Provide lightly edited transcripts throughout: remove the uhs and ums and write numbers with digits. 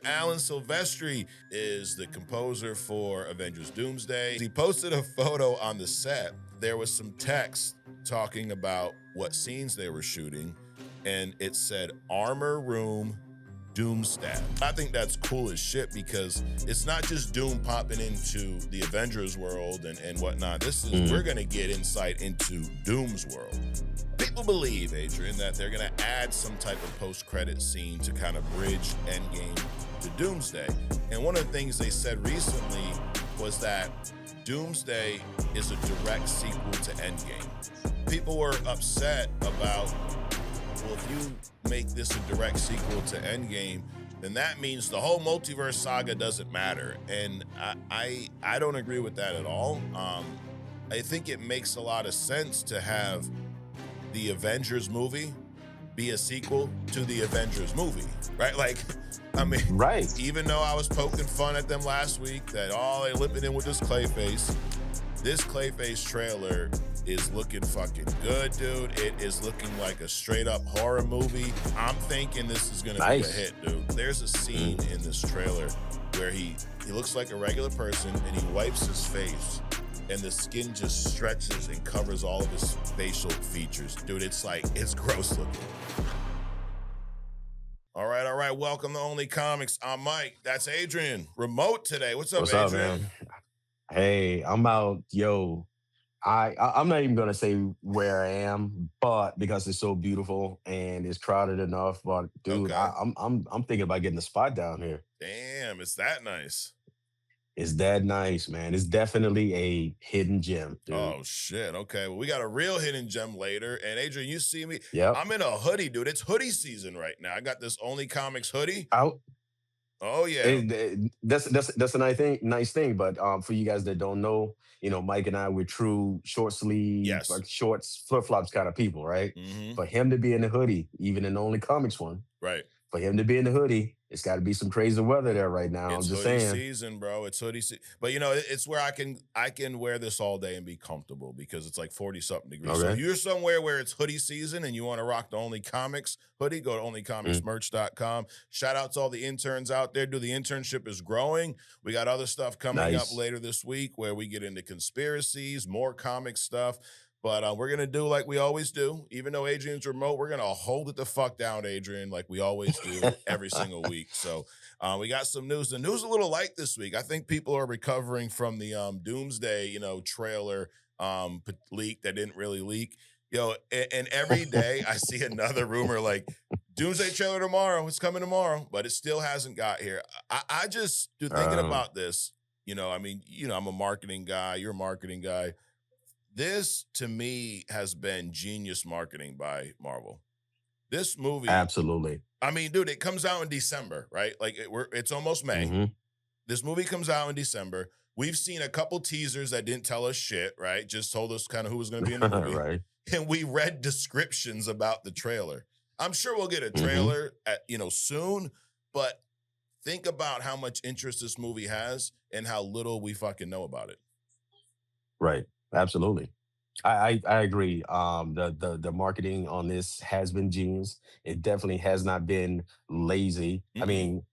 Alan Silvestri is the composer for Avengers Doomsday. He posted a photo on the set. There was some text talking about what scenes they were shooting, and it said Armor Room Doomsday. I think that's cool as shit because it's not just Doom popping into the Avengers world and whatnot. This is we're gonna get insight into Doom's world. People believe, Adrian, that they're gonna add some type of post-credit scene to kind of bridge Endgame to Doomsday. And one of the things they said recently was that Doomsday is a direct sequel to Endgame. People were upset about, well, if you make this a direct sequel to Endgame, then that means the whole multiverse saga doesn't matter. And I don't agree with that at all. I think it makes a lot of sense to have the Avengers movie be a sequel to the Avengers movie, right? Like, I mean, right. Even though I was poking fun at them last week that, oh, they limping in with this Clayface trailer is looking fucking good, dude. It is looking like a straight up horror movie. I'm thinking this is gonna be a hit, dude. There's a scene in this trailer where he looks like a regular person and he wipes his face and the skin just stretches and covers all of his facial features. Dude, it's gross looking. All right. Welcome to Only Comics. I'm Mike. That's Adrian. Remote today. What's up, Adrian? Man? Hey, I'm out. Yo, I'm not even gonna say where I am, but because it's so beautiful and it's crowded enough. But dude, Okay. I'm thinking about getting a spot down here. Damn, it's that nice. It's that nice, man. It's definitely a hidden gem, dude. Oh shit. Okay. Well, we got a real hidden gem later. And Adrian, you see me? Yep. I'm in a hoodie, dude. It's hoodie season right now. I got this Only Comics hoodie. Out. Oh yeah. That's a nice thing. But for you guys that don't know, Mike and I, we're true short sleeve, Yes. like shorts, flip flops kind of people, right? Mm-hmm. For him to be in the hoodie, even in the Only Comics one, right? For him to be in the hoodie, it's got to be some crazy weather there right now. It's I'm just hoodie saying. season, bro. It's hoodie season. But it's where I can wear this all day and be comfortable because it's like 40-something degrees. Okay. So if you're somewhere where it's hoodie season and you want to rock the Only Comics hoodie, go to onlycomicsmerch.com. Shout out to all the interns out there. Dude, the internship is growing. We got other stuff coming up later this week where we get into conspiracies, more comic stuff. But we're going to do like we always do. Even though Adrian's remote, we're going to hold it the fuck down, Adrian, like we always do every single week. So we got some news. The news is a little light this week. I think people are recovering from the Doomsday, trailer leak that didn't really leak. And every day I see another rumor like Doomsday trailer tomorrow. It's coming tomorrow, but it still hasn't got here. I just do thinking about this. I'm a marketing guy. You're a marketing guy. This, to me, has been genius marketing by Marvel. This movie... Absolutely. I mean, dude, it comes out in December, right? Like, it's almost May. Mm-hmm. This movie comes out in December. We've seen a couple teasers that didn't tell us shit, right? Just told us kind of who was going to be in the movie. Right. And we read descriptions about the trailer. I'm sure we'll get a trailer soon, but think about how much interest this movie has and how little we fucking know about it. Right. Absolutely. I agree. The marketing on this has been genius. It definitely has not been lazy. Mm-hmm. I mean,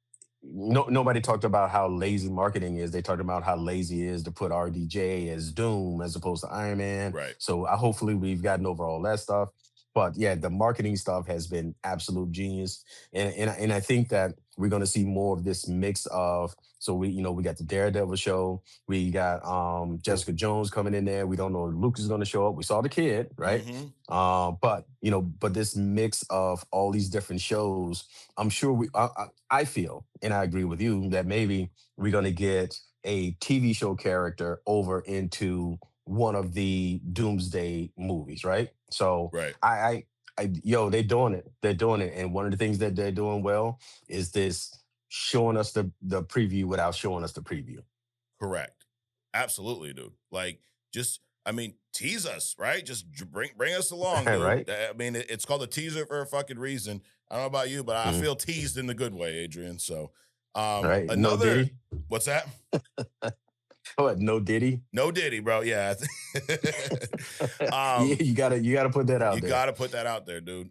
nobody talked about how lazy marketing is. They talked about how lazy it is to put RDJ as Doom as opposed to Iron Man. Right. So hopefully we've gotten over all that stuff. But yeah, the marketing stuff has been absolute genius. And I think that we're going to see more of this mix of, so we got the Daredevil show. We got Jessica Jones coming in there. We don't know if Luke is going to show up. We saw the kid, right? Mm-hmm. But this mix of all these different shows, I'm sure I feel, and I agree with you, that maybe we're going to get a TV show character over into one of the Doomsday movies, right? So right. They're doing it. They're doing it. And one of the things that they're doing well is this showing us the preview without showing us the preview. Correct. Absolutely, dude. Like, tease us, right? Just bring us along, dude. Right? I mean, it's called a teaser for a fucking reason. I don't know about you, but I feel teased in the good way, Adrian. So, right. another... Diddy? What's that? What? No Diddy? No Diddy, bro. Yeah. Yeah, um, you gotta put that you out there. got to put that out there, dude.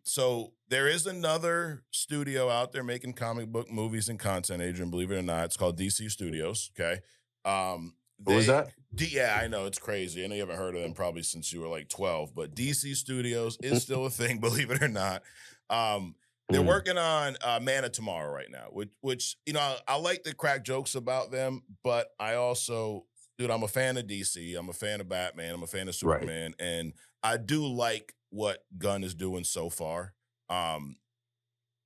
So there is another studio out there making comic book movies and content, Adrian, believe it or not. It's called DC Studios. Okay. What was They, that? yeah, I know it's crazy. I know you haven't heard of them probably since you were like 12, but DC Studios is still a thing, believe it or not. Um, they're Mm, working on Man of Tomorrow right now, which I like to crack jokes about them, but I also, dude, I'm a fan of DC. I'm a fan of Batman. I'm a fan of right. Superman, and I do like what Gunn is doing so far. Um,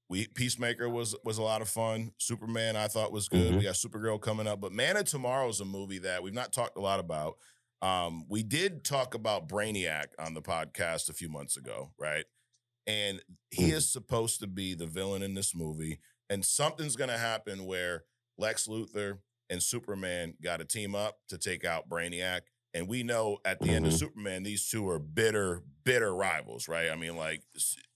we Peacemaker was a lot of fun. Superman I thought was good. We Hmm. got Supergirl coming up, but Man of Tomorrow is a movie that we've not talked a lot about. We did talk about Brainiac on the podcast a few months ago, right? And he Hmm. is supposed to be the villain in this movie, and something's going to happen where Lex Luthor and Superman got to team up to take out Brainiac. And we know at the end of Hmm. Superman, these two are bitter, bitter rivals, right? I mean, like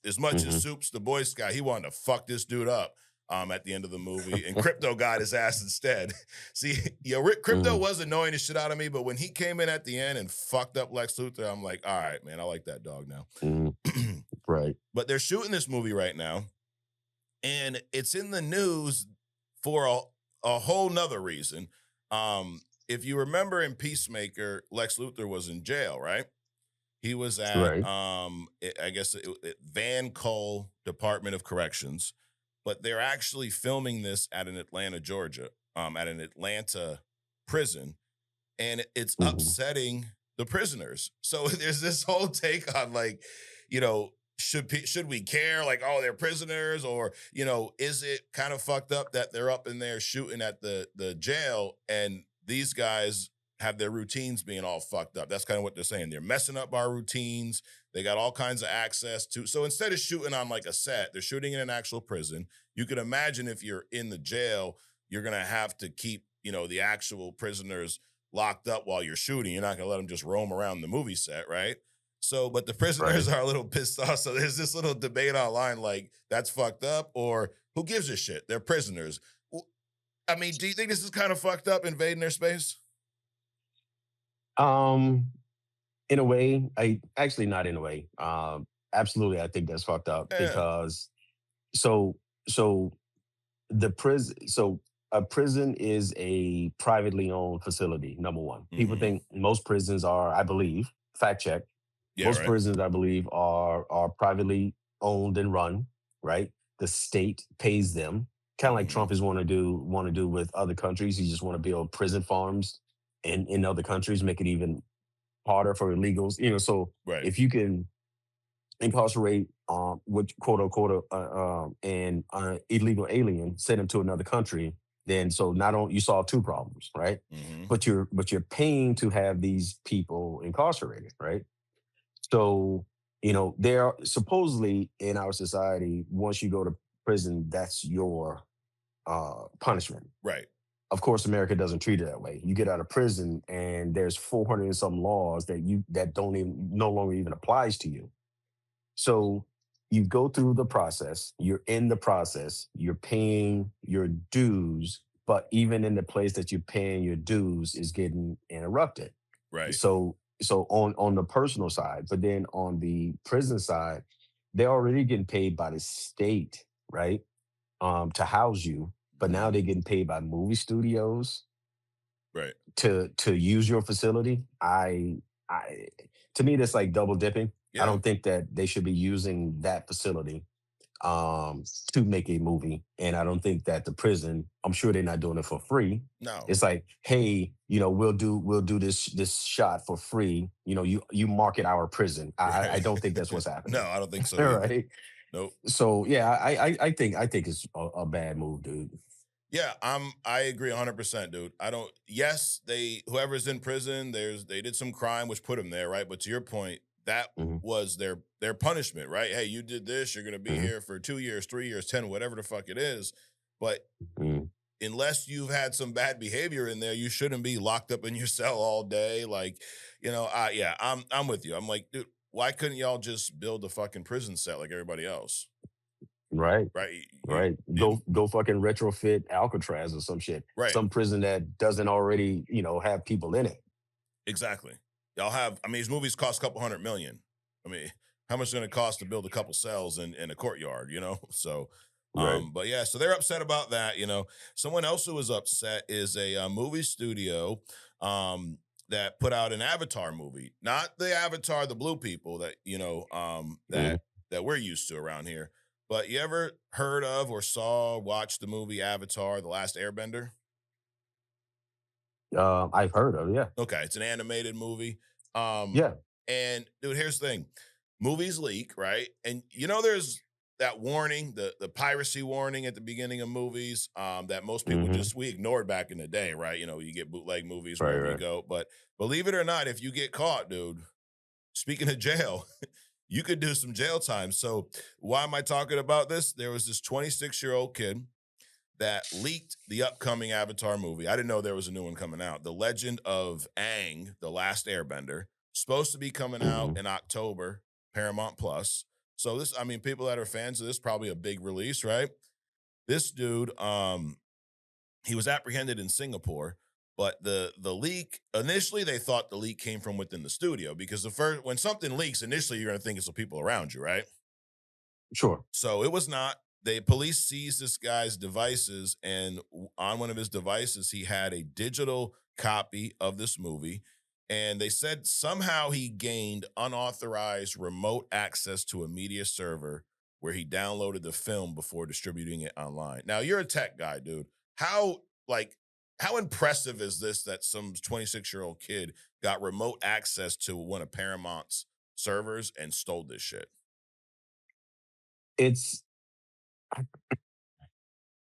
as much as Hmm. Soup's the Boy Scout, he wanted to fuck this dude up at the end of the movie, and Crypto got his ass instead. See, Crypto Hmm. was annoying the shit out of me, but when he came in at the end and fucked up Lex Luthor, I'm like, all right, man, I like that dog now. Hmm. Right. But they're shooting this movie right now, and it's in the news for a whole nother reason. If you remember in Peacemaker, Lex Luthor was in jail, right? He was at Right. I guess Van Cole Department of Corrections, but they're actually filming this at an Atlanta, Georgia, at an Atlanta prison, and it's Hmm. upsetting the prisoners. So there's this whole take on like, you know, should we care? Like, oh, they're prisoners, or is it kind of fucked up that they're up in there shooting at the jail, and these guys have their routines being all fucked up? That's kind of what they're saying. They're messing up our routines. They got all kinds of access to. So instead of shooting on like a set, they're shooting in an actual prison. You can imagine if you're in the jail, you're gonna have to keep the actual prisoners locked up while you're shooting. You're not gonna let them just roam around the movie set, right? So, but the prisoners Right. are a little pissed off. So there's this little debate online, like that's fucked up, or who gives a shit? They're prisoners. I mean, do you think this is kind of fucked up, invading their space? Um, in a way, I actually not in a way. Absolutely, I think that's fucked up Yeah. because so so the prison so a prison is a privately owned facility. Number one, people Hmm. think most prisons are, I believe, fact check. Yeah. Most Right. prisons, I believe, are privately owned and run. Right, the state pays them, kind of like Hmm. Trump is want to do with other countries. You just want to build prison farms in other countries, make it even harder for illegals. So Right. if you can incarcerate with quote unquote an illegal alien, send him to another country, then so not only you solve two problems, right? Hmm. But you're paying to have these people incarcerated, right? So there are supposedly in our society, once you go to prison, that's your punishment. Right. Of course, America doesn't treat it that way. You get out of prison, and there's 400 and some laws that don't even no longer even applies to you. So you go through the process, you're in the process, you're paying your dues, but even in the place that you're paying your dues is getting interrupted. Right. So on the personal side, but then on the prison side, they're already getting paid by the state, right? To house you, but now Hmm. they're getting paid by movie studios Right. to use your facility. I To me, that's like double dipping. I Yeah. don't think that they should be using that facility um to make a movie. And I don't think that the prison, I'm sure they're not doing it for free. No. It's like, hey, we'll do this shot for free. You market our prison. I Right. don't think that's what's No, happening. I don't think so All either. right. Nope. So yeah, I think it's a bad move, dude. Yeah, I agree 100%, dude. I don't yes, whoever's in prison, they did some crime which put them there, right? But to your point, that Hmm. was their punishment, right? Hey, you did this, you're going to be Hmm. here for 2 years, 3 years, 10, whatever the fuck it is. But Hmm. unless you've had some bad behavior in there, you shouldn't be locked up in your cell all day. Like, yeah, I'm with you. I'm like, dude, why couldn't y'all just build a fucking prison set like everybody else? Right. right? Right. Didn't Go fucking retrofit Alcatraz or some shit. right. Some prison that doesn't already, have people in it. Exactly. Y'all have, I mean, these movies cost a couple hundred million. I mean, how much is it going to cost to build a couple cells in a courtyard, you know? So, Right. but yeah, so they're upset about that, you know. Someone else who was upset is a, movie studio um, that put out an Avatar movie, not the Avatar, the blue people that, Mhm. that we're used to around here. But you ever heard of or watched the movie Avatar, The Last Airbender? I've heard of, yeah. Okay, it's an animated movie. Um, Yeah. and dude, here's the thing: movies leak, right? And there's that warning, the piracy warning at the beginning of movies, that most people Hmm. just we ignored back in the day, right? You get bootleg movies Right, wherever you right. go. But believe it or not, if you get caught, dude, speaking of jail, you could do some jail time. So why am I talking about this? There was this 26-year-old kid that leaked the upcoming Avatar movie. I didn't know there was a new one coming out. The Legend of Aang, The Last Airbender, supposed to be coming out Hmm. in October, Paramount Plus. So this, I mean, people that are fans of this probably a big release, right? This dude, he was apprehended in Singapore, but the leak initially they thought the leak came from within the studio because the first when something leaks, initially you're gonna think it's the people around you, right? Sure. So it was not. The police seized this guy's devices, and on one of his devices, he had a digital copy of this movie. And they said somehow he gained unauthorized remote access to a media server where he downloaded the film before distributing it online. Now, you're a tech guy, dude. How, like, how impressive is this that some 26-year-old kid got remote access to one of Paramount's servers and stole this shit? It's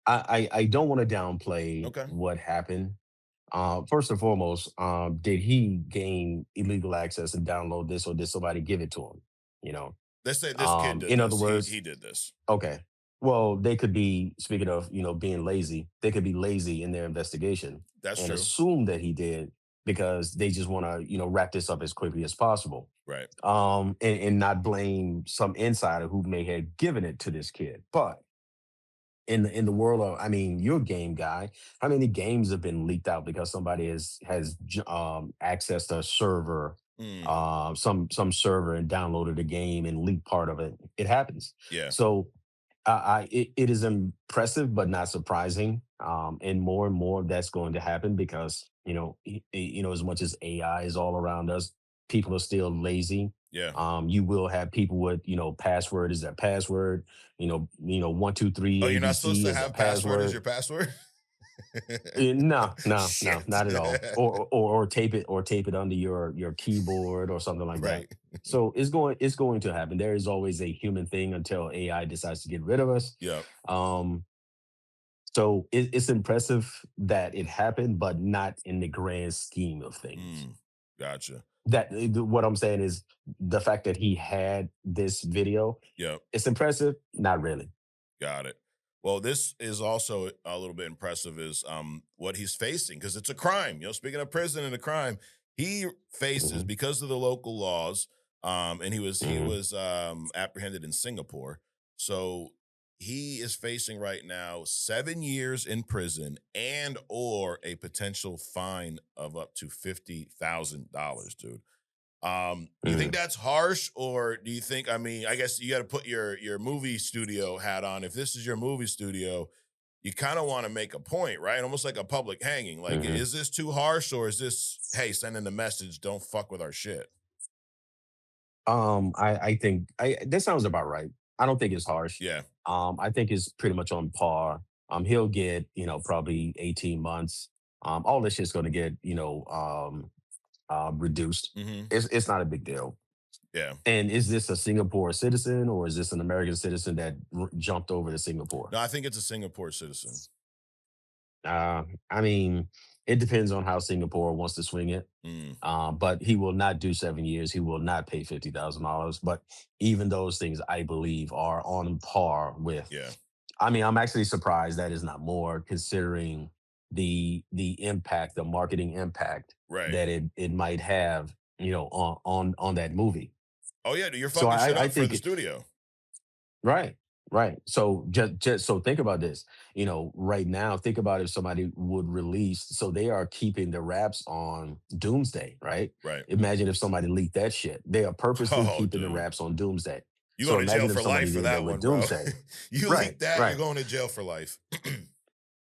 I don't want to downplay Okay. what happened. First and foremost, did he gain illegal access and download this, or did somebody give it to him? You know, Let's say this kid did in other this. He words, did this. okay. Well, they could be, speaking of, being lazy, they could be lazy in their investigation That's and true. assume that he did because they just want to, wrap this up as quickly as possible. Right. And not blame some insider who may have given it to this kid. But in the world of, I mean, you're a game guy. How many games have been leaked out because somebody has accessed a server, Mm, some server, and downloaded a game and leaked part of it? It happens. yeah. So it is impressive but not surprising. And more of that's going to happen because as much as AI is all around us, people are still lazy. Yeah. You will have people with password is their password. 1 2 3 Oh, you're not supposed ABC to is a have password as password. your password? No, no, no, Shit. not at all. Or tape it under your keyboard or something like that. Right. So it's going to happen. There is always a human thing until AI decides to get rid of us. Yep. Um, so it's impressive that it happened, but not in the grand scheme of things. Mm, gotcha. What I'm saying is the fact that he had this video, Yep. it's impressive, not really. Got it. Well, this is also a little bit impressive is what he's facing because it's a crime. Speaking of prison and a crime, he faces Hmm. because of the local laws. And he Hmm. was apprehended in Singapore. So he is facing right now 7 years in prison and or a potential fine of up to $50,000, dude. You think Hmm. that's harsh, or do you think? I mean, I guess you got to put your movie studio hat on. If this is your movie studio, you kind of want to make a point, right? Almost like a public hanging. Like, Hmm. is this too harsh, or is this hey sending the message? Don't fuck with our shit. I think that sounds about right. I don't think it's harsh. Yeah. I think it's pretty much on par. He'll get, probably 18 months. All this shit's going to get, reduced. Hmm. It's not a big deal. Yeah. And is this a Singapore citizen or is this an American citizen that jumped over to Singapore? No, I think it's a Singapore citizen. I mean, it depends on how Singapore wants to swing it. Mm, But he will not do 7 years. He will not pay $50,000. But even those things, I believe, are on par with. yeah. I mean, I'm actually surprised that is not more, considering the impact, the marketing impact Right. that it might have, on that movie. Oh yeah, you're So fucking shit I up for think the studio. right, Right. So just so think about this. Right now, think about if somebody would release. So they are keeping the wraps on Doomsday, right? Right. Imagine if somebody leaked that shit. They are purposely Oh, keeping the dude. wraps on Doomsday. You're So going to jail imagine if for somebody life for did that that with one, bro. Doomsday. You Right. leak that, you're Right. going to jail for life.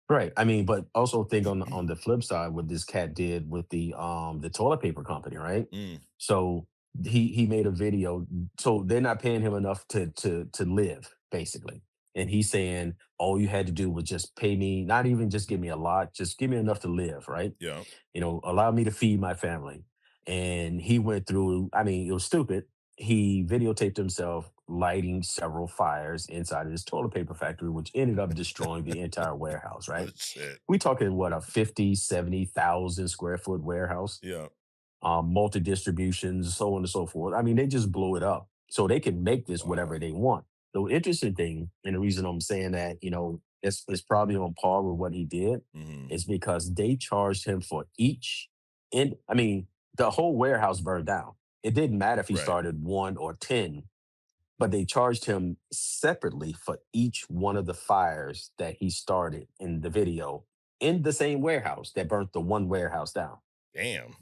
Right. I mean, but also think on the flip side what this cat did with the toilet paper company, right? Mm, So he made a video. So they're not paying him enough to live, basically. And he's saying all you had to do was just pay me, not even just give me a lot, just give me enough to live, right? yeah. Allow me to feed my family. And he went through, I mean, it was stupid. He videotaped himself lighting several fires inside of this toilet paper factory, which ended up destroying the entire warehouse, Oh, right? shit. We talking what, a 50, 70,000 square foot warehouse, Yeah. multi distributions, so on and so forth. I mean, they just blew it up. So they can make this Wow. whatever they want. The interesting thing, and the reason I'm saying that, it's probably on par with what he did, Hmm. is because they charged him for each, and I mean, the whole warehouse burned down. It didn't matter if he Right. started one or 10, but they charged him separately for each one of the fires that he started in the video in the same warehouse that burnt the one warehouse down. Damn.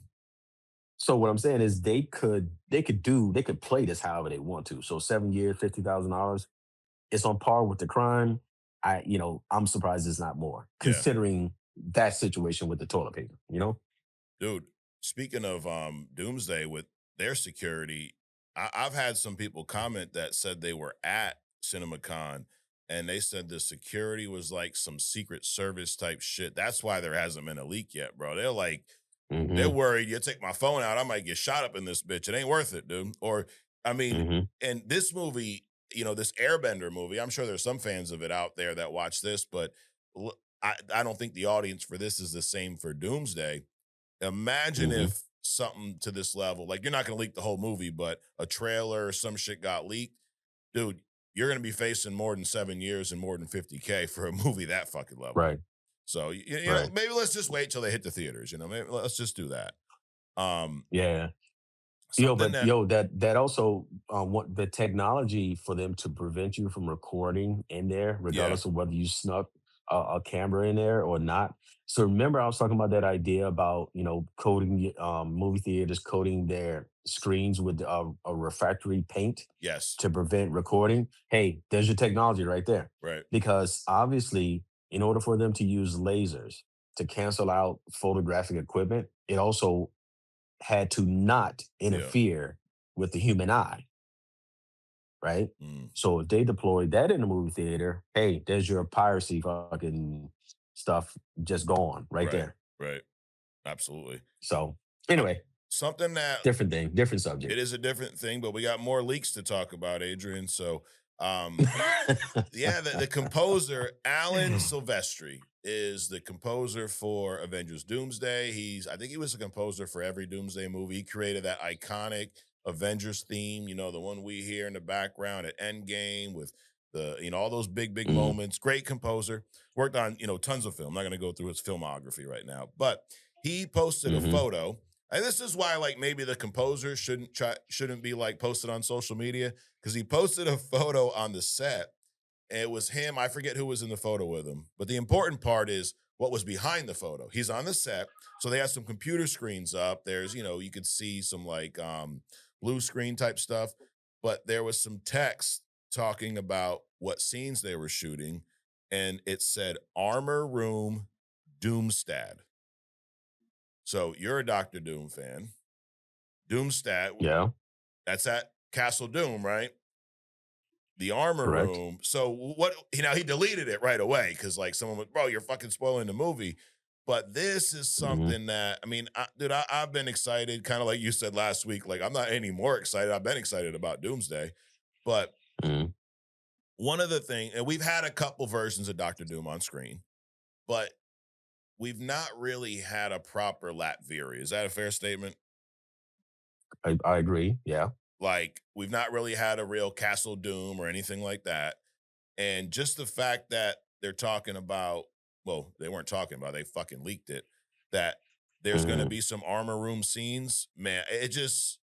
So what I'm saying is they could play this however they want to. So 7 years, $50,000, it's on par with the crime. I'm surprised it's not more, Yeah. considering that situation with the toilet paper. Dude, speaking of Doomsday with their security, I've had some people comment that said they were at CinemaCon and they said the security was like some Secret Service type shit. That's why there hasn't been a leak yet, bro. They're Hmm. worried you take my phone out, I might get shot up in this bitch. It ain't worth it, dude. Or, I mean, Hmm. and this movie, this Airbender movie, I'm sure there's some fans of it out there that watch this, but I don't think the audience for this is the same for Doomsday. Imagine Hmm. if something to this level, like you're not going to leak the whole movie, but a trailer or some shit got leaked, dude. You're going to be facing more than 7 years and more than 50K for a movie that fucking level. Right. So Right. maybe let's just wait till they hit the theaters. Maybe let's just do that. Um, Yeah. Yo, something but that yo, that also, what the technology for them to prevent you from recording in there, yeah, regardless of whether you snuck a camera in there or not. So remember, I was talking about that idea about coating movie theaters coating their screens with a refractory paint yes, to prevent recording. Hey, there's your technology right there. right, Because obviously, in order for them to use lasers to cancel out photographic equipment, it also had to not yeah, interfere with the human eye, right? mm, So if they deployed that in the movie theater, hey, there's your piracy fucking stuff just gone right right, there. right, absolutely. So Um, anyway, something that different thing, different it subject. is a different thing, but we got more leaks to talk about, Adrian. So, um, yeah, the composer Alan Silvestri is the composer for Avengers Doomsday. I think he was the composer for every Doomsday movie. He created that iconic Avengers theme, the one we hear in the background at Endgame with all those big Mhm, moments. Great composer. Worked on, tons of film. I'm not going to go through his filmography right now, but he posted a mhm, photo. And this is why, like, maybe the composer shouldn't be like posted on social media because he posted a photo on the set. It was him. I forget who was in the photo with him. But the important part is what was behind the photo. He's on the set. So they had some computer screens up. There's, you could see some like blue screen type stuff. But there was some text talking about what scenes they were shooting. And it said Armor Room Doomsday. So you're a Doctor Doom fan. Doomsday, yeah, that's at Castle Doom, right? The armor correct. room. So what he deleted it right away because like someone was, bro, you're fucking spoiling the movie. But this is Mhm, something that dude, I've been excited, kind of like you said last week. Like I'm not any more excited. I've been excited about Doomsday, but mhm. one of the things, and we've had a couple versions of Doctor Doom on screen, but we've not really had a proper Latveria. Is that a fair statement? I agree. Yeah. Like we've not really had a real Castle Doom or anything like that. And just the fact that they're talking about, well, they weren't talking about, they fucking leaked it, that there's going to Mhm, be some armor room scenes, man, it just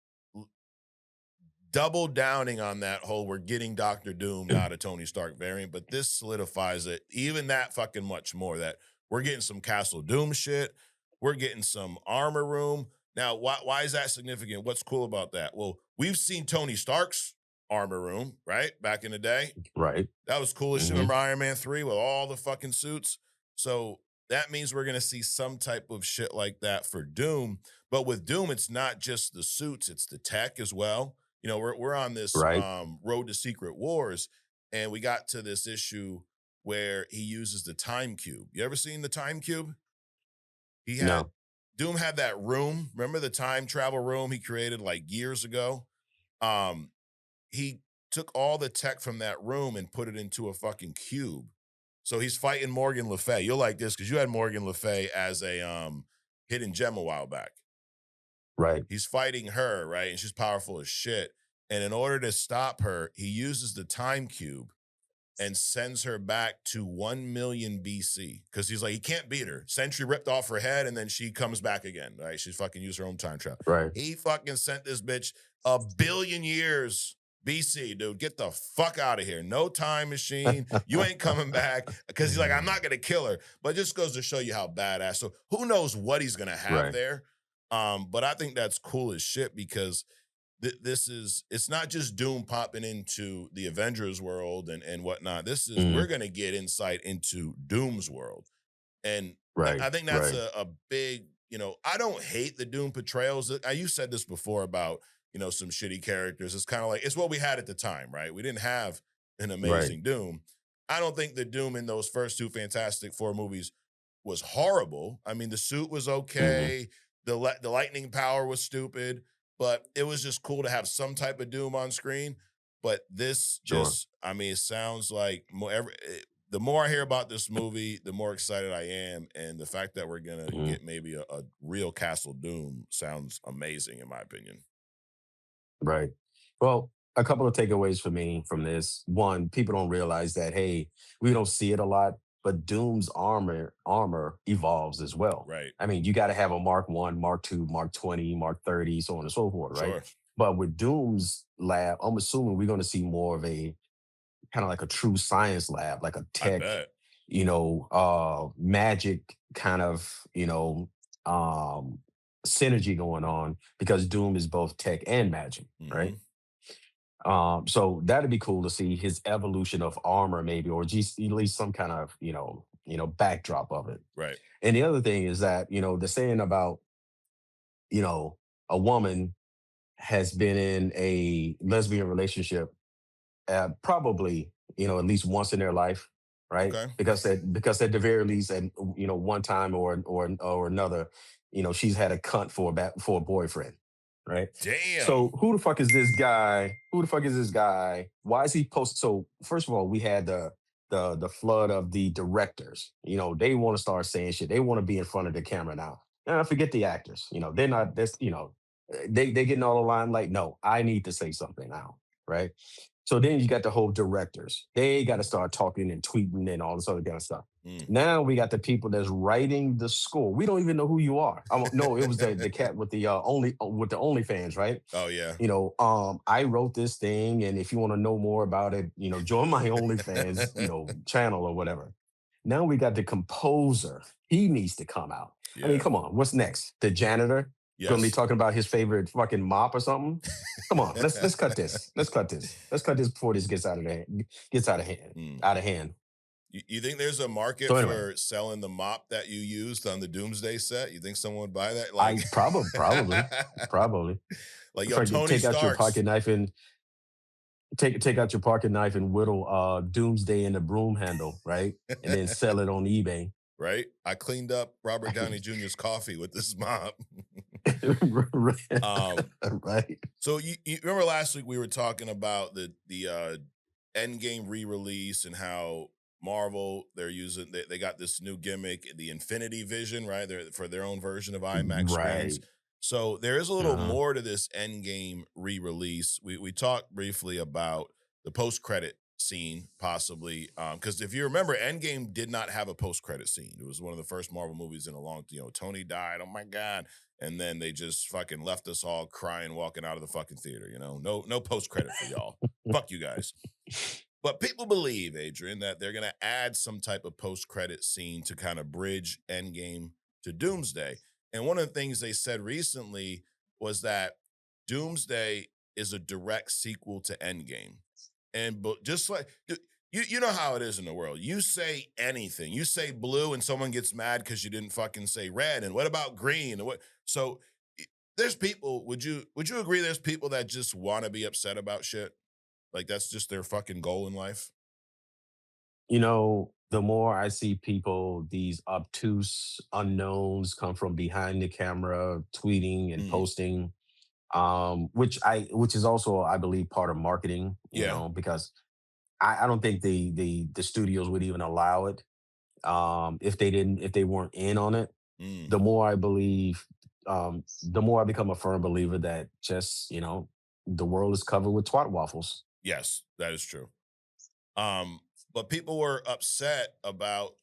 double downing on that whole we're getting Doctor Doom, not a Tony Stark variant, but this solidifies it even that fucking much more that we're getting some Castle Doom shit. We're getting some armor room. Now, why is that significant? What's cool about that? Well, we've seen Tony Stark's armor room, right? Back in the day. Right. That was cool as shit. Hmm. Remember Iron Man 3 with all the fucking suits? So that means we're gonna see some type of shit like that for Doom. But with Doom, it's not just the suits, it's the tech as well. You know, we're on this Right. road to secret wars, and we got to this issue where he uses the time cube. You ever seen the time cube? He had No. Doom had that room. Remember the time travel room he created like years ago? Um, he took all the tech from that room and put it into a fucking cube. So he's fighting Morgan Le Fay. You'll like this because you had Morgan Le Fay as a hidden gem a while back. Right. He's fighting her, right? And she's powerful as shit. And in order to stop her, he uses the time cube and sends her back to 1 million BC because he's like, he can't beat her. Sentry ripped off her head and then she comes back again, right? She's fucking used her own time travel. Right. He fucking sent this bitch 1 billion years BC, dude. Get the fuck out of here. No time machine. You ain't coming back because he's like, I'm not going to kill her. But it just goes to show you how badass. So who knows what he's going to have Right. there. But I think that's cool as shit because it's not just Doom popping into the Avengers world and whatnot. This is Hmm. we're gonna get insight into Doom's world. And Right. I think that's Right. a big, I don't hate the Doom portrayals. You said this before about, some shitty characters. It's kind of like it's what we had at the time, right? We didn't have an Right. amazing Doom. I don't think the Doom in those first two Fantastic Four movies was horrible. I mean, the suit was Hmm. okay. The lightning power was stupid, but it was just cool to have some type of Doom on screen. But this Sure. just, I mean, it sounds like the more I hear about this movie, the more excited I am. And the fact that we're going to Hmm. get maybe a real Castle Doom sounds amazing, in my opinion. Right. Well, a couple of takeaways for me from this. One, people don't realize that, hey, we don't see it a lot, but Doom's armor evolves as well. Right. I mean, you got to have a Mark 1, Mark 2, Mark 20, Mark 30, so on and so forth, right? Sure. But with Doom's lab, I'm assuming we're going to see more of a kind of like a true science lab, like a I tech, bet. magic kind of, um, synergy going on because Doom is both tech and magic, right? Hmm. So that'd be cool to see his evolution of armor, maybe, or just at least some kind of, backdrop of it. Right. And the other thing is that, the saying about, you know, a woman has been in a lesbian relationship probably, at least once in their life, right? Okay. Because at the very least, at one time or another, she's had a cunt for a boyfriend, right? Damn. So who the fuck is this guy? Who the fuck is this guy? Why is he posted? So first of all, we had the flood of the directors. They want to start saying shit. They want to be in front of the camera now. Forget the actors. They're not this. They getting all the line like, no, I need to say something now, right? So then you got the whole directors. They got to start talking and tweeting and all this other kind of stuff. Mm. Now we got the people that's writing the score. We don't even know who you are. No, it was the cat with the with the OnlyFans, right? Oh yeah. I wrote this thing, and if you want to know more about it, join my OnlyFans, channel or whatever. Now we got the composer. He needs to come out. I mean, Yeah. come on, what's next? The janitor gonna be Yes. talking about his favorite fucking mop or something? Come on, let's cut this. Let's cut this. Let's cut this before this gets out of hand. Gets out of hand. Mm. Out of hand. You think there's a market So anyway, for selling the mop that you used on the Doomsday set? You think someone would buy that? Like, I probably. like If yo, I could Tony take out your Stark's pocket knife and take out your pocket knife and whittle Doomsday in the broom handle, right? And then sell it on eBay. right. I cleaned up Robert Downey Jr.'s coffee with this mop. um, Right. so you remember last week we were talking about the Endgame re-release and how Marvel they got this new gimmick, the Infinity Vision, right? They're for their own version of IMAX screens. Right. So there is a little Uh-huh. more to this Endgame re-release. We talked briefly about the post-credit scene, possibly. Because if you remember, Endgame did not have a post-credit scene. It was one of the first Marvel movies in a long, Tony died. Oh my God. And then they just fucking left us all crying, walking out of the fucking theater. No post-credit for y'all. Fuck you guys. But people believe, Adrian, that they're gonna add some type of post-credit scene to kind of bridge Endgame to Doomsday. And one of the things they said recently was that Doomsday is a direct sequel to Endgame. And but just like you know how it is in the world. You say anything. You say blue and someone gets mad because you didn't fucking say red. And what about green? And what so there's people, would you agree there's people that just want to be upset about shit? Like that's just their fucking goal in life? The more I see people, these obtuse unknowns come from behind the camera, tweeting and Mm, posting, which is also, I believe, part of marketing. yeah. Because I don't think the studios would even allow it if they weren't in on it. Mm, The more I believe, the more I become a firm believer that just the world is covered with twat waffles. yes, that is true. Um, but people were upset about,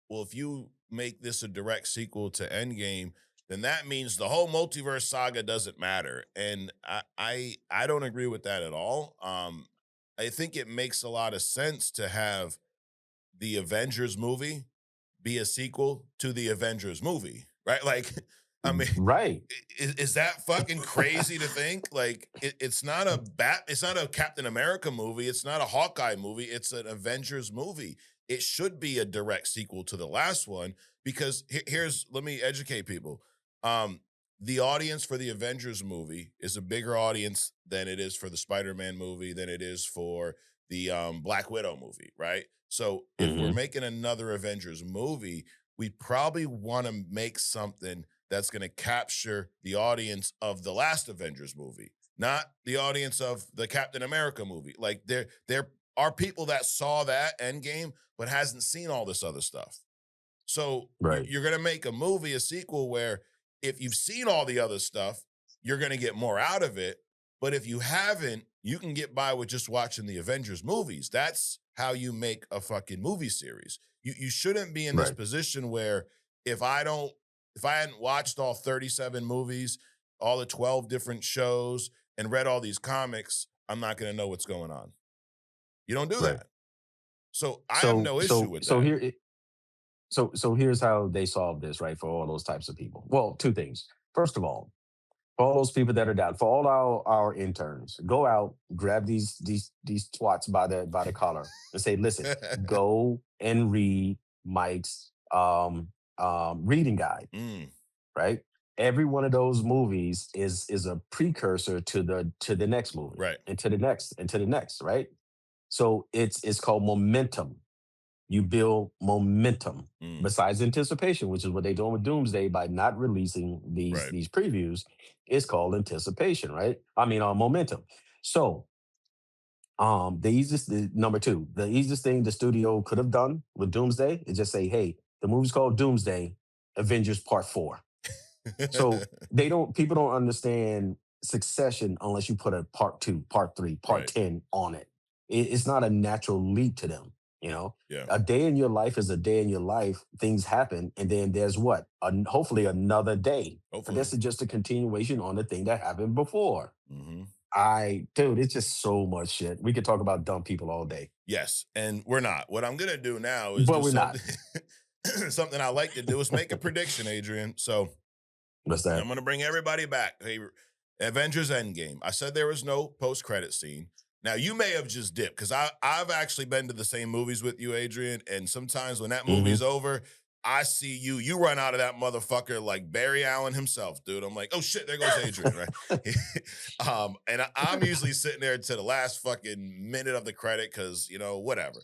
well, if you make this a direct sequel to Endgame, then that means the whole multiverse saga doesn't matter. And I don't agree with that at all. I think it makes a lot of sense to have the Avengers movie be a sequel to the Avengers movie, right? Like, I mean, Right, is that fucking crazy to think? Like, it's not a Captain America movie, it's not a Hawkeye movie, it's an Avengers movie. It should be a direct sequel to the last one because let me educate people. Um, the audience for the Avengers movie is a bigger audience than it is for the Spider-Man movie, than it is for the Black Widow movie, right? So if we're hmm making another Avengers movie, we probably want to make something that's going to capture the audience of the last Avengers movie, not the audience of the Captain America movie. Like there are people that saw that Endgame but hasn't seen all this other stuff. So right, you're going to make a movie, a sequel where if you've seen all the other stuff, you're going to get more out of it. But if you haven't, you can get by with just watching the Avengers movies. That's how you make a fucking movie series. You shouldn't be in this right. position where if I don't if I hadn't watched all 37 movies, all the 12 different shows and read all these comics, I'm not going to know what's going on. You don't do Right. that. So I have So no issue so with so that. here so here's how they solve this, right? For all those types of people. Well, two things. First of all, for all those people that are down, for all our interns, go out, grab these twats by the collar and say, listen, go and read Mike's reading guide, Mm, right? Every one of those movies is a precursor to the next movie right. and to the next and to the next, right? So it's called momentum. You build momentum Mm, besides anticipation, which is what they're doing with Doomsday by not releasing these right. these previews. It's called anticipation, right? I mean, momentum. So, number two, the easiest thing the studio could have done with Doomsday is just say, "Hey, the movie's called Doomsday, Avengers Part 4." So people don't understand succession unless you put a part two, part three, part right. 10 on it. It's not a natural leap to them. You know, Yeah. a day in your life is a day in your life. Things happen. And then there's what? Hopefully another day. But Hopefully. this is just a continuation on the thing that happened before. Hmm. Dude, it's just so much shit. We could talk about dumb people all day, Yes, and we're not. What I'm gonna do now is but do we're not. something. Something I like to do is make a prediction, Adrian. So What's I'm that? gonna bring everybody back. Hey, Avengers Endgame. I said there was no post credit scene. Now you may have just dipped because I've actually been to the same movies with you, Adrian. And sometimes when that movie's hmm over, I see you. You run out of that motherfucker like Barry Allen himself, dude. I'm like, oh shit, there goes Adrian, right? And I'm usually sitting there to the last fucking minute of the credit because whatever.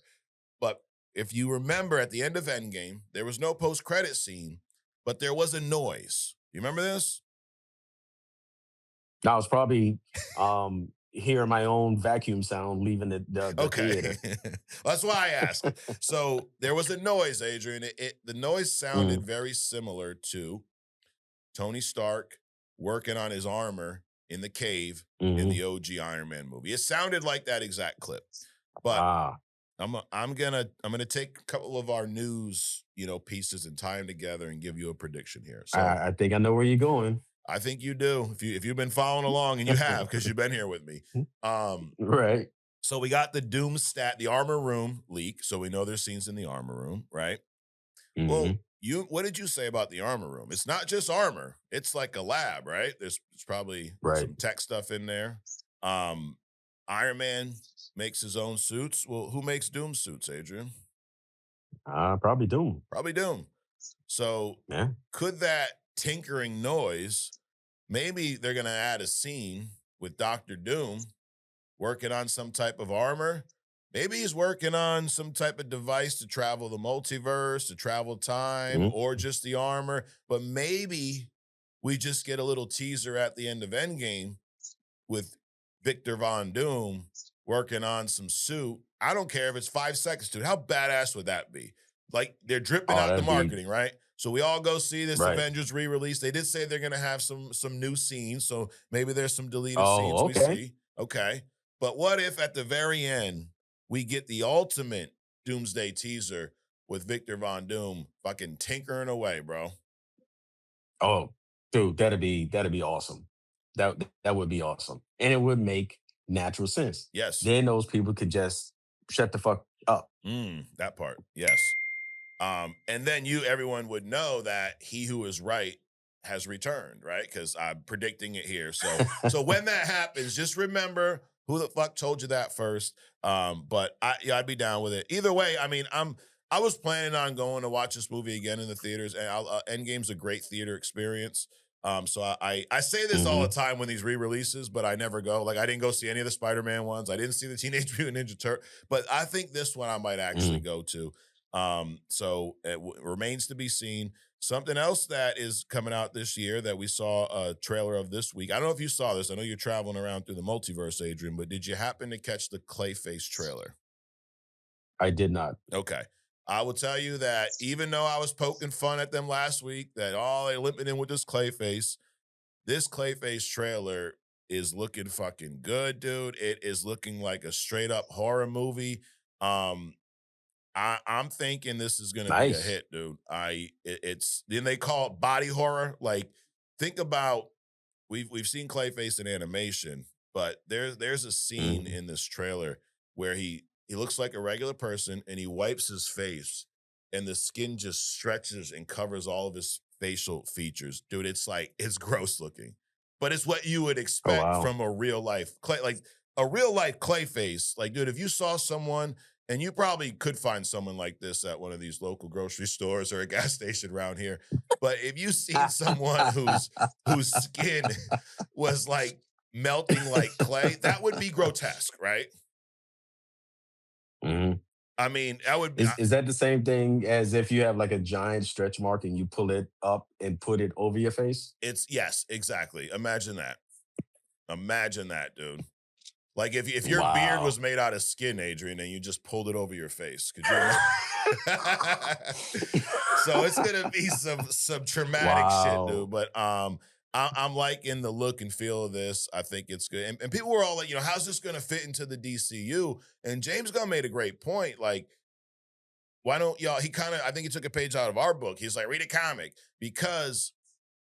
But if you remember at the end of Endgame, there was no post credit scene, but there was a noise. You remember this? I was probably hearing my own vacuum sound leaving the Okay. theater. That's why I asked. So there was a noise, Adrian. The noise sounded Mm, very similar to Tony Stark working on his armor in the cave in mhm. the OG Iron Man movie. It sounded like that exact clip. But Ah, I'm gonna take a couple of our news, pieces and tie them together and give you a prediction here. So I think I know where you're going. I think you do. If you've been following along, and you have because you've been here with me. Um, Right. so we got the the armor room leak. So we know there's scenes in the armor room, right? Well, Hmm. what did you say about the armor room? It's not just armor. It's like a lab, right? There's probably Right. some tech stuff in there. Um, Iron Man makes his own suits. Well, who makes Doom suits, Adrian? Probably Doom. Probably Doom. So Yeah. could that tinkering noise, maybe they're gonna add a scene with Doctor Doom working on some type of armor. Maybe he's working on some type of device to travel the multiverse, to travel time, Mhm. or just the armor. But maybe we just get a little teaser at the end of Endgame with Victor Von Doom working on some suit. I don't care if it's 5 seconds, dude. How badass would that be? Like they're dripping Oh, out the that'd be marketing, right? So we all go see this right. Avengers re-release. They did say they're gonna have some new scenes, so maybe there's some deleted Oh, scenes we okay. see. Okay. But what if at the very end we get the ultimate Doomsday teaser with Victor Von Doom fucking tinkering away, bro? Oh, dude, that'd be awesome. That would be awesome, and it would make natural sense. Yes. Then those people could just shut the fuck up. That part. Yes. And then everyone would know that he who is right has returned, right? Because I'm predicting it here. So when that happens, just remember who the fuck told you that first. But I'd be down with it. Either way, I mean, I was planning on going to watch this movie again in the theaters, and Endgame's a great theater experience. So I say this all the Hmm. time when these re-releases, but I never go. Like I didn't go see any of the Spider-Man ones. I didn't see the Teenage Mutant Ninja Turtle, but I think this one I might actually Hmm. go to. So it remains to be seen. Something else that is coming out this year that we saw a trailer of this week. I don't know if you saw this. I know you're traveling around through the multiverse, Adrian, but did you happen to catch the Clayface trailer? I did not. Okay. I will tell you that even though I was poking fun at them last week, that all they limping in with this Clayface trailer is looking fucking good, dude. It is looking like a straight up horror movie. Um, I'm thinking this is gonna be a Nice. hit, dude. It's then they call it body horror. Like, think about we've seen Clayface in animation, but there's a scene Mhm. in this trailer where he looks like a regular person and he wipes his face and the skin just stretches and covers all of his facial features. Dude, it's gross looking. But it's what you would Oh expect wow. from a real life clay, like a real life Clayface. Like, dude, if you saw someone, and you probably could find someone like this at one of these local grocery stores or a gas station around here. But if you seen someone whose skin was like melting like clay, that would be grotesque, right? Mhm. I mean, that would be Is that the same thing as if you have like a giant stretch mark and you pull it up and put it over your face? it's yes, exactly. Imagine that. Imagine that, dude. Like if your beard was Wow. made out of skin, Adrian, and you just pulled it over your face, could you imagine? So it's gonna be some traumatic shit, dude. Wow. But I'm liking the look and feel of this. I think it's good. And people were all like, how's this gonna fit into the DCU? And James Gunn made a great point. Like, why don't y'all? He kind of, I think he took a page out of our book. He's like, read a comic because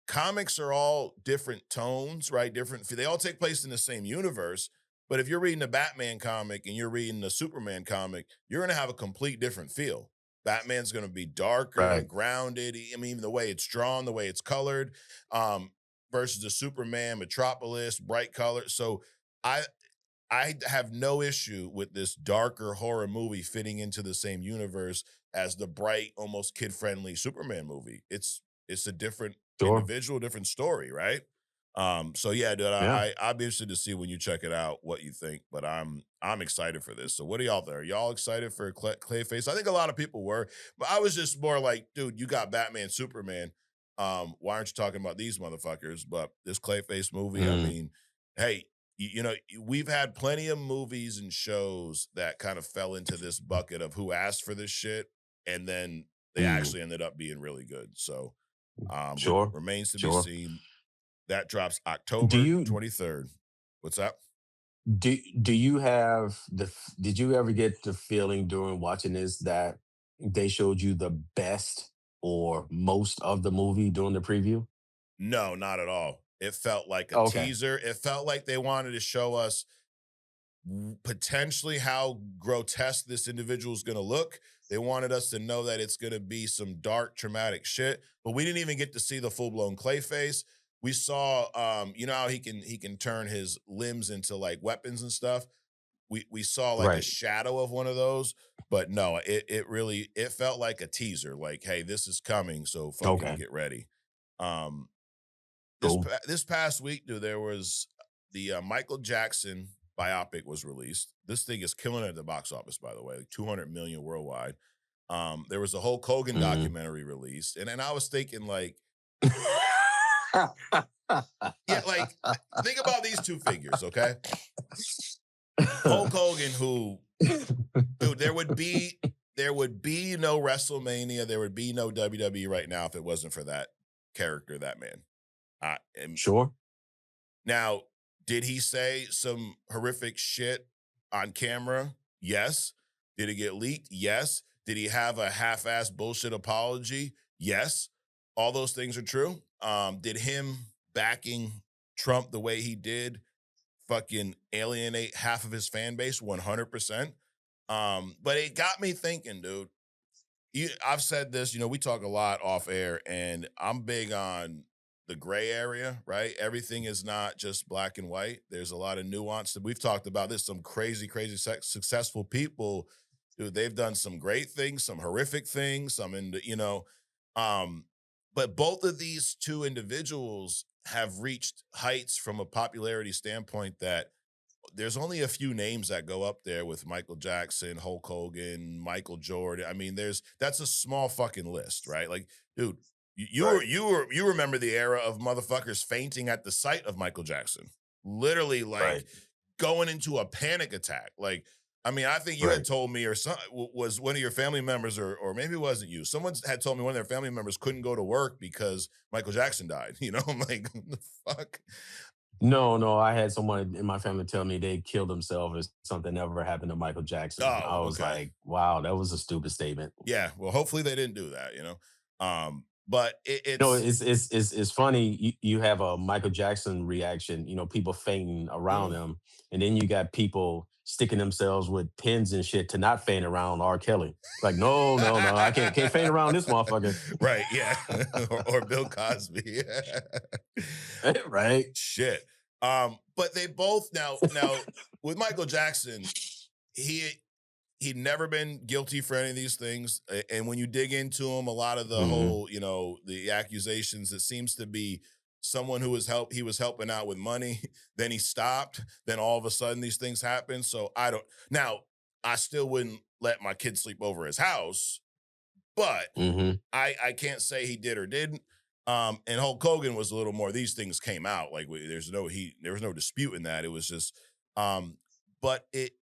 comics are all different tones, right? Different. They all take place in the same universe. But if you're reading a Batman comic and you're reading a Superman comic, you're going to have a complete different feel. Batman's going to be darker and Right. grounded. I mean, even the way it's drawn, the way it's colored, um, versus the Superman Metropolis, bright color. So I I have no issue with this darker horror movie fitting into the same universe as the bright, almost kid-friendly Superman movie. It's a different Sure. individual, different story, right? So yeah, dude, Yeah. I'd be interested to see when you check it out what you think, but I'm excited for this. So what are y'all there? Y'all excited for Clayface? I think a lot of people were, but I was just more like, dude, you got Batman, Superman. Why aren't you talking about these motherfuckers? But this Clayface movie, I Mhm. mean, hey, we've had plenty of movies and shows that kind of fell into this bucket of who asked for this shit, and then they Mm. actually ended up being really good. So, but Sure. remains to be Sure. seen. That drops Do October you 23rd. What's that? Do you have did you ever get the feeling during watching this that they showed you the best or most of the movie during the preview? No, not at all. It felt like a Okay. teaser. It felt like they wanted to show us potentially how grotesque this individual is going to look. They wanted us to know that it's going to be some dark, traumatic shit, but we didn't even get to see the full blown Clayface. We saw, you know how he can turn his limbs into like weapons and stuff. We saw like a Right. shadow of one of those, but no, it really it felt like a teaser. Like, hey, this is coming, so fucking Okay. get ready. Um, Cool. this past week, dude, there was the Michael Jackson biopic was released. This thing is killing it at the box office, by the way, like 200 million worldwide. There was a Hulk Hogan Mhm. documentary released, and I was thinking, like, yeah, like think about these two figures, okay? Hulk Hogan, who, dude, there would be no WrestleMania, there would be no WWE right now if it wasn't for that character, that man. And Sure. now, did he say some horrific shit on camera? Yes. Did it get leaked? Yes. Did he have a half-ass bullshit apology? Yes. All those things are true. Did him backing Trump the way he did fucking alienate half of his fan base? 100%. But it got me thinking, dude. I've said this, we talk a lot off air, and I'm big on the gray area, right? Everything is not just black and white. There's a lot of nuance that we've talked about this. Some crazy, crazy successful people, dude, they've done some great things, some horrific things, some in the, um, but both of these two individuals have reached heights from a popularity standpoint that there's only a few names that go up there with Michael Jackson, Hulk Hogan, Michael Jordan. I mean, that's a small fucking list, right? Like, dude, Right. you remember the era of motherfuckers fainting at the sight of Michael Jackson, literally like Right. going into a panic attack. Like, I mean, I think you had Right. told me, or was one of your family members, or maybe it wasn't you. Someone had told me one of their family members couldn't go to work because Michael Jackson died. I'm like, what the fuck? No, no, I had someone in my family tell me they killed themselves if something ever happened to Michael Jackson. Oh, I was okay. like, wow, that was a stupid statement. Yeah, well, hopefully they didn't do that, but No, it's it's funny. You have a Michael Jackson reaction. People fainting around mm, him, and then you got people sticking themselves with pins and shit to not faint around R. Kelly. Like, no, no, no, I can't faint around this motherfucker. right, yeah, or Bill Cosby. Right. Shit. But they both now with Michael Jackson, he he'd never been guilty for any of these things. And when you dig into him, a lot of the Hmm. whole, the accusations, it seems to be someone who he was helping out with money, then he stopped, then all of a sudden these things happen. So I still wouldn't let my kid sleep over his house, but Hmm. I can't say he did or didn't. And Hulk Hogan was a little more. These things came out like there was no dispute in that. It was just, um, but it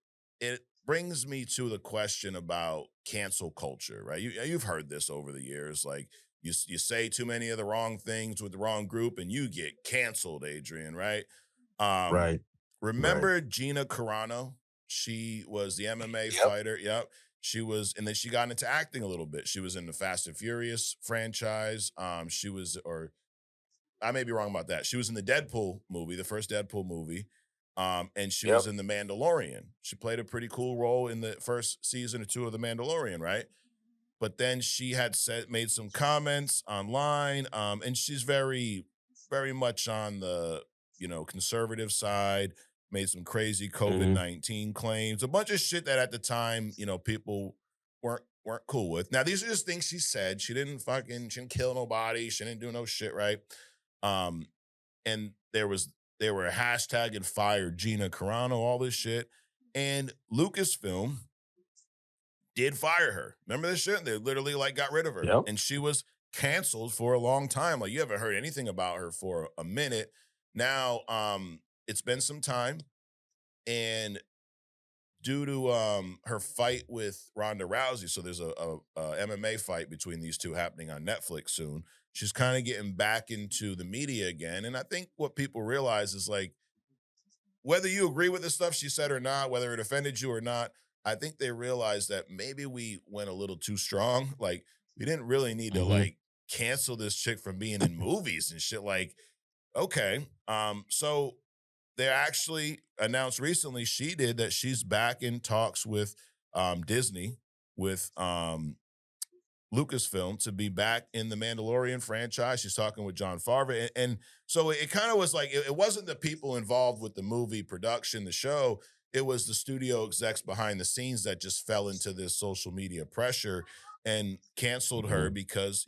brings me to the question about cancel culture, right? You've heard this over the years, like you say too many of the wrong things with the wrong group, and you get canceled, Adrian, right? Um, Right. Right. remember Gina Carano? She was the MMA Yep. fighter. Yep. She was, and then she got into acting a little bit. She was in the Fast and Furious franchise. She was, or I may be wrong about that. She was in the Deadpool movie, the first Deadpool movie. And she was Yep. in The Mandalorian. She played a pretty cool role in the first season or two of The Mandalorian, right? But then she had made some comments online, and she's very, very much on the conservative side. Made some crazy COVID Hmm. 19 claims, a bunch of shit that at the time people weren't cool with. Now these are just things she said. She didn't kill nobody. She didn't do no shit, right? Um, and they were hashtagging fire Gina Carano, all this shit, and Lucasfilm did fire her. Remember this shit? They literally like got rid of her, Yep. and she was canceled for a long time. Like you haven't heard anything about her for a minute now. It's been some time, and due to her fight with Ronda Rousey, so there's a MMA fight between these two happening on Netflix soon. She's kind of getting back into the media again, and I think what people realize is like whether you agree with the stuff she said or not, whether it offended you or not, I think they realized that maybe we went a little too strong. Like, we didn't really need to Hmm. like cancel this chick from being in movies and shit. Like, okay. So they actually announced recently she did that she's back in talks with Disney, with Lucasfilm, to be back in the Mandalorian franchise. She's talking with John Favreau. And so it kind of was like, it wasn't the people involved with the movie production, the show. It was the studio execs behind the scenes that just fell into this social media pressure and canceled her Hmm. because,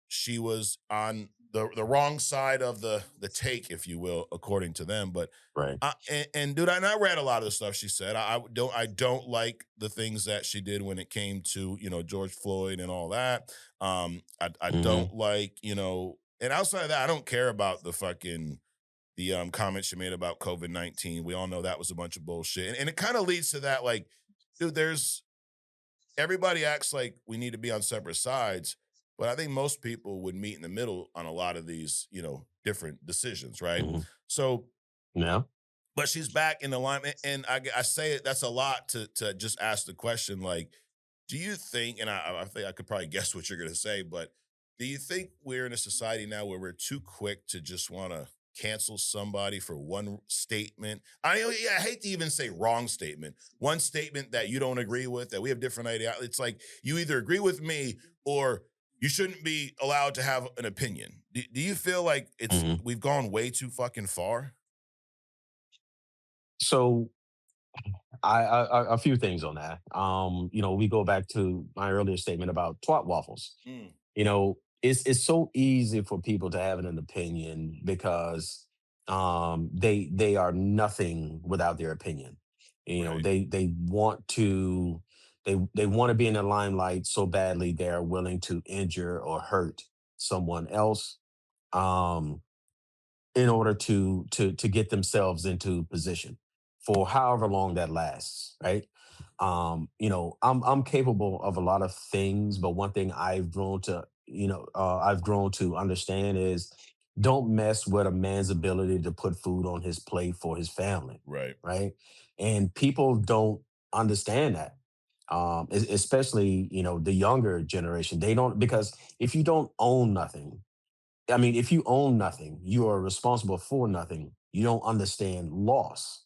she was on the wrong side of the take, if you will, according to them. But Right. and dude, I read a lot of the stuff she said. I don't like the things that she did when it came to George Floyd and all that. I Hmm. don't like and outside of that, I don't care about the comments she made about COVID-19. We all know that was a bunch of bullshit, and it kind of leads to that. Like, dude, there's everybody acts like we need to be on separate sides, but I think most people would meet in the middle on a lot of these, different decisions, right? Hmm. So, Yeah. but she's back in alignment, and I say it. That's a lot to just ask the question, like, do you think? And I think I could probably guess what you're going to say, but do you think we're in a society now where we're too quick to just want to cancel somebody for one statement? I hate to even say wrong statement. One statement that you don't agree with, that we have different idea. It's like you either agree with me or you shouldn't be allowed to have an opinion. Do you feel like Hmm. we've gone way too fucking far? So a few things on that. We go back to my earlier statement about twat waffles. Mm, It's so easy for people to have an opinion because they are nothing without their opinion. right, They want to they want to be in the limelight so badly they're willing to injure or hurt someone else. Um, in order to get themselves into position for however long that lasts, right? I'm capable of a lot of things, but one thing I've grown to understand is don't mess with a man's ability to put food on his plate for his family, right, right? And people don't understand that. Especially the younger generation, they don't, because if you don't own nothing, I mean, if you own nothing, you are responsible for nothing. You don't understand loss.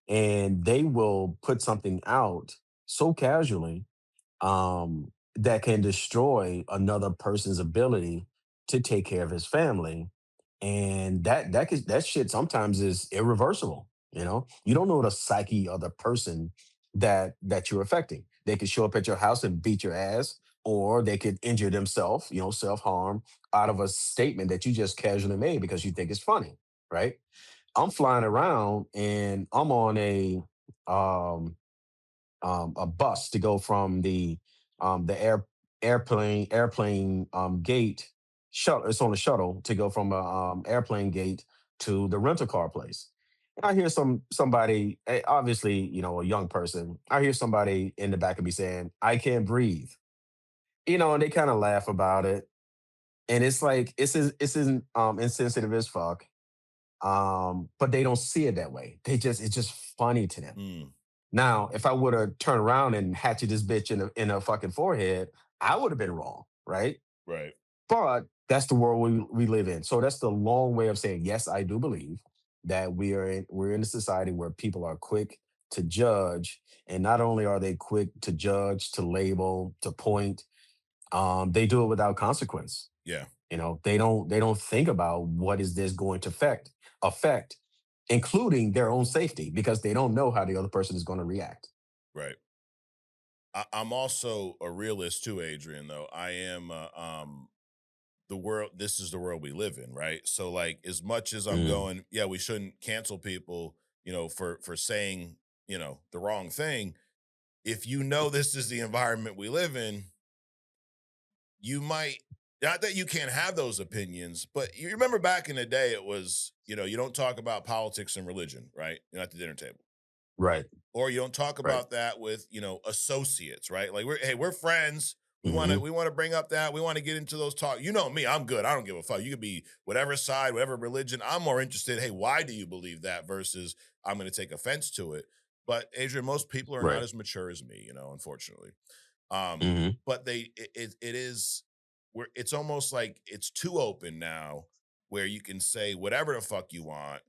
And they will put something out so casually that can destroy another person's ability to take care of his family. And that shit sometimes is irreversible. You don't know the psyche of the person that you're affecting. They could show up at your house and beat your ass, or they could injure themselves, self harm out of a statement that you just casually made because you think it's funny, right? I'm flying around and I'm on a bus to go from the airplane gate shuttle. It's on a shuttle to go from a airplane gate to the rental car place. And I hear somebody, obviously, a young person. I hear somebody in the back of me saying, "I can't breathe," and they kind of laugh about it. And it's like it's insensitive as fuck. But they don't see it that way. It's just funny to them. mm, Now, if I would have turned around and hatchet this bitch in a fucking forehead, I would have been wrong, right? right, But that's the world we live in. So that's the long way of saying, yes, I do believe that we're in a society where people are quick to judge, and not only are they quick to judge, to label, to point, they do it without consequence. yeah, They don't think about what is this going to affect, including their own safety, because they don't know how the other person is going to react. right. I'm also a realist too, Adrian. Though I am, the world. This is the world we live in, right? So, like, as much as I'm Mm, going, yeah, we shouldn't cancel people, for saying, the wrong thing. If this is the environment we live in, you might, not that you can't have those opinions, but you remember back in the day, it was, you don't talk about politics and religion, right? You're at the dinner table. right, Or you don't talk right. about that with, associates, right? Like, we're friends. Hmm. we want to bring up that. We want to get into those talk. You know me, I'm good. I don't give a fuck. You could be whatever side, whatever religion. I'm more interested. Hey, why do you believe that? Versus I'm going to take offense to it. But Adrian, most people are not Right. as mature as me. Unfortunately. Um, Hmm. but it is where it's almost like it's too open now, where you can say whatever the fuck you want,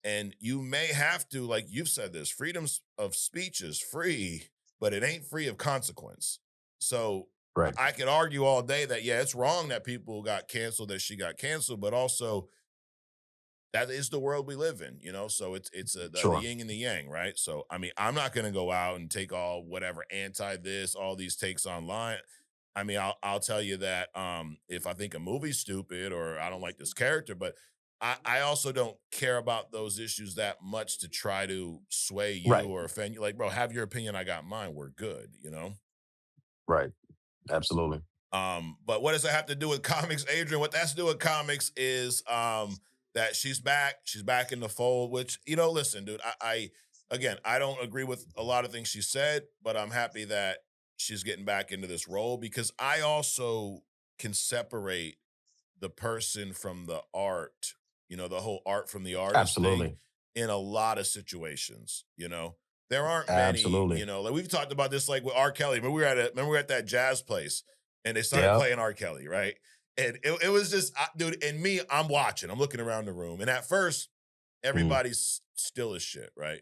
and you may have to, like you've said, this freedom of speech is free, but it ain't free of consequence. So Right. I could argue all day that yeah, it's wrong that people got canceled, that she got canceled, but also that is the world we live in, so it's the Sure. yin and the yang, right? So I mean, I'm not going to go out and take all whatever anti this, all these takes online. I mean, I'll tell you that if I think a movie's stupid or I don't like this character, but I also don't care about those issues that much to try to sway you Right. or offend you. Like, bro, have your opinion, I got mine, we're good. Right. Absolutely. But what does that have to do with comics, Adrian? What that's to do with comics is that she's back. She's back in the fold, which, listen, dude, I again, I don't agree with a lot of things she said, but I'm happy that she's getting back into this role because I also can separate the person from the art, the whole art from the artist thing Absolutely. in a lot of situations. There aren't many, Absolutely. like we've talked about this like with R. Kelly. Remember we were at that jazz place and they started Yep. playing R. Kelly, right? And it was just, dude, and me, I'm watching, I'm looking around the room. And at first, Mhm. everybody's still as shit, right?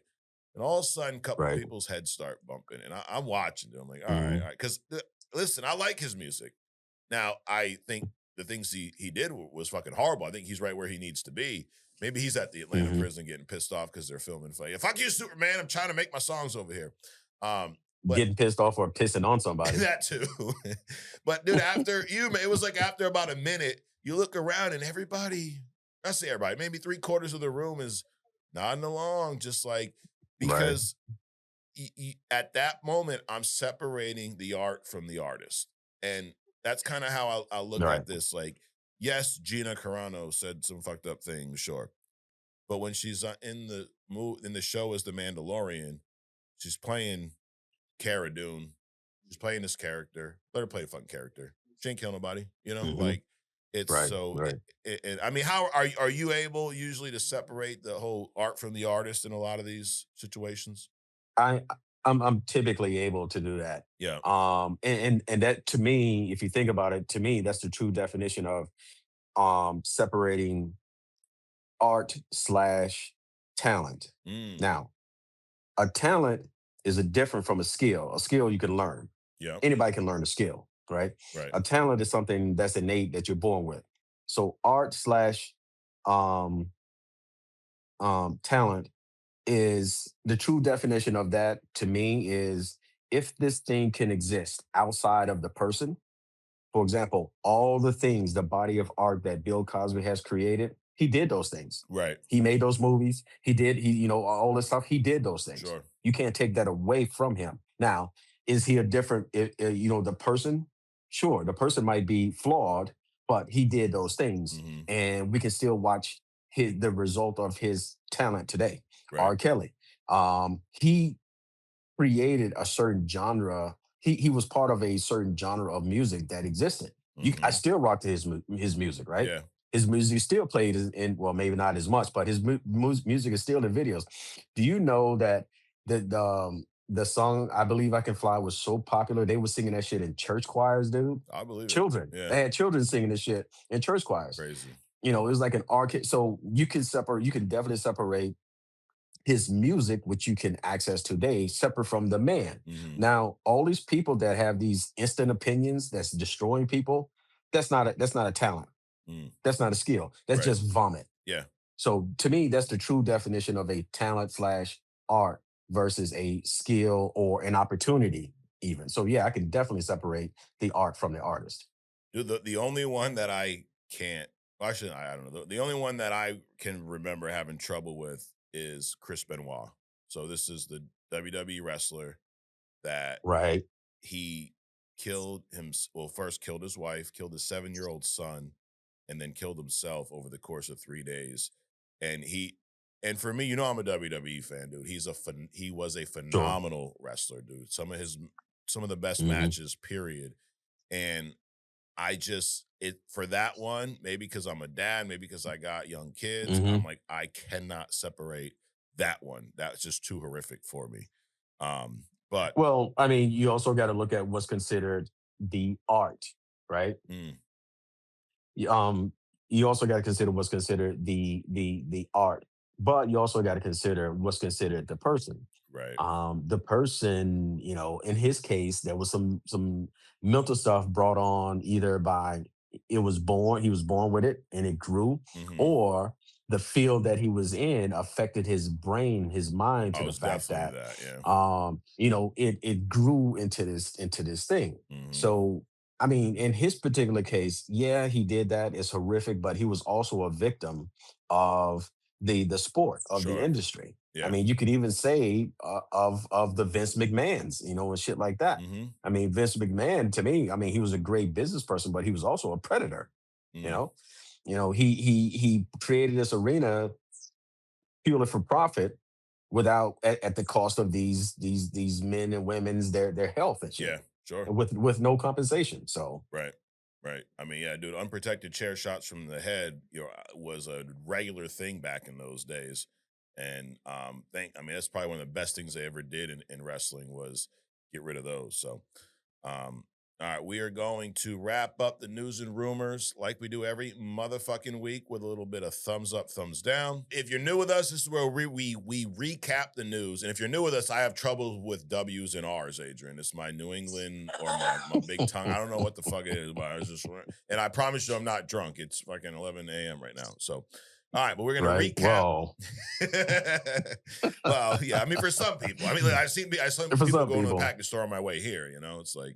And all of a sudden, a couple Right. people's heads start bumping. And I'm watching it. I'm like, all right, all Mhm. right. Because listen, I like his music. Now, I think the things he did was fucking horrible. I think he's right where he needs to be. Maybe he's at the Atlanta Mhm. prison getting pissed off because they're filming. Like, fuck you, Superman. I'm trying to make my songs over here. But Getting pissed off or pissing on somebody. that too. But dude, it was like after about a minute, you look around and everybody, I say everybody, maybe three-quarters of the room is nodding along, just like Right. because at that moment, I'm separating the art from the artist. And that's kind of how I look Right. at this. Like, yes, Gina Carano said some fucked up things, sure. But when she's in the show as the Mandalorian, she's playing Cara Dune. She's playing this character. Let her play a fun character. She ain't kill nobody, Mhm. like it's Right. so Right. I mean, how are you able usually to separate the whole art from the artist in a lot of these situations? I I'm typically able to do that. Yeah. And that to me, if you think about it, to me, that's the true definition of separating art slash talent. Mm. Now, a talent is a different from a skill. A skill you can learn. Yeah. Anybody can learn a skill, right? Right. A talent is something that's innate that you're born with. So art slash um talent is the true definition of that to me is if this thing can exist outside of the person. For example, all the things, the body of art that Bill Cosby has created, he did those things. Right. He made those movies. All this stuff. He did those things. Sure. You can't take that away from him. Now, is he a different, the person? Sure, the person might be flawed, but he did those things. Mhm. And we can still watch the result of his talent today. Right. R. Kelly. He created a certain genre. He was part of a certain genre of music that existed. I Mhm. still rock to his music, right? Yeah. His music still played in, well, maybe not as much, but his music is still in videos. Do you know that the song "I Believe I Can Fly" was so popular they were singing that shit in church choirs, dude? I believe it. Children, Yeah. they had children singing this shit in church choirs. Crazy. It was like an arcade. So you can definitely separate his music, which you can access today, separate from the man. Mhm. Now, all these people that have these instant opinions that's destroying people, that's not a talent. Mm. That's not a skill. That's Right. just vomit. Yeah. So to me, that's the true definition of a talent slash art versus a skill or an opportunity, even. So yeah, I can definitely separate the art from the artist. Dude, the only one that I can't well, actually, I don't know. The only one that I can remember having trouble with is Chris Benoit. So this is the WWE wrestler that Right. he killed him. Well, first killed his wife, killed his 7-year-old son, and then killed himself over the course of 3 days. And and for me, I'm a WWE fan, dude. He was a Sure. phenomenal wrestler, dude. Some of the best Hmm. matches, period. And I just it for that one, maybe because I'm a dad, maybe because I got young kids, I'm Hmm. like, I cannot separate that one. That's just too horrific for me. But Well, I mean, you also got to look at what's considered the art, right? mm, Y- Um, you also got to consider what's considered the art, but you also got to consider what's considered the person. right. The person, in his case, there was some mental stuff brought on either by he was born with it and it grew, Hmm. or the field that he was in affected his brain, his mind, I to the was fact definitely that that, yeah. it grew into this thing. Hmm. So I mean, in his particular case, yeah, he did that. It's horrific, but he was also a victim of the sport, of the Sure. industry. I Yeah. mean, you could even say of the Vince McMahons, and shit like that. Hmm. I mean, Vince McMahon, to me, I mean, he was a great business person, but he was also a predator. You Mm, know, he created this arena purely for profit, without at the cost of these men and women's their health and shit, yeah, sure. and with no compensation. So. Right. Right. I mean, yeah, dude, unprotected chair shots from the head, was a regular thing back in those days. And I mean, that's probably one of the best things they ever did in wrestling was get rid of those. So all right, we are going to wrap up the news and rumors like we do every motherfucking week with a little bit of thumbs up, thumbs down. If you're new with us, this is where we recap the news. And if you're new with us, I have trouble with W's and R's, Adrian. It's my New England or my big tongue. I don't know what the fuck it is, but I was just and I promise you I'm not drunk. It's fucking 11 a.m. right now. So all right, but we're gonna Right. recap. Well, Well, yeah, I mean, for some people, I mean, like, I saw for people some going to the people, package store on my way here. It's like,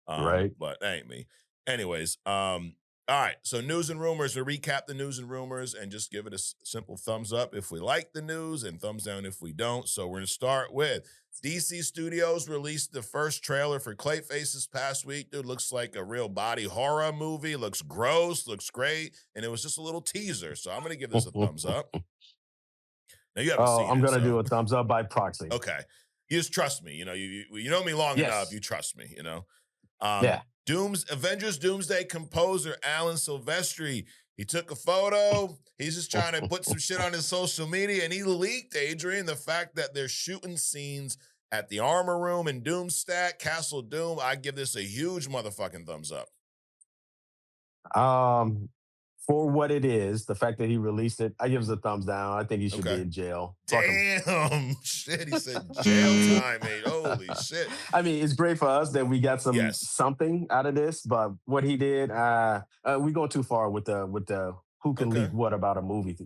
right? but that ain't me. Anyways, all right. So news and rumors. We recap the news and rumors and just give it a simple thumbs up if we like the news and thumbs down if we don't. So we're gonna start with DC Studios released the first trailer for Clayface this past week. Dude, looks like a real body horror movie. Looks gross. Looks great. And it was just a little teaser. So I'm gonna give this a thumbs up. Now you haven't Oh, seen I'm it, gonna so do a thumbs up by proxy. okay. You just trust me. You know me long enough. Yes. You trust me. Yeah. Avengers Doomsday composer Alan Silvestri. He took a photo. He's just trying to put some shit on his social media, and he leaked, Adrian, the fact that they're shooting scenes at the Armor Room in Doomstat, Castle Doom. I give this a huge motherfucking thumbs up. Um, for what it is, the fact that he released it, I give it a thumbs down. I think he should be Okay. in jail. Fuck him. Damn. Shit. He said jail time, mate. Holy shit. I mean, it's great for us that we got Yes. something out of this, but what he did, we go too far with the who can Okay. leak what about a movie.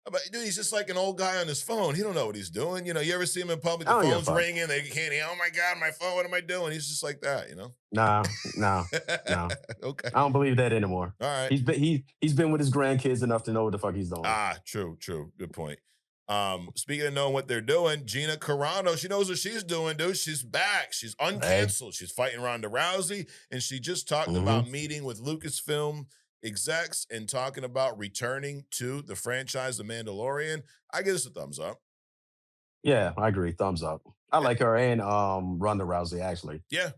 But dude, he's just like an old guy on his phone. He don't know what he's doing. You ever see him in public? I The don't give a phone's fuck. ringing. They can't hear. Oh my god, my phone. What am I doing? He's just like that. Nah, no, no. Okay. I don't believe that anymore. All right. He's been with his grandkids enough to know what the fuck he's doing. Ah, true, true. Good point. Speaking of knowing what they're doing, Gina Carano, she knows what she's doing, dude. She's back. She's Hey. uncanceled. She's fighting Ronda Rousey, and she just talked Hmm. about meeting with Lucasfilm execs and talking about returning to the franchise, The Mandalorian. I give this a thumbs up. Yeah, I agree. Thumbs up. I like her and Ronda Rousey actually. Yeah.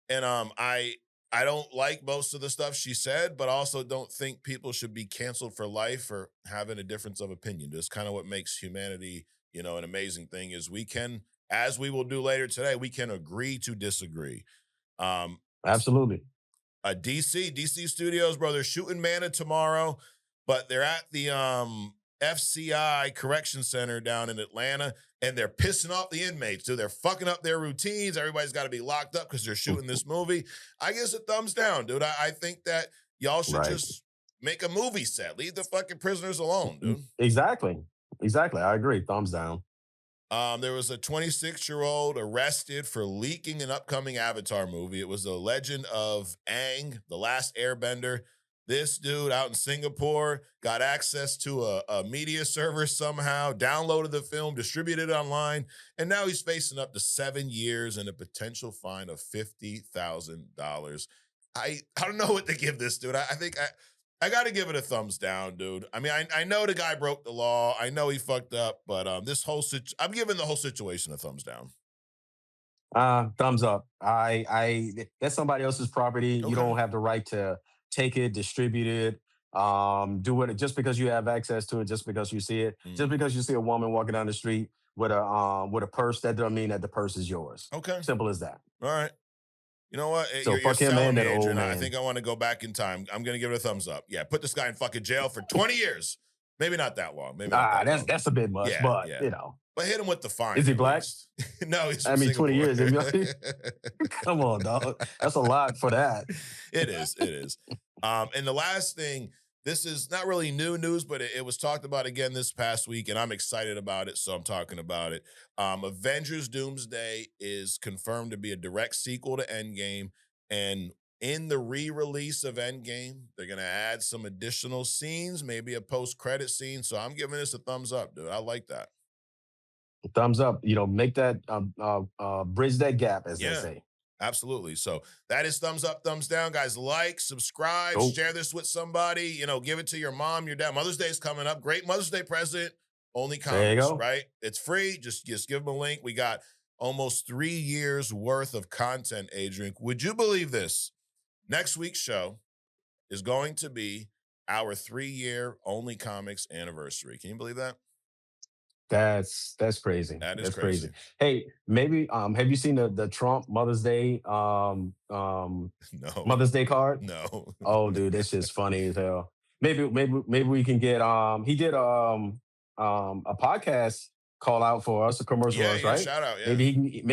And I don't like most of the stuff she said, but also don't think people should be canceled for life for having a difference of opinion. That's kind of what makes humanity, an amazing thing is we can, as we will do later today, we can agree to disagree. Um, Absolutely. DC Studios, bro. They're shooting Mana tomorrow, but they're at the FCI Correction Center down in Atlanta, and they're pissing off the inmates. Dude, they're fucking up their routines. Everybody's got to be locked up because they're shooting this movie. I guess a thumbs down, dude. I think that y'all should Right. just make a movie set. Leave the fucking prisoners alone, dude. Exactly. Exactly. I agree. Thumbs down. There was a 26-year-old arrested for leaking an upcoming Avatar movie. It was The Legend of Aang, The Last Airbender. This dude out in Singapore got access to a media server somehow, downloaded the film, distributed it online, and now he's facing up to 7 years and a potential fine of $50,000. I don't know what to give this dude. I think I got to give it a thumbs down, dude. I mean, I know the guy broke the law. I know he fucked up, but I'm giving the whole situation a thumbs down. Thumbs up. That's somebody else's property. You Okay. don't have the right to take it, distribute it, do it just because you have access to it, just because you see it, just Mm. because you see a woman walking down the street with a purse. That doesn't mean that the purse is yours. Okay. Simple as that. All right. You know what? So You're fuck him selling and me, that old Adrian. I man. think I want to go back in time. I'm going to give it a thumbs up. Yeah, put this guy in fucking jail for 20 years. Maybe not that long. Maybe not that That's long. that's a bit much, Yeah, but yeah. But hit him with the is fine he at black? least. No, he's I from mean, 20 Singapore. years. Come on, dog. That's a lot for that. It is. It is. And the last thing, this is not really new news, but it was talked about again this past week, and I'm excited about it, so I'm talking about it. Avengers Doomsday is confirmed to be a direct sequel to Endgame, and in the re-release of Endgame, they're gonna add some additional scenes, maybe a post-credit scene. So I'm giving this a thumbs up, dude. I like that. Thumbs up. Make that bridge that gap, as they Yeah. say. Absolutely. So that is thumbs up, thumbs down, guys. Like, subscribe, Cool. share this with somebody. Give it to your mom, your dad. Mother's Day is coming up. Great Mother's Day present. Only There you comics, go. right? It's free. Just give them a link. We got almost 3 years worth of content, Adrian. Would you believe this? Next week's show is going to be our 3 year Only Comics anniversary. Can you believe that? That's crazy. That is That's crazy. crazy. Hey, maybe have you seen the Trump No, Mother's Day card? no. Oh, dude, this is funny as hell. Maybe we can get he did a podcast call out for us, a commercial for Yeah, us, yeah. right? Shout out. Yeah. Maybe he can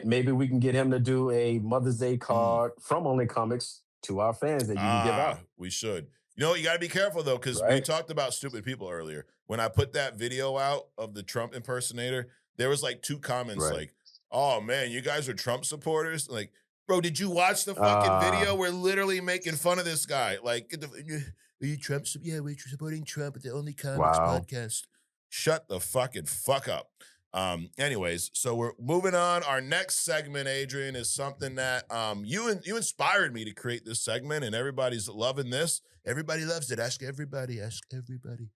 maybe we can get him to do a Mother's Day Mm. card from Only Comics to our fans that you can give out. We should. You know what? You got to be careful though, because we Right? talked about stupid people earlier. When I put that video out of the Trump impersonator, there was like two comments Right. like, "Oh man, you guys are Trump supporters." Like, bro, did you watch the fucking Uh video? We're literally making fun of this guy. Like, are you Trump? Yeah, we're supporting Trump at the Only Comics wow. podcast. Shut the fucking fuck up. Anyways, so we're moving on. Our next segment, Adrian, is something that you inspired me to create this segment, and everybody's loving this. Everybody loves it. Ask everybody, ask everybody.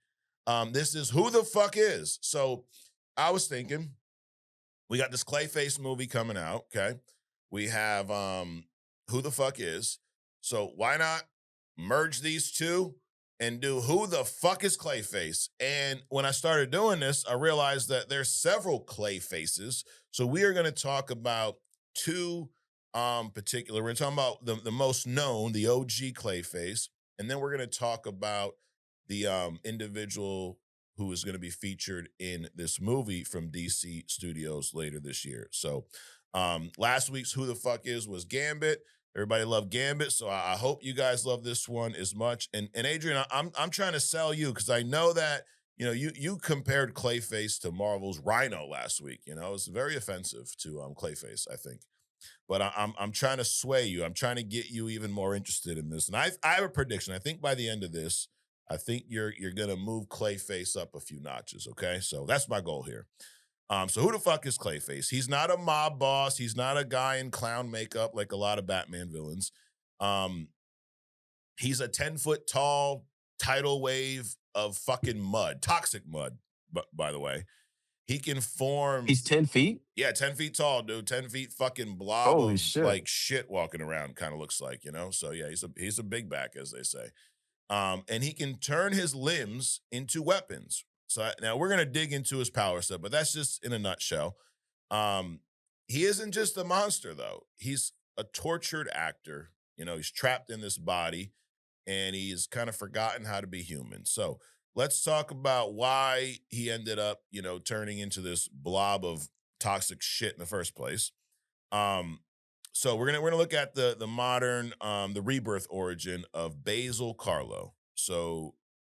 This is Who the Fuck Is. So I was thinking, we got this Clayface movie coming out, okay? We have Who the Fuck Is. So why not merge these two and do Who the Fuck is Clayface? And when I started doing this, I realized that there's several Clayfaces. So we are going to talk about two particular. We're talking about the most known, the OG Clayface, and then we're going to talk about the individual who is going to be featured in this movie from DC Studios later this year. So last week's Who the Fuck Is was Gambit. Everybody loved Gambit, so I hope you guys love this one as much. And Adrian, I'm trying to sell you because I know that you compared Clayface to Marvel's Rhino last week. It was very offensive to Clayface, I think. But I'm trying to sway you. I'm trying to get you even more interested in this. And I have a prediction. I think by the end of this, I think you're gonna move Clayface up a few notches. Okay, so that's my goal here. So who the fuck is Clayface? He's not a mob boss. He's not a guy in clown makeup like a lot of Batman villains. Um, he's a 10-foot tall tidal wave of fucking mud, toxic mud. But by the way, he can form. He's 10 feet? Yeah, 10 feet tall, dude. 10 feet fucking blob Holy of shit. like shit walking around, kind of looks like. So yeah, he's a big back, as they say. And he can turn his limbs into weapons. So now we're gonna dig into his power set, but that's just in a nutshell. Um, he isn't just a monster, though. He's a tortured actor. He's trapped in this body, and he's kind of forgotten how to be human. So let's talk about why he ended up, turning into this blob of toxic shit in the first place. Um, so we're gonna look at the modern the rebirth origin of Basil Karlo. So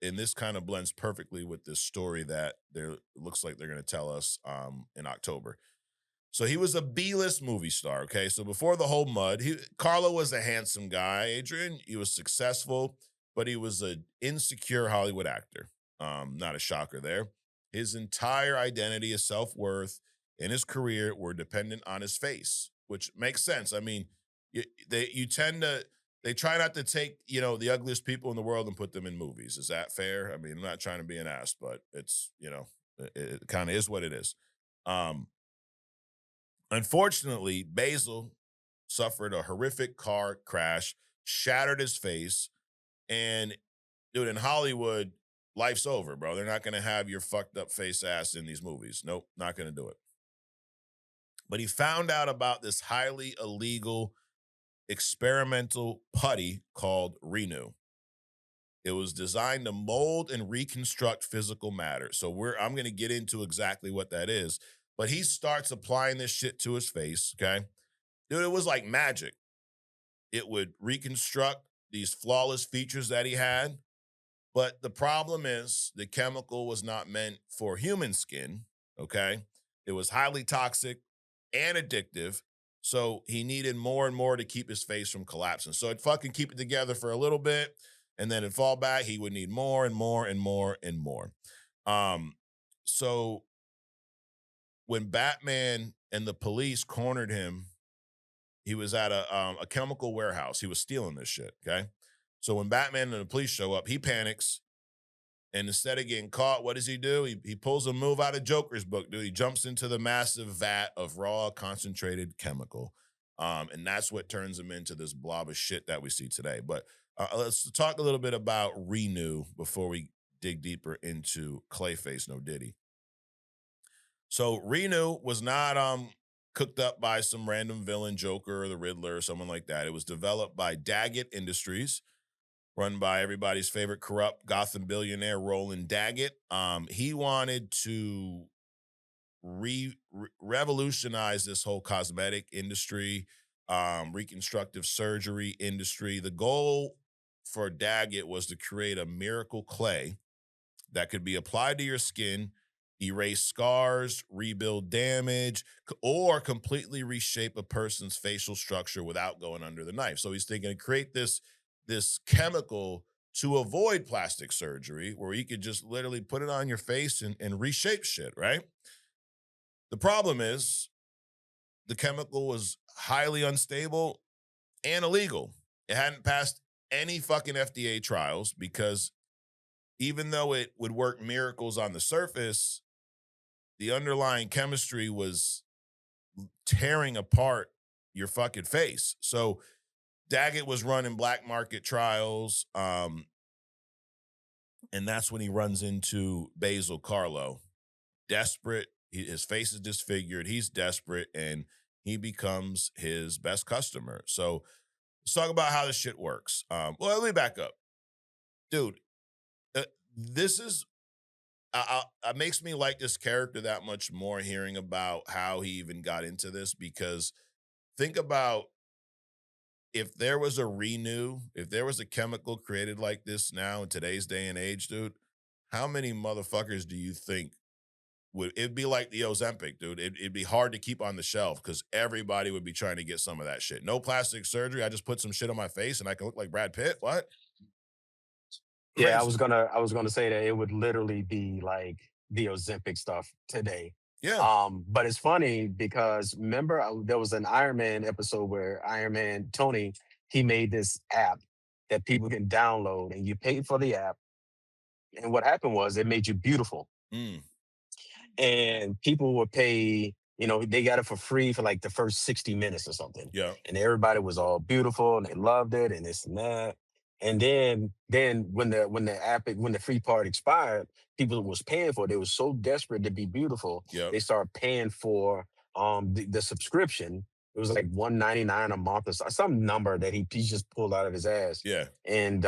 and this kind of blends perfectly with this story that there looks like they're gonna tell us in October. So he was a B-list movie star. Okay, so before the whole mud, Carlo was a handsome guy. Adrian, he was successful, but he was an insecure Hollywood actor. Not a shocker there. His entire identity, his self-worth, and his career were dependent on his face, which makes sense. I mean, they try not to take the ugliest people in the world and put them in movies. Is that fair? I mean, I'm not trying to be an ass, but it's it kind of is what it is. Um, Unfortunately, Basil suffered a horrific car crash, shattered his face, and dude, in Hollywood, life's over, bro. They're not gonna have your fucked up face ass in these movies. Nope, not gonna do it. But he found out about this highly illegal experimental putty called Renew. It was designed to mold and reconstruct physical matter. So I'm going to get into exactly what that is. But he starts applying this shit to his face, okay? Dude, it was like magic. It would reconstruct these flawless features that he had. But the problem is the chemical was not meant for human skin, okay? It was highly toxic and addictive. So he needed more and more to keep his face from collapsing. So it'd fucking keep it together for a little bit and then it'd fall back. He would need more and more and more and more. Um, so when Batman and the police cornered him, he was at a chemical warehouse. He was stealing this shit, okay? So when Batman and the police show up, he panics. And instead of getting caught, what does he do? He pulls a move out of Joker's book, dude. He jumps into the massive vat of raw, concentrated chemical. And that's what turns him into this blob of shit that we see today. But let's talk a little bit about Renew before we dig deeper into Clayface No Diddy. So Renew was not cooked up by some random villain, Joker or the Riddler or someone like that. It was developed by Daggett Industries, run by everybody's favorite corrupt Gotham billionaire Roland Daggett. He wanted to revolutionize this whole cosmetic industry, reconstructive surgery industry. The goal for Daggett was to create a miracle clay that could be applied to your skin, erase scars, rebuild damage, or completely reshape a person's facial structure without going under the knife. So he's thinking to create this chemical to avoid plastic surgery where you could just literally put it on your face and reshape shit, right? The problem is the chemical was highly unstable and illegal. It hadn't passed any fucking FDA trials because even though it would work miracles on the surface, the underlying chemistry was tearing apart your fucking face. So Daggett was running black market trials, and that's when he runs into Basil Karlo. Desperate, his face is disfigured, he's desperate, and he becomes his best customer. So let's talk about how this shit works. Well, let me back up. Dude, this is it makes me like this character that much more hearing about how he even got into this, because think about if there was a Renew, if there was a chemical created like this now in today's day and age, dude, how many motherfuckers do you think would it'd be like the Ozempic, dude? It'd be hard to keep on the shelf because everybody would be trying to get some of that shit. No plastic surgery. I just put some shit on my face and I can look like Brad Pitt. What? Yeah, Crazy. I was gonna say that it would literally be like the Ozempic stuff today. Yeah. But it's funny because remember there was an Iron Man episode where Iron Man Tony, he made this app that people can download and you paid for the app. And what happened was it made you beautiful. Mm, And people would pay, they got it for free for like the first 60 minutes or something. yeah. And everybody was all beautiful and they loved it and this and that. And then when the free part expired, people was paying for it. They were so desperate to be beautiful, Yep. they started paying for the subscription. It was like 199 a month or some number that he just pulled out of his ass. Yeah. And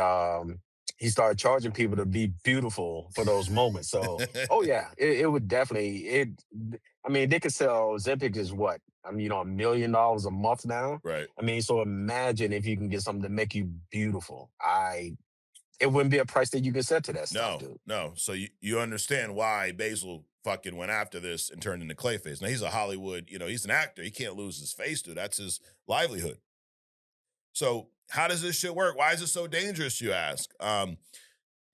he started charging people to be beautiful for those moments. So, oh yeah, it would definitely it. I mean, they could sell Ozempic is what I mean, $1 million a month now. Right. I mean, so imagine if you can get something to make you beautiful. It wouldn't be a price that you could set to that stuff, No, dude. no. So you understand why Basil fucking went after this and turned into Clayface. Now he's a Hollywood, he's an actor. He can't lose his face, dude. That's his livelihood. So how does this shit work? Why is it so dangerous, you ask?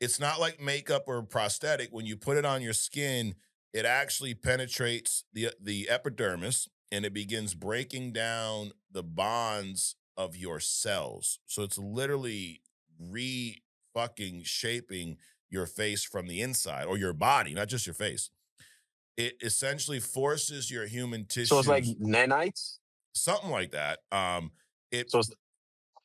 It's not like makeup or prosthetic. When you put it on your skin, it actually penetrates the epidermis and it begins breaking down the bonds of your cells. So it's literally re fucking shaping your face from the inside, or your body, not just your face. it essentially forces your human So it's like tissues, nanites. something like that. It So it's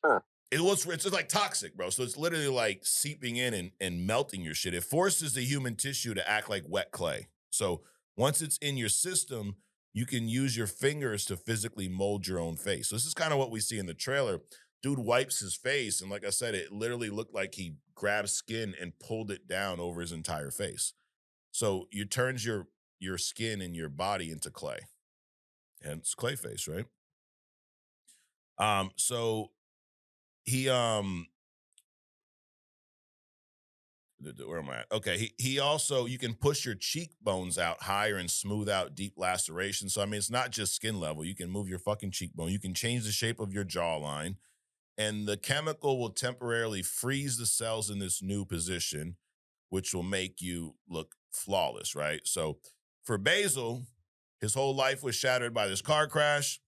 huh. it's just like toxic, bro. So it's literally like seeping in and melting your shit. It forces the human tissue to act like wet clay. So once it's in your system, you can use your fingers to physically mold your own face. So this is kind of what we see in the trailer. Dude wipes his face, and like I said, it literally looked like he grabbed skin and pulled it down over his entire face. So you turns your skin and your body into clay. Hence Clayface, right? So he where am I at? Okay, he also, you can push your cheekbones out higher and smooth out deep lacerations. So I mean, it's not just skin level. You can move your fucking cheekbone. You can change the shape of your jawline, and the chemical will temporarily freeze the cells in this new position, which will make you look flawless, right? So for Basil, his whole life was shattered by this car crash.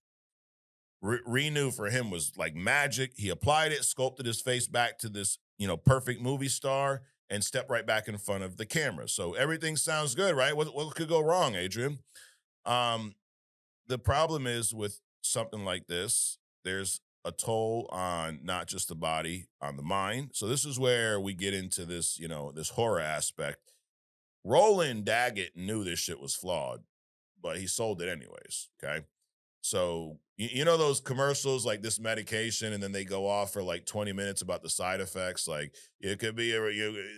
Renew for him was like magic. He applied it, sculpted his face back to this, perfect movie star, and stepped right back in front of the camera. So everything sounds good, right? What could go wrong, Adrian? Um, the problem is with something like this, there's a toll on not just the body, on the mind. So this is where we get into this, this horror aspect. Roland Daggett knew this shit was flawed, but he sold it anyways. Okay. So you know those commercials like this medication, and then they go off for like 20 minutes about the side effects. Like it could be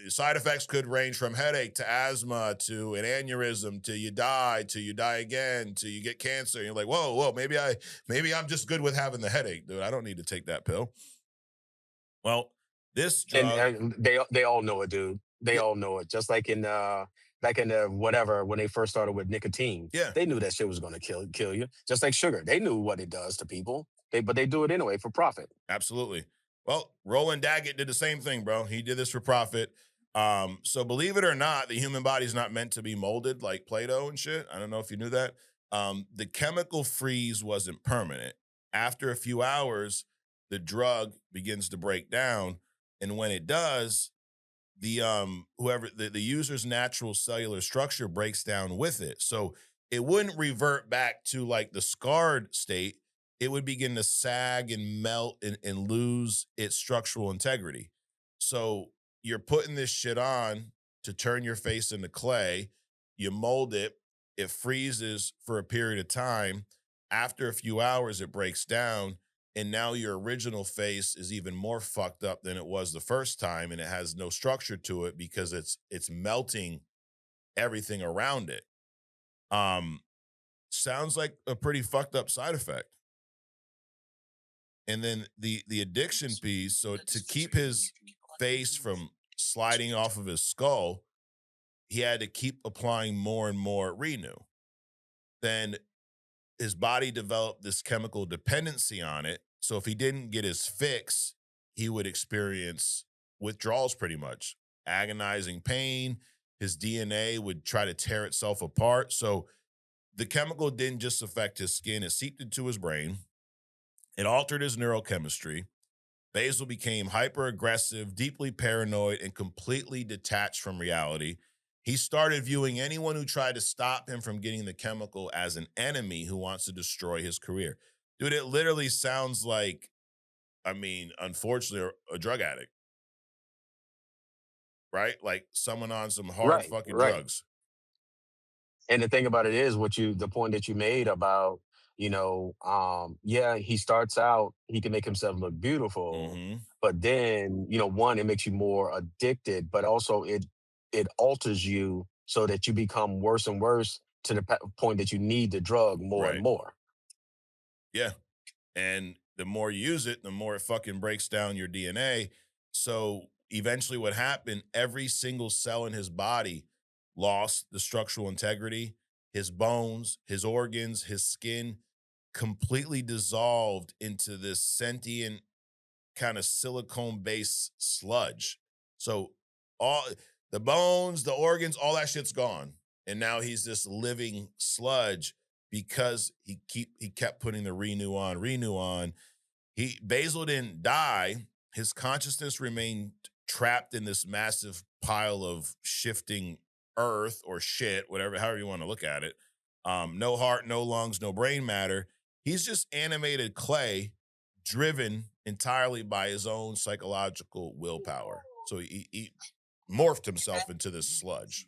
side effects could range from headache to asthma to an aneurysm to you die again to you get cancer. And you're like, whoa, maybe I'm just good with having the headache, dude. I don't need to take that pill. Well, this And, drug, they all know it, dude. They yeah, all know it. Just like in back in the whatever when they first started with nicotine, yeah. they knew that shit was gonna kill you. Just like sugar, they knew what it does to people. But they do it anyway for profit. Absolutely. Well, Roland Daggett did the same thing, bro. He did this for profit. So believe it or not, the human body is not meant to be molded like Play-Doh and shit. I don't know if you knew that. The chemical freeze wasn't permanent. After a few hours, the drug begins to break down. And when it does, the user's natural cellular structure breaks down with it. So it wouldn't revert back to like the scarred state. It would begin to sag and melt and lose its structural integrity. So you're putting this shit on to turn your face into clay. You mold it, it freezes for a period of time. After a few hours, it breaks down, and now your original face is even more fucked up than it was the first time, and it has no structure to it because it's melting everything around it. um Sounds like a pretty fucked up side effect. And then the addiction piece, so to keep his face from sliding off of his skull, he had to keep applying more and more Renew. Then his body developed this chemical dependency on it. So if he didn't get his fix, he would experience withdrawals pretty much, agonizing pain. His DNA would try to tear itself apart. So the chemical didn't just affect his skin, it seeped into his brain. It altered his neurochemistry. Basil became hyper aggressive, deeply paranoid, and completely detached from reality. He started viewing anyone who tried to stop him from getting the chemical as an enemy who wants to destroy his career. Dude, it literally sounds like, I mean, unfortunately, a drug addict, right? Like someone on some hard Right, fucking right. drugs. And the thing about it is the point that you made about, yeah, he starts out, he can make himself look beautiful, Hmm. but then, one, it makes you more addicted, but also it alters you so that you become worse and worse to the point that you need the drug more and Right. more. Yeah. And the more you use it, the more it fucking breaks down your DNA. So eventually, what happened, every single cell in his body lost the structural integrity. His bones, his organs, his skin completely dissolved into this sentient kind of silicone based sludge. So all the bones, the organs, all that shit's gone. And now he's this living sludge because he kept putting the renew on. He Basil didn't die. His consciousness remained trapped in this massive pile of shifting earth or shit, whatever, however you want to look at it. No heart, no lungs, no brain matter. He's just animated clay driven entirely by his own psychological willpower. So he morphed himself into this sludge.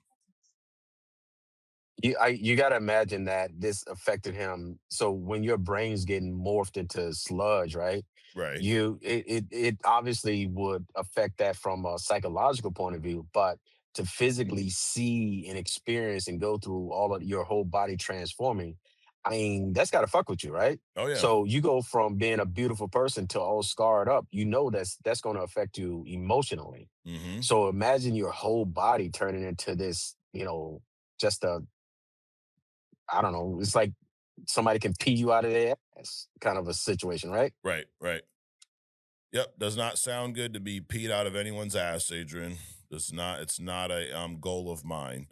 You got to imagine that this affected him. So when your brain's getting morphed into sludge, right? Right. It obviously would affect that from a psychological point of view, but to physically see and experience and go through all of your whole body transforming, I mean, that's got to fuck with you, right? Oh yeah. So you go from being a beautiful person to all scarred up. You know that's going to affect you emotionally. Hmm. So imagine your whole body turning into this, just a I don't know. It's like somebody can pee you out of their ass, kind of a situation, right? Right. Right. Yep. Does not sound good to be peed out of anyone's ass, Adrian. Does not. It's not a goal of mine.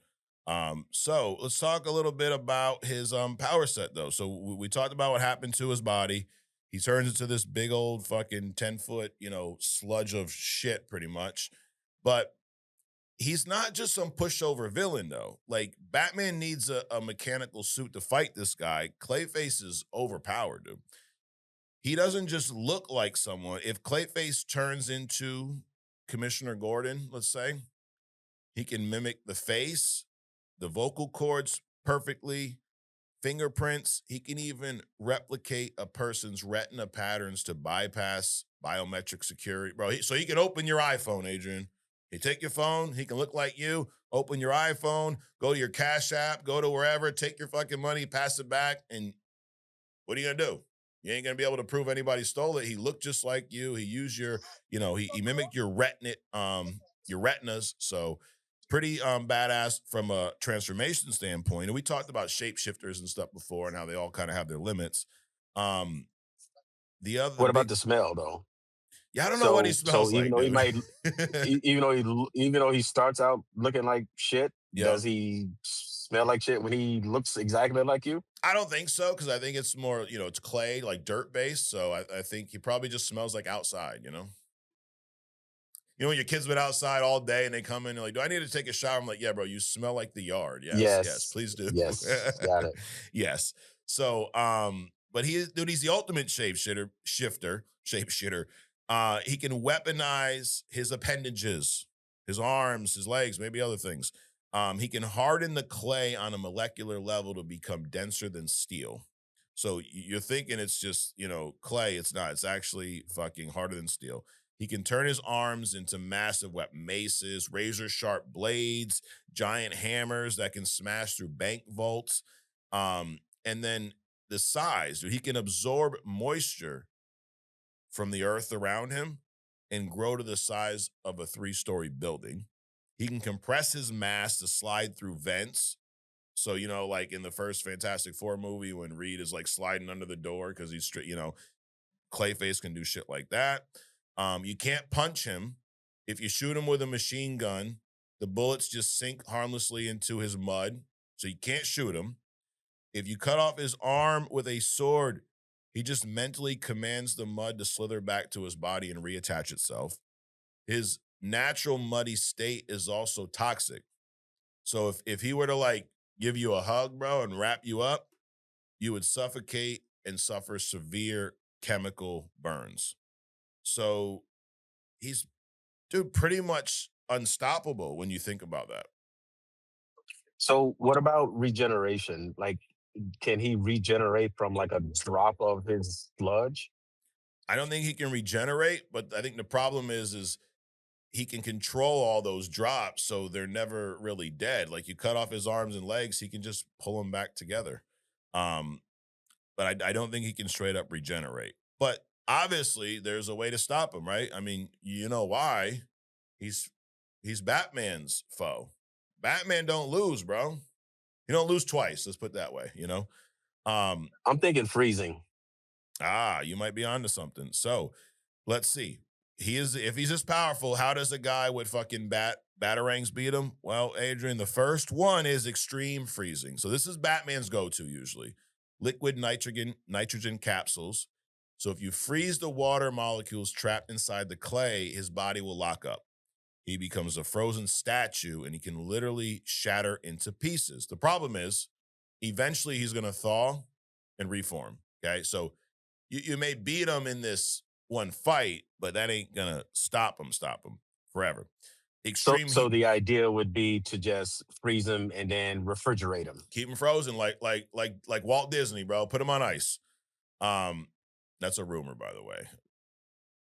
So let's talk a little bit about his power set though. So we talked about what happened to his body. He turns into this big old fucking 10 foot, sludge of shit, pretty much. But he's not just some pushover villain though. Like Batman needs a mechanical suit to fight this guy. Clayface is overpowered, dude. He doesn't just look like someone. If Clayface turns into Commissioner Gordon, let's say, he can mimic the face, the vocal cords perfectly, fingerprints. He can even replicate a person's retina patterns to bypass biometric security, bro. So he can open your iPhone, Adrian. He take your phone. He can look like you. Open your iPhone. Go to your Cash App. Go to wherever. Take your fucking money. Pass it back. And what are you gonna do? You ain't gonna be able to prove anybody stole it. He looked just like you. He used your, he mimicked your retinas. So pretty badass from a transformation standpoint. And we talked about shapeshifters and stuff before and how they all kind of have their limits. Um, the What about big the smell though? yeah, I don't know what he So smells even like, though he dude. might, even though he starts out looking like shit, Yep. does he smell like shit when he looks exactly like you? I don't think so, because I think it's more, it's clay, like dirt based. So I think he probably just smells like outside. When your kids been outside all day and they come in and like, do I need to take a shower? I'm like, yeah, bro, you smell like the yard. Yes, yes, Yes, please do. yes, got it. Yes. So, but dude, he's the ultimate shapeshifter. He can weaponize his appendages, his arms, his legs, maybe other things. He can harden the clay on a molecular level to become denser than steel. So you're thinking it's just, clay. It's not. It's actually fucking harder than steel. He can turn his arms into massive weapon maces, razor sharp blades, giant hammers that can smash through bank vaults. And then the size, dude, he can absorb moisture from the earth around him and grow to the size of a 3-story building. He can compress his mass to slide through vents. So, like in the first Fantastic Four movie when Reed is like sliding under the door because he's, Clayface can do shit like that. You can't punch him. If you shoot him with a machine gun, the bullets just sink harmlessly into his mud. So you can't shoot him. If you cut off his arm with a sword, he just mentally commands the mud to slither back to his body and reattach itself. His natural muddy state is also toxic. So if he were to like give you a hug, bro, and wrap you up, you would suffocate and suffer severe chemical burns. So he's, dude, pretty much unstoppable when you think about that. So what about regeneration? Like, can he regenerate from like a drop of his sludge? I don't think he can regenerate, but I think the problem is he can control all those drops so they're never really dead. Like you cut off his arms and legs, he can just pull them back together. Um, but I don't think he can straight up regenerate. But obviously, there's a way to stop him, right? I mean, you know why? He's he's Batman's foe. Batman don't lose, bro. You don't lose twice. Let's put it that way. Um, I'm thinking freezing. you might be onto something. So let's see. If he's as powerful, how does a guy with fucking batarangs beat him? Well, Adrian, the first one is extreme freezing. So this is Batman's go-to usually. Liquid nitrogen capsules. So if you freeze the water molecules trapped inside the clay, his body will lock up. He becomes a frozen statue and he can literally shatter into pieces. The problem is, eventually he's going to thaw and reform. Okay. So you may beat him in this one fight, but that ain't going to stop him forever. So, Extreme so heat, the idea would be to just freeze them and then refrigerate them. keep him frozen like Walt Disney, bro. Put him on ice. Um, that's a rumor, by the way.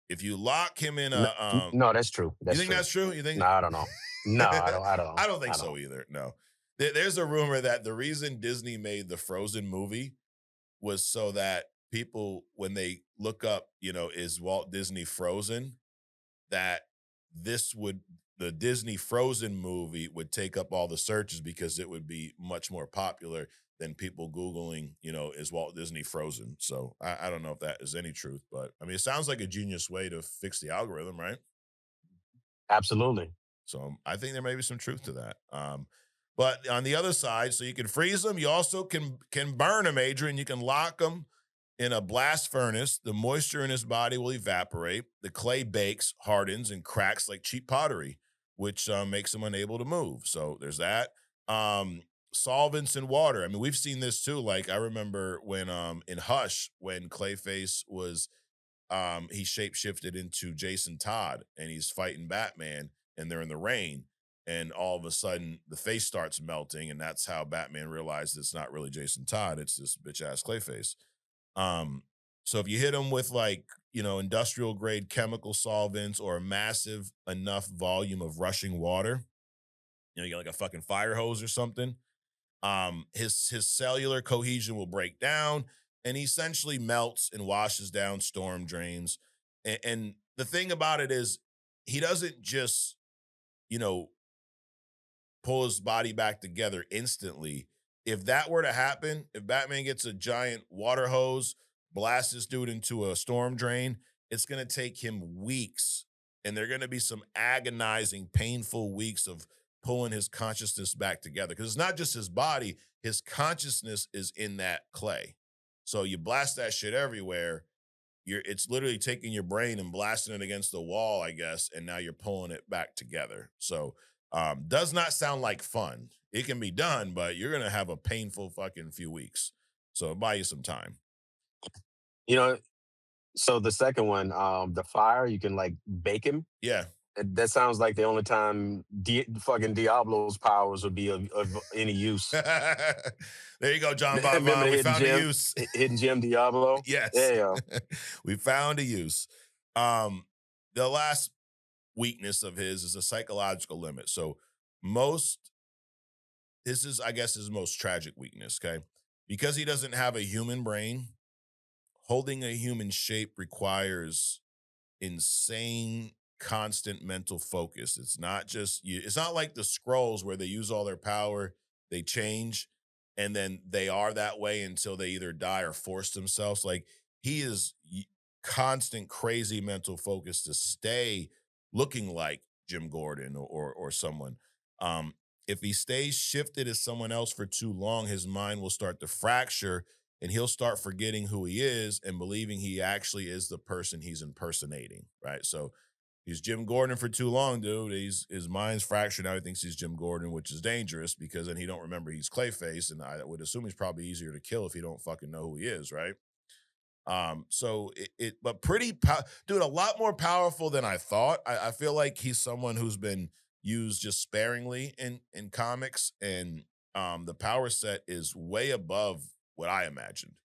If you lock him in No, a no, that's true. you That's think true. that's true? You No, think I don't know. No, I don't. I don't. I don't think I so don't. either. No. There's a rumor that the reason Disney made the Frozen movie was so that people, when they look up, is Walt Disney frozen, that this would the Disney Frozen movie would take up all the searches because it would be much more popular than people Googling, is Walt Disney frozen? So I don't know if that is any truth, but I mean, it sounds like a genius way to fix the algorithm, right? Absolutely. So I think there may be some truth to that. But on the other side, so you can freeze them, you also can burn them, Adrian. You can lock them in a blast furnace. The moisture in his body will evaporate. The clay bakes, hardens, and cracks like cheap pottery, which makes him unable to move. So there's that. Um, Solvents and water. I mean, we've seen this too. Like I remember when in Hush, when Clayface was he shapeshifted into Jason Todd and he's fighting Batman and they're in the rain. And all of a sudden the face starts melting. And that's how Batman realized it's not really Jason Todd. It's this bitch ass Clayface. Um, so if you hit him with like, industrial grade chemical solvents or a massive enough volume of rushing water, you get like a fucking fire hose or something, his cellular cohesion will break down and he essentially melts and washes down storm drains. And the thing about it is he doesn't just, you know, pull his body back together instantly. If that were to happen, if Batman gets a giant water hose, blasts this dude into a storm drain, it's going to take him weeks. And there are going to be some agonizing, painful weeks of pulling his consciousness back together. Because it's not just his body, his consciousness is in that clay. So you blast that shit everywhere. It's literally taking your brain and blasting it against the wall, I guess, and now you're pulling it back together. So does not sound like fun. It can be done, but you're gonna have a painful fucking few weeks. So buy you some time. You know, so the second one, the fire, you can like bake him. Yeah. That sounds like the only time fucking Diablo's powers would be of any use. There you go, John Bon Remember Bon. the We found a use. Hidden gem Diablo? Yes. Yeah. We found a use. The last weakness of his is a psychological limit. So most this is, I guess, his most tragic weakness, okay? Because he doesn't have a human brain, holding a human shape requires insane constant mental focus. It's not like the scrolls where they use all their power, they change, and then they are that way until they either die or force themselves. Like he is constant crazy mental focus to stay looking like Jim Gordon or someone. Um if he stays shifted as someone else for too long, his mind will start to fracture and he'll start forgetting who he is and believing he actually is the person he's impersonating, right? So he's Jim Gordon for too long, dude. His mind's fractured now. He thinks he's Jim Gordon, which is dangerous because then he don't remember he's Clayface, and I would assume he's probably easier to kill if he don't fucking know who he is, right? So but dude, a lot more powerful than I thought. I feel like he's someone who's been used just sparingly in comics, and the power set is way above what I imagined.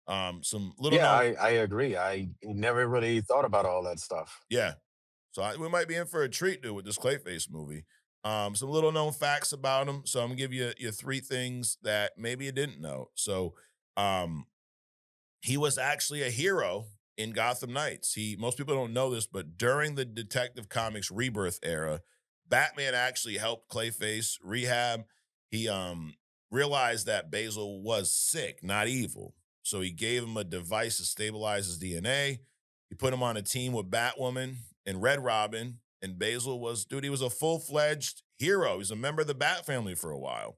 Some little Yeah, known, I agree. I never really thought about all that stuff. yeah. So we might be in for a treat, dude, with this Clayface movie. Some little known facts about him. So I'm gonna give you your three things that maybe you didn't know. So, um, he was actually a hero in Gotham Knights. Most people don't know this, but during the Detective Comics rebirth era, Batman actually helped Clayface rehab. He realized that Basil was sick, not evil. So he gave him a device to stabilize his DNA. He put him on a team with Batwoman and Red Robin. And Basil was, dude, he was a full-fledged hero. He's a member of the Bat family for a while.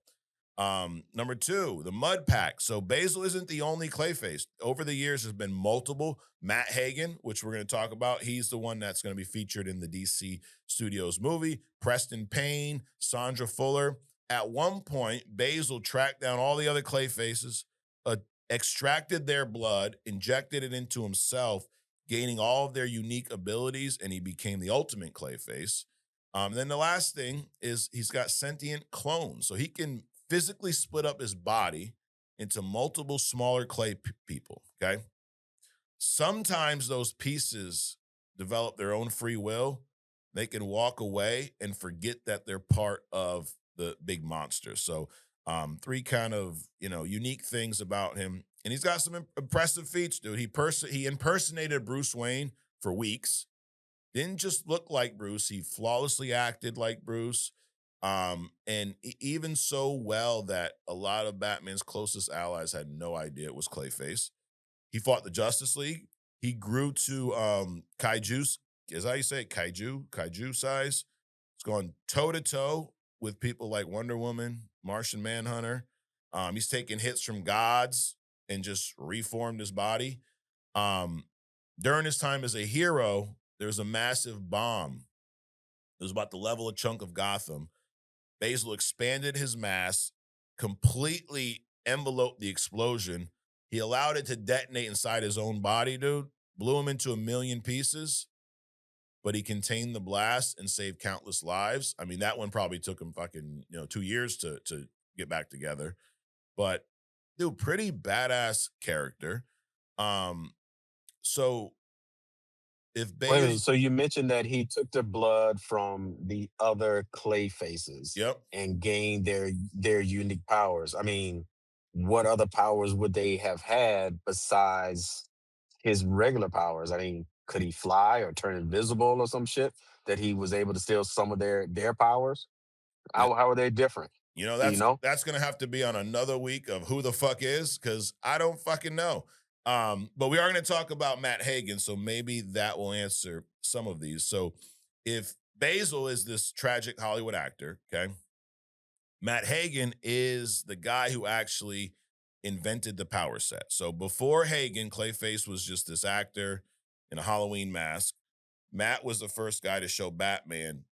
Number two, the Mud Pack. So Basil isn't the only Clayface. Over the years, there's been multiple. Matt Hagen, which we're going to talk about, he's the one that's going to be featured in the DC Studios movie. Preston Payne, Sandra Fuller. At one point, Basil tracked down all the other Clayfaces, uh, extracted their blood, injected it into himself, gaining all of their unique abilities, and he became the ultimate Clayface. Then the last thing is he's got sentient clones, so he can physically split up his body into multiple smaller people. Okay. Sometimes those pieces develop their own free will. They can walk away and forget that they're part of the big monster. So, three kind of unique things about him, and he's got some impressive feats, dude. He impersonated Bruce Wayne for weeks. Didn't just look like Bruce, he flawlessly acted like Bruce. And even so well that a lot of Batman's closest allies had no idea it was Clayface. He fought the Justice League. He grew to kaiju, is that how you say it? Kaiju size. It's going toe to toe with people like Wonder Woman, Martian Manhunter. He's taken hits from gods and just reformed his body. Um, During his time as a hero, there was a massive bomb. It was about the level of chunk of Gotham. Basil expanded his mass, completely enveloped the explosion. He allowed it to detonate inside his own body, dude. Blew him into a million pieces, but he contained the blast and saved countless lives. I mean, that one probably took him fucking 2 years to get back together. But dude, pretty badass character. Um, so if Wait a minute. Basil, So you mentioned that he took the blood from the other clay faces yep, and gained their unique powers. I mean, what other powers would they have had besides his regular powers? I mean, could he fly or turn invisible or some shit that he was able to steal some of their powers? How are they different? You know, Do you know? that's gonna have to be on another week of who the fuck is, because I don't fucking know. But we are gonna talk about Matt Hagen, so maybe that will answer some of these. So if Basil is this tragic Hollywood actor, okay, Matt Hagen is the guy who actually invented the power set. So before Hagen, Clayface was just this actor in a Halloween mask. Matt was the first guy to show Batman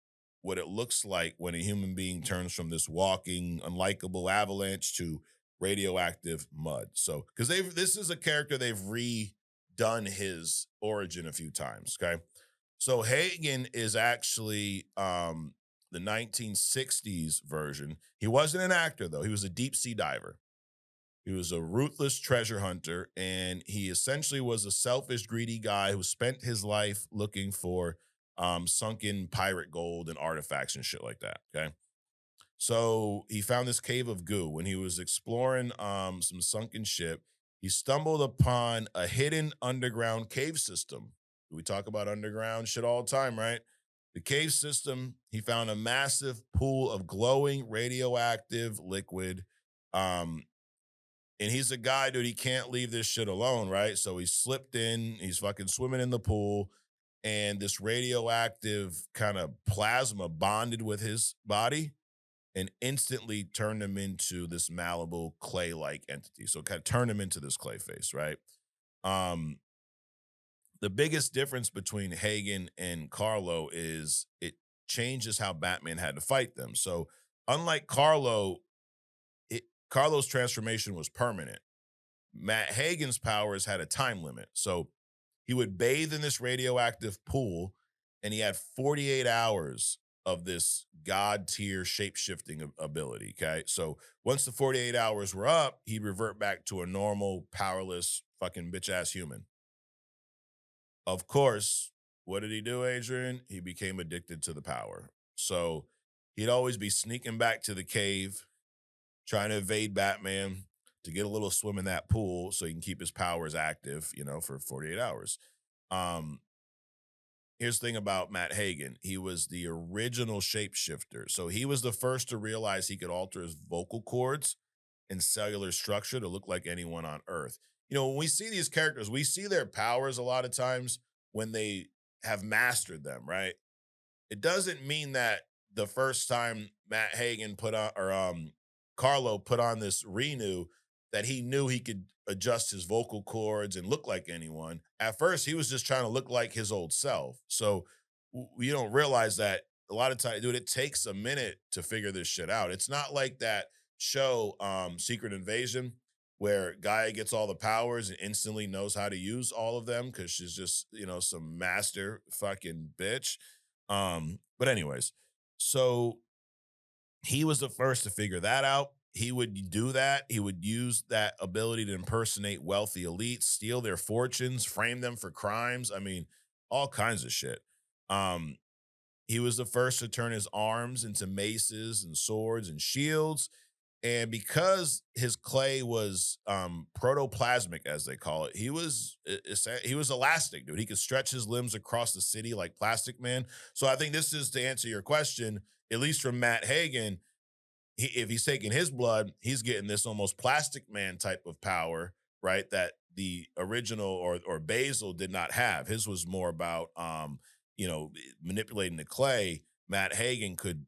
what it looks like when a human being turns from this walking, unlikable avalanche to radioactive mud. So, because this is a character they've redone his origin a few times. Okay. So Hagen is actually the 1960s version. He wasn't an actor, though. He was a deep sea diver. He was a ruthless treasure hunter, and he essentially was a selfish, greedy guy who spent his life looking for sunken pirate gold and artifacts and shit like that. Okay. So he found this cave of goo. When he was exploring some sunken ship, he stumbled upon a hidden underground cave system. We talk about underground shit all the time, right? The cave system, he found a massive pool of glowing radioactive liquid. Um, and he's a guy, dude, he can't leave this shit alone, right? So he slipped in, he's fucking swimming in the pool, and this radioactive kind of plasma bonded with his body and instantly turned him into this malleable clay-like entity. So it kind of turned him into this clay face, right? Um, the biggest difference between Hagen and Karlo is it changes how Batman had to fight them. So unlike Karlo, Karlo's transformation was permanent. Matt Hagen's powers had a time limit. So he would bathe in this radioactive pool and he had 48 hours of this god tier shape shifting ability. Okay. So once the 48 hours were up, he'd revert back to a normal, powerless, fucking bitch ass human. Of course, what did he do, Adrian? He became addicted to the power. So he'd always be sneaking back to the cave, trying to evade Batman to get a little swim in that pool so he can keep his powers active, for 48 hours. Um, Here's the thing about Matt Hagen. He was the original shapeshifter. So he was the first to realize he could alter his vocal cords and cellular structure to look like anyone on Earth. When we see these characters, we see their powers a lot of times when they have mastered them, right? It doesn't mean that the first time Matt Hagen put on or Karlo put on this renew that he knew he could adjust his vocal cords and look like anyone. At first, he was just trying to look like his old self. So you don't realize that a lot of times, dude, it takes a minute to figure this shit out. It's not like that show, Secret Invasion, where Gaia gets all the powers and instantly knows how to use all of them because she's just, some master fucking bitch. But anyways, so he was the first to figure that out. He would do that. He would use that ability to impersonate wealthy elites, steal their fortunes, frame them for crimes. I mean, all kinds of shit. Um, he was the first to turn his arms into maces and swords and shields. And because his clay was protoplasmic, as they call it, he was elastic, dude. He could stretch his limbs across the city like Plastic Man. So I think this is to answer your question, at least from Matt Hagen, if he's taking his blood, he's getting this almost Plastic Man type of power, right? That the original or Basil did not have. His was more about manipulating the clay. Matt Hagen could,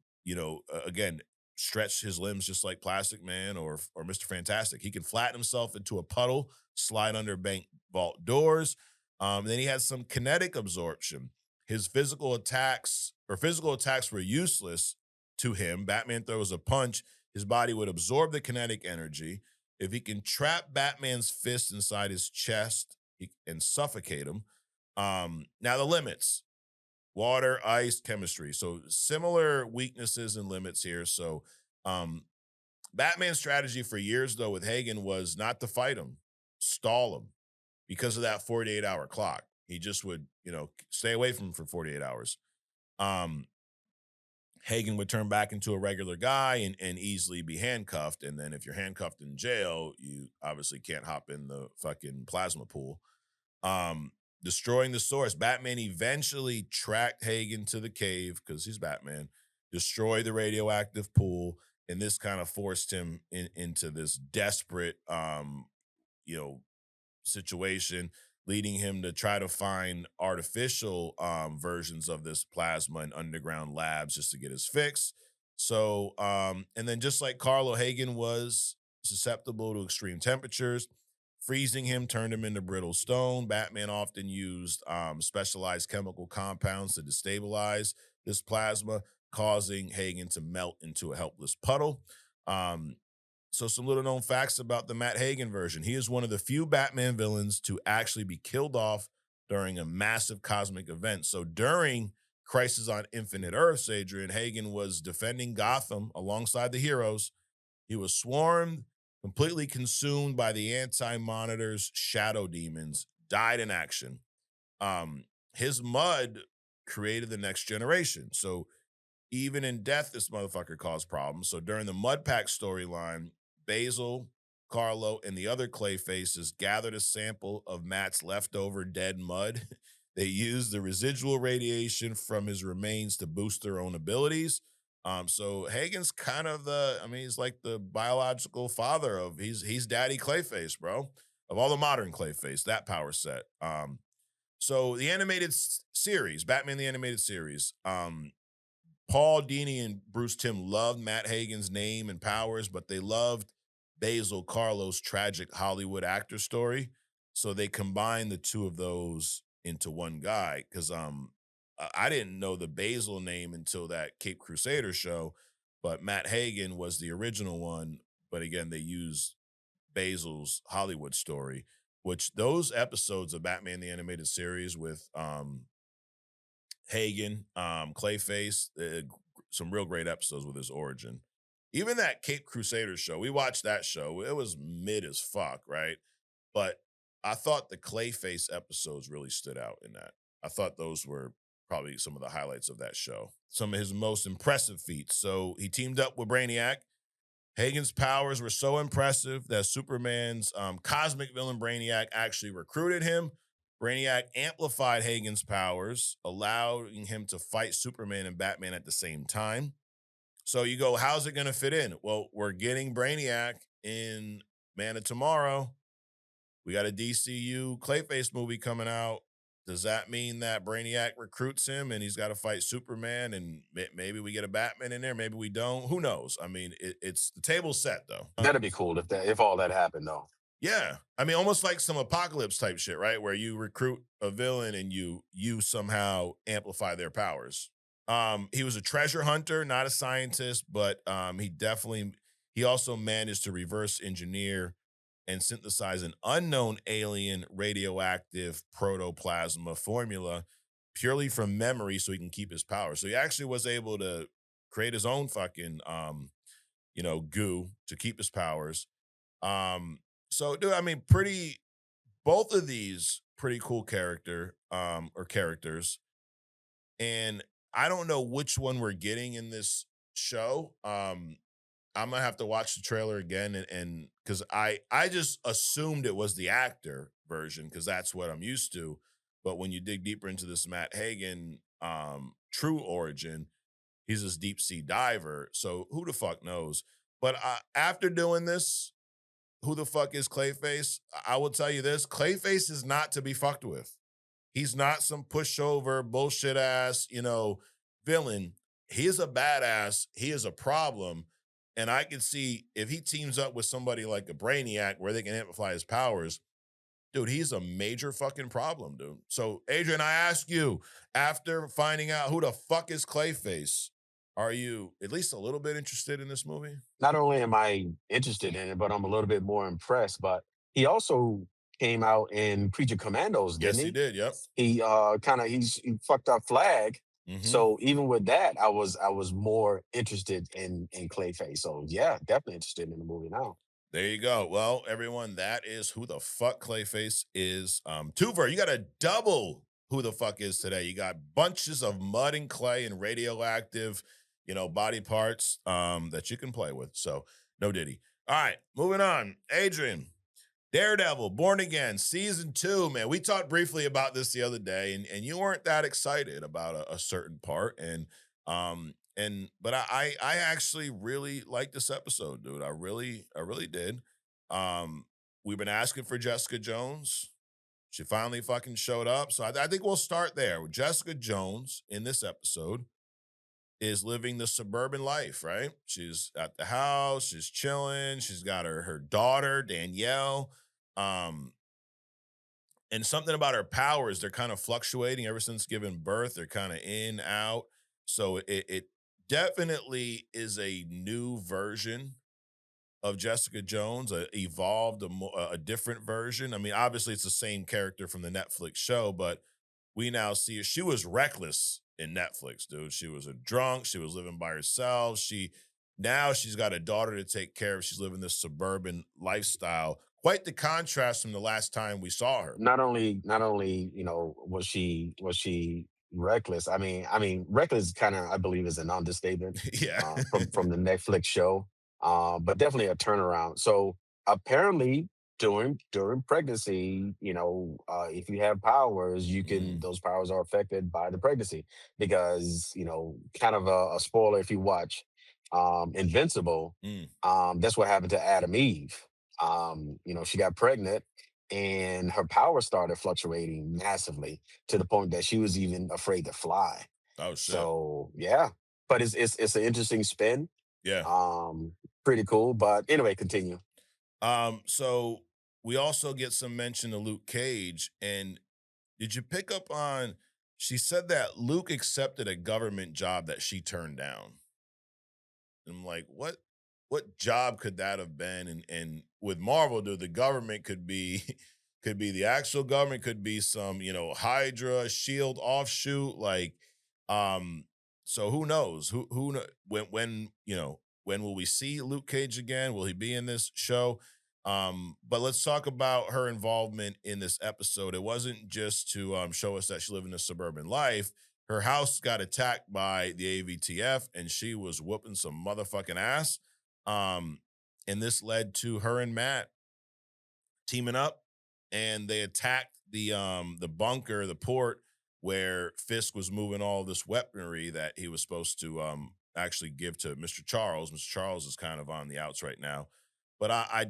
again, stretch his limbs just like Plastic Man or Mr. Fantastic. He could flatten himself into a puddle, slide under bank vault doors. Then he had some kinetic absorption. His physical attacks were useless to him. Batman throws a punch, his body would absorb the kinetic energy. If he can trap Batman's fist inside his chest and suffocate him. Now the limits: water, ice, chemistry. So similar weaknesses and limits here. So um, Batman's strategy for years, though, with Hagen was not to fight him, stall him because of that 48-hour clock. He just would, stay away from him for 48 hours. Um, Hagen would turn back into a regular guy and easily be handcuffed. And then if you're handcuffed in jail, you obviously can't hop in the fucking plasma pool. Um, Destroying the source. Batman eventually tracked Hagen to the cave because he's Batman, destroy the radioactive pool, and this kind of forced him into this desperate, you know, situation, leading him to try to find artificial versions of this plasma in underground labs just to get his fix. So, and then just like Karlo, Hagen was susceptible to extreme temperatures. Freezing him turned him into brittle stone. Batman often used specialized chemical compounds to destabilize this plasma, causing Hagen to melt into a helpless puddle. Um, so, some little known facts about the Matt Hagen version. He is one of the few Batman villains to actually be killed off during a massive cosmic event. So, during Crisis on Infinite Earths, Adrian, Hagen was defending Gotham alongside the heroes. He was swarmed, completely consumed by the Anti Monitor's shadow demons, died in action. His mud created the next generation. So, even in death, this motherfucker caused problems. So during the Mud Pack storyline, Basil, Karlo, and the other Clayfaces gathered a sample of Matt's leftover dead mud. They used the residual radiation from his remains to boost their own abilities. So Hagen's kind of he's like the biological father of he's Daddy Clayface, bro. Of all the modern Clayface, that power set. So the animated series, Batman the Animated Series, Paul Dini and Bruce Timm loved Matt Hagen's name and powers, but they loved Basil Karlo's tragic Hollywood actor story. So they combined the two of those into one guy. Because I didn't know the Basil name until that Cape Crusader show, but Matt Hagen was the original one. But again, they used Basil's Hollywood story, which those episodes of Batman the Animated Series with Hagen, Clayface, some real great episodes with his origin. Even that Cape Crusader show, we watched that show. It was mid as fuck, right? But I thought the Clayface episodes really stood out in that. I thought those were probably some of the highlights of that show. Some of his most impressive feats. So he teamed up with Brainiac. Hagen's powers were so impressive that Superman's cosmic villain Brainiac actually recruited him. Brainiac amplified Hagen's powers, allowing him to fight Superman and Batman at the same time. So you go, how's it going to fit in? Well, we're getting Brainiac in Man of Tomorrow. We got a DCU Clayface movie coming out. Does that mean that Brainiac recruits him and he's got to fight Superman and maybe we get a Batman in there, maybe we don't? Who knows? I mean, it's the table's set though. That'd be cool if all that happened though. Yeah. I mean, almost like some apocalypse type shit, right? Where you recruit a villain and you somehow amplify their powers. He was a treasure hunter, not a scientist, but he also managed to reverse engineer and synthesize an unknown alien radioactive protoplasma formula purely from memory so he can keep his power. So he actually was able to create his own fucking goo to keep his powers. So dude, I mean, both of these pretty cool or characters. And I don't know which one we're getting in this show. I'm gonna have to watch the trailer again and because I just assumed it was the actor version because that's what I'm used to. But when you dig deeper into this Matt Hagen true origin, he's this deep sea diver. So who the fuck knows? But after doing this, who the fuck is Clayface? I will tell you this: Clayface is not to be fucked with. He's not some pushover, bullshit ass, villain. He is a badass. He is a problem. And I can see if he teams up with somebody like a Brainiac where they can amplify his powers, dude, he's a major fucking problem, dude. So, Adrian, I ask you, after finding out who the fuck is Clayface, are you at least a little bit interested in this movie? Not only am I interested in it, but I'm a little bit more impressed. But he also came out in Creature Commandos, didn't Yes, he he? did. Yep. He fucked up Flag. Hmm. So even with that, I was more interested in Clayface. So yeah, definitely interested in the movie now. There you go. Well, everyone, that is who the fuck Clayface is. Tuver, you got a double who the fuck is today. You got bunches of mud and clay and radioactive, body parts that you can play with. So no diddy. All right, moving on. Adrian, Daredevil, Born Again, season 2, man. We talked briefly about this the other day, and you weren't that excited about a certain part. But I actually really liked this episode, dude. I really did. Um, we've been asking for Jessica Jones. She finally fucking showed up. So I think we'll start there. Jessica Jones in this episode is living the suburban life, right? She's at the house, she's chilling, she's got her daughter, Danielle. Um, and something about her powers, they're kind of fluctuating ever since giving birth. They're kind of in, out. So it definitely is a new version of Jessica Jones, evolved, a different version. I mean, obviously, it's the same character from the Netflix show, but we now see she was reckless in Netflix, dude. She was a drunk. She was living by herself. She's got a daughter to take care of. She's living this suburban lifestyle. Quite the contrast from the last time we saw her. Not only was she reckless. I mean reckless kind of I believe is an understatement Yeah. from the Netflix show. But definitely a turnaround. So apparently during pregnancy, if you have powers, you can Mm, those powers are affected by the pregnancy because kind of a spoiler if you watch Invincible. mm. That's what happened to Adam Eve. She got pregnant and her power started fluctuating massively to the point that she was even afraid to fly. Oh shit. So yeah, but it's an interesting spin. Yeah. Um, Pretty cool. But anyway, continue. So we also get some mention of Luke Cage. And did you pick up on she said that Luke accepted a government job that she turned down? And I'm like, what job could that have been? And with Marvel, dude, the government could be could be the actual government, could be some, Hydra, Shield offshoot. Um, so who knows? When will we see Luke Cage again? Will he be in this show? But let's talk about her involvement in this episode. It wasn't just to show us that she lived in a suburban life. Her house got attacked by the AVTF and she was whooping some motherfucking ass. Um, and this led to her and Matt teaming up and they attacked the bunker, the port where Fisk was moving all this weaponry that he was supposed to actually give to Mr. Charles. Mr. Charles is kind of on the outs right now. But I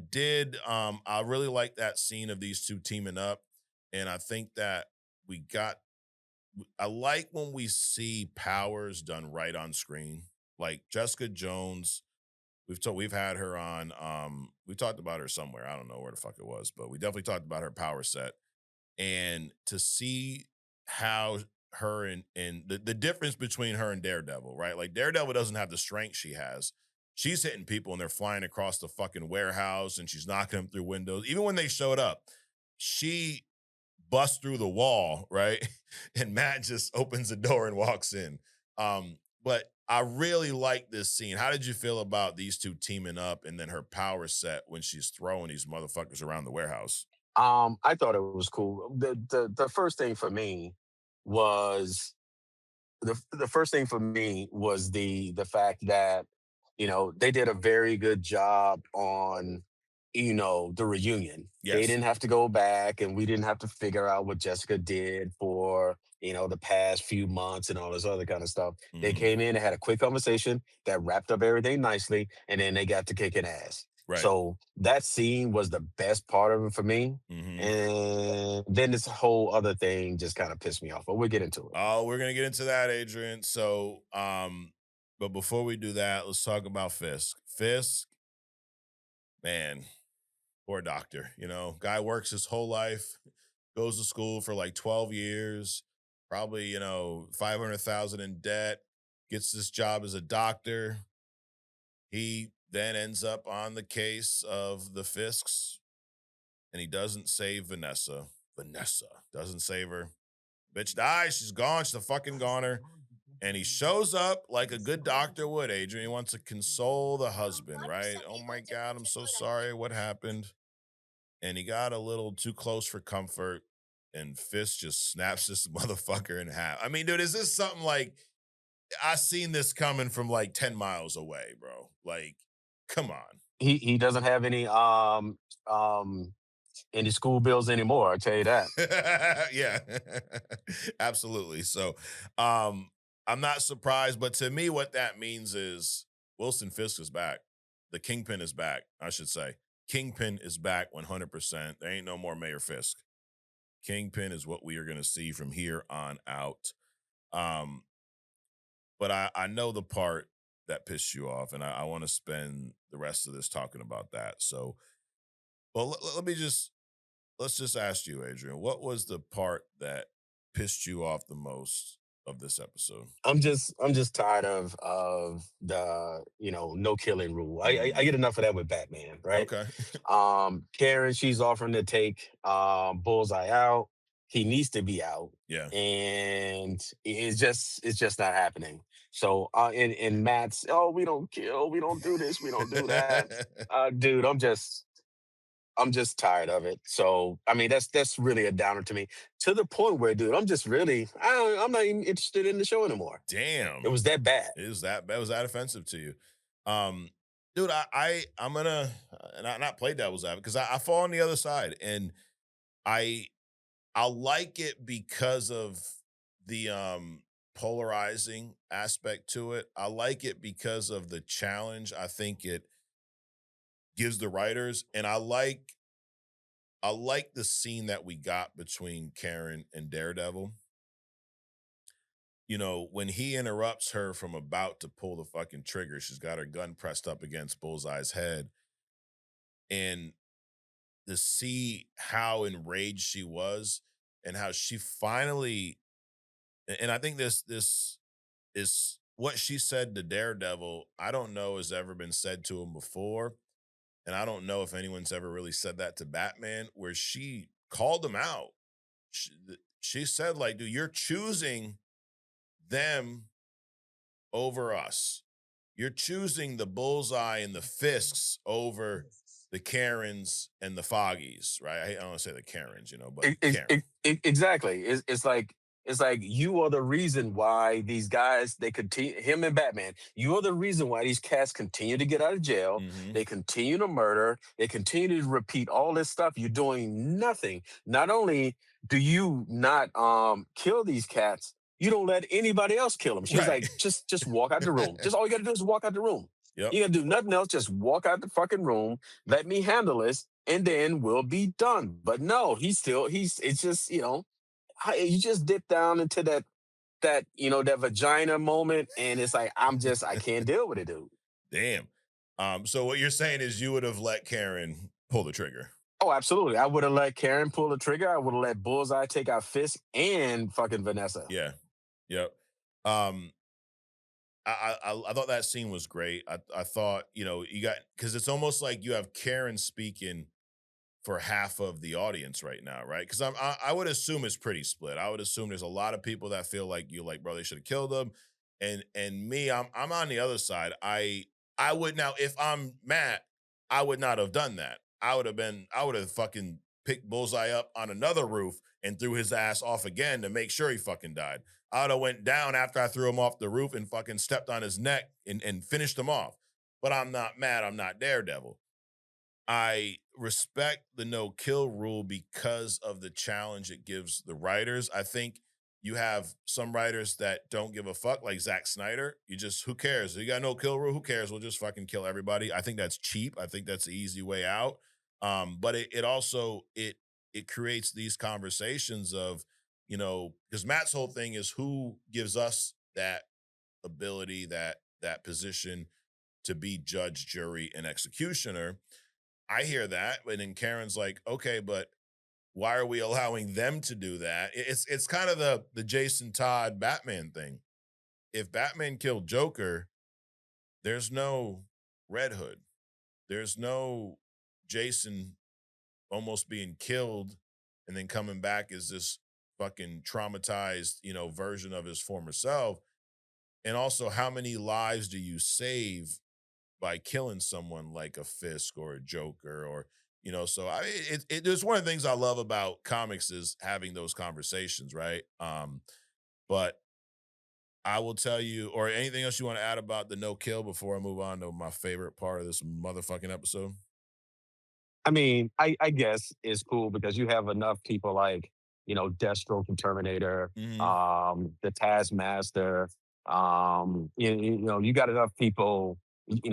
really like that scene of these two teaming up. And I think that we got I like when we see powers done right on screen. Like Jessica Jones, we've had her on we talked about her somewhere. I don't know where the fuck it was, but we definitely talked about her power set. And to see how her and the difference between her and Daredevil, right? Like Daredevil doesn't have the strength she has. She's hitting people and they're flying across the fucking warehouse and she's knocking them through windows. Even when they showed up, she busts through the wall, right? And Matt just opens the door and walks in. But I really like this scene. How did you feel about these two teaming up and then her power set when she's throwing these motherfuckers around the warehouse? I thought it was cool. The first thing for me was the first thing for me was the fact that they did a very good job on the reunion. They Yes. didn't have to go back, and we didn't have to figure out what Jessica did for the past few months and all this other kind of stuff. They Hmm. came in and had a quick conversation that wrapped up everything nicely, and then they got to kicking ass. Right. So that scene was the best part of it for me. Hmm. And then this whole other thing just kind of pissed me off, but we'll get into it. Oh, we're gonna get into that, Adrian. So, but before we do that, let's talk about Fisk. Fisk, man, poor doctor. Guy works his whole life, goes to school for like 12 years, probably 500,000 in debt, gets this job as a doctor. He then ends up on the case of the Fisks, and he doesn't save Vanessa. Vanessa doesn't save her. Bitch dies. She's gone. She's a fucking goner. And he shows up like a good doctor would, Adrian. He wants to console the husband, right? Oh my God, I'm so sorry. What happened? And he got a little too close for comfort. And Fist just snaps this motherfucker in half. I mean, dude, is this something like I seen this coming from like 10 miles away, bro? Like, come on. He doesn't have um any school bills anymore, I tell you that. Yeah, absolutely. So, um, I'm not surprised, but to me, what that means is Wilson Fisk is back. The Kingpin is back, I should say. Kingpin is back 100%. There ain't no more Mayor Fisk. Kingpin is what we are going to see from here on out. Um, but I know the part that pissed you off, and I want to spend the rest of this talking about that. So, well, let me just let's just ask you, Adrian, what was the part that pissed you off the most of this episode? I'm just tired of the no killing rule. I Mm, get enough of that with Batman, right? okay. Karen, she's offering to take Bullseye out. He needs to be out, Yeah. and it's just not happening. So in Matt's, oh, we don't kill, we don't do this, we don't do that. Dude, I'm just tired of it. So I mean, that's really a downer to me, to the point where, dude, I'm not even interested in the show anymore. It Damn. was that bad. Is that was that offensive to you? Um, dude, I'm gonna not play devil's advocate because I fall on the other side and I I like it because of the polarizing aspect to it. I like it because of the challenge I think it gives the writers, and I like the scene that we got between Karen and Daredevil. When he interrupts her from about to pull the fucking trigger, she's got her gun pressed up against Bullseye's head. And to see how enraged she was and how she finally, and I think this is what she said to Daredevil, I don't know has ever been said to him before. And I don't know if anyone's ever really said that to Batman, where she called him out. She said, like, dude, you're choosing them over us. You're choosing the bullseye and the fisks over the Karens and the Foggies, right? I don't want to say the Karens, but Karen. Exactly. It's like you are the reason why these guys, they continue, him and Batman. You are the reason why these cats continue to get out of jail. Hmm. They continue to murder. They continue to repeat all this stuff. You're doing nothing. Not only do you not kill these cats, you don't let anybody else kill them. She's Right. like, just walk out the room. Just all you got to do is walk out the room. Yep. You got to do nothing else. Just walk out the fucking room. Let me handle this, and then we'll be done. But no, it's just. You just dip down into that vagina moment, and it's like I can't deal with it, dude. Damn. So what you're saying is you would have let Karen pull the trigger. Oh, absolutely. I would have let Karen pull the trigger. I would have let Bullseye take out Fisk and fucking Vanessa. Yeah. Yep. Um, I thought that scene was great. I thought, you got, because it's almost like you have Karen speaking for half of the audience right now, right? Because I would assume it's pretty split. I would assume there's a lot of people that feel like you like, bro, they should have killed him, and me, I'm on the other side. I would now, if I'm Matt, I would not have done that. I would have fucking picked Bullseye up on another roof and threw his ass off again to make sure he fucking died. I would have went down after I threw him off the roof and fucking stepped on his neck and finished him off. But I'm not mad. I'm not Daredevil. I respect the no kill rule because of the challenge it gives the writers. I think you have some writers that don't give a fuck, like Zack Snyder. You just, who cares? You got no kill rule, who cares? We'll just fucking kill everybody. I think that's cheap. I think that's the easy way out. But it also it creates these conversations of, because Matt's whole thing is who gives us that ability, that position to be judge, jury, and executioner. I hear that, and then Karen's like, okay, but why are we allowing them to do that? It's kind of the Jason Todd Batman thing. If Batman killed Joker, there's no Red Hood. There's no Jason almost being killed and then coming back as this fucking traumatized, version of his former self. And also, how many lives do you save by killing someone like a Fisk or a Joker or so it's one of the things I love about comics is having those conversations, right? But I will tell you, or anything else you want to add about the no kill before I move on to my favorite part of this motherfucking episode? I mean, I guess it's cool because you have enough people like, Deathstroke and Terminator, Hmm. the Taskmaster. You got enough people,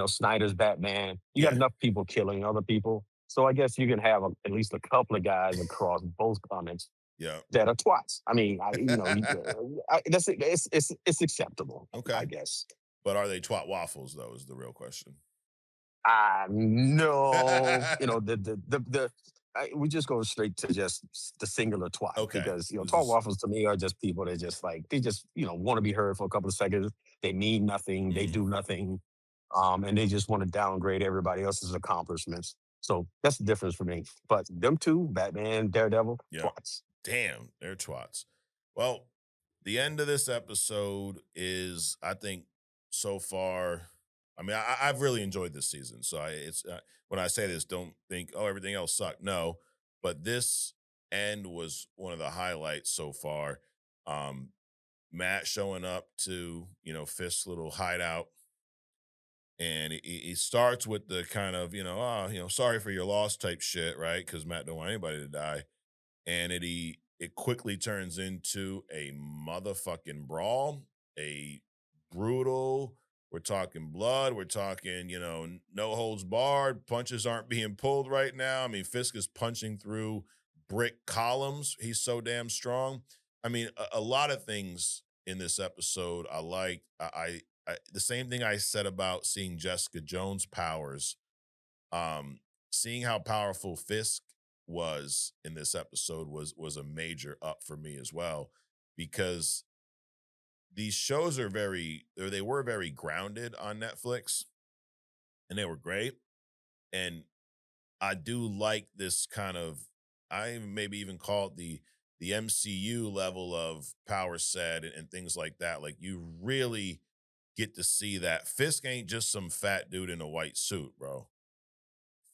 Snyder's Batman. You got Yeah, enough people killing other people. So I guess you can have at least a couple of guys across both comics yeah. that are twats. I mean, it's acceptable, Okay, I guess. but are they twat waffles though? Is the real question. No, we just go straight to just the singular twat Okay, because this twat is waffles to me are just people that just like they just want to be heard for a couple of seconds. They mean nothing. They mhm, do nothing, and they just want to downgrade everybody else's accomplishments. So that's the difference for me. But them two, Batman, Daredevil, yep. twats. Damn, they're twats. Well, the end of this episode is, I think, so far. I mean, I've really enjoyed this season. So it's when I say this, don't think, oh, everything else sucked. No, but this end was one of the highlights so far. Um, Matt showing up to Fisk's little hideout, and he starts with the kind of sorry for your loss type shit, right? Because Matt don't want anybody to die, and it quickly turns into a motherfucking brawl, a brutal. We're talking blood. We're talking, no holds barred. Punches aren't being pulled right now. I mean, Fisk is punching through brick columns. He's so damn strong. I mean, a lot of things in this episode I liked. The same thing I said about seeing Jessica Jones' powers, um, seeing how powerful Fisk was in this episode was a major up for me as well, because these shows are they were very grounded on Netflix, and they were great. And I do like this kind of, I maybe even call it the MCU level of power set and things like that. Like, you really get to see that Fisk ain't just some fat dude in a white suit, bro.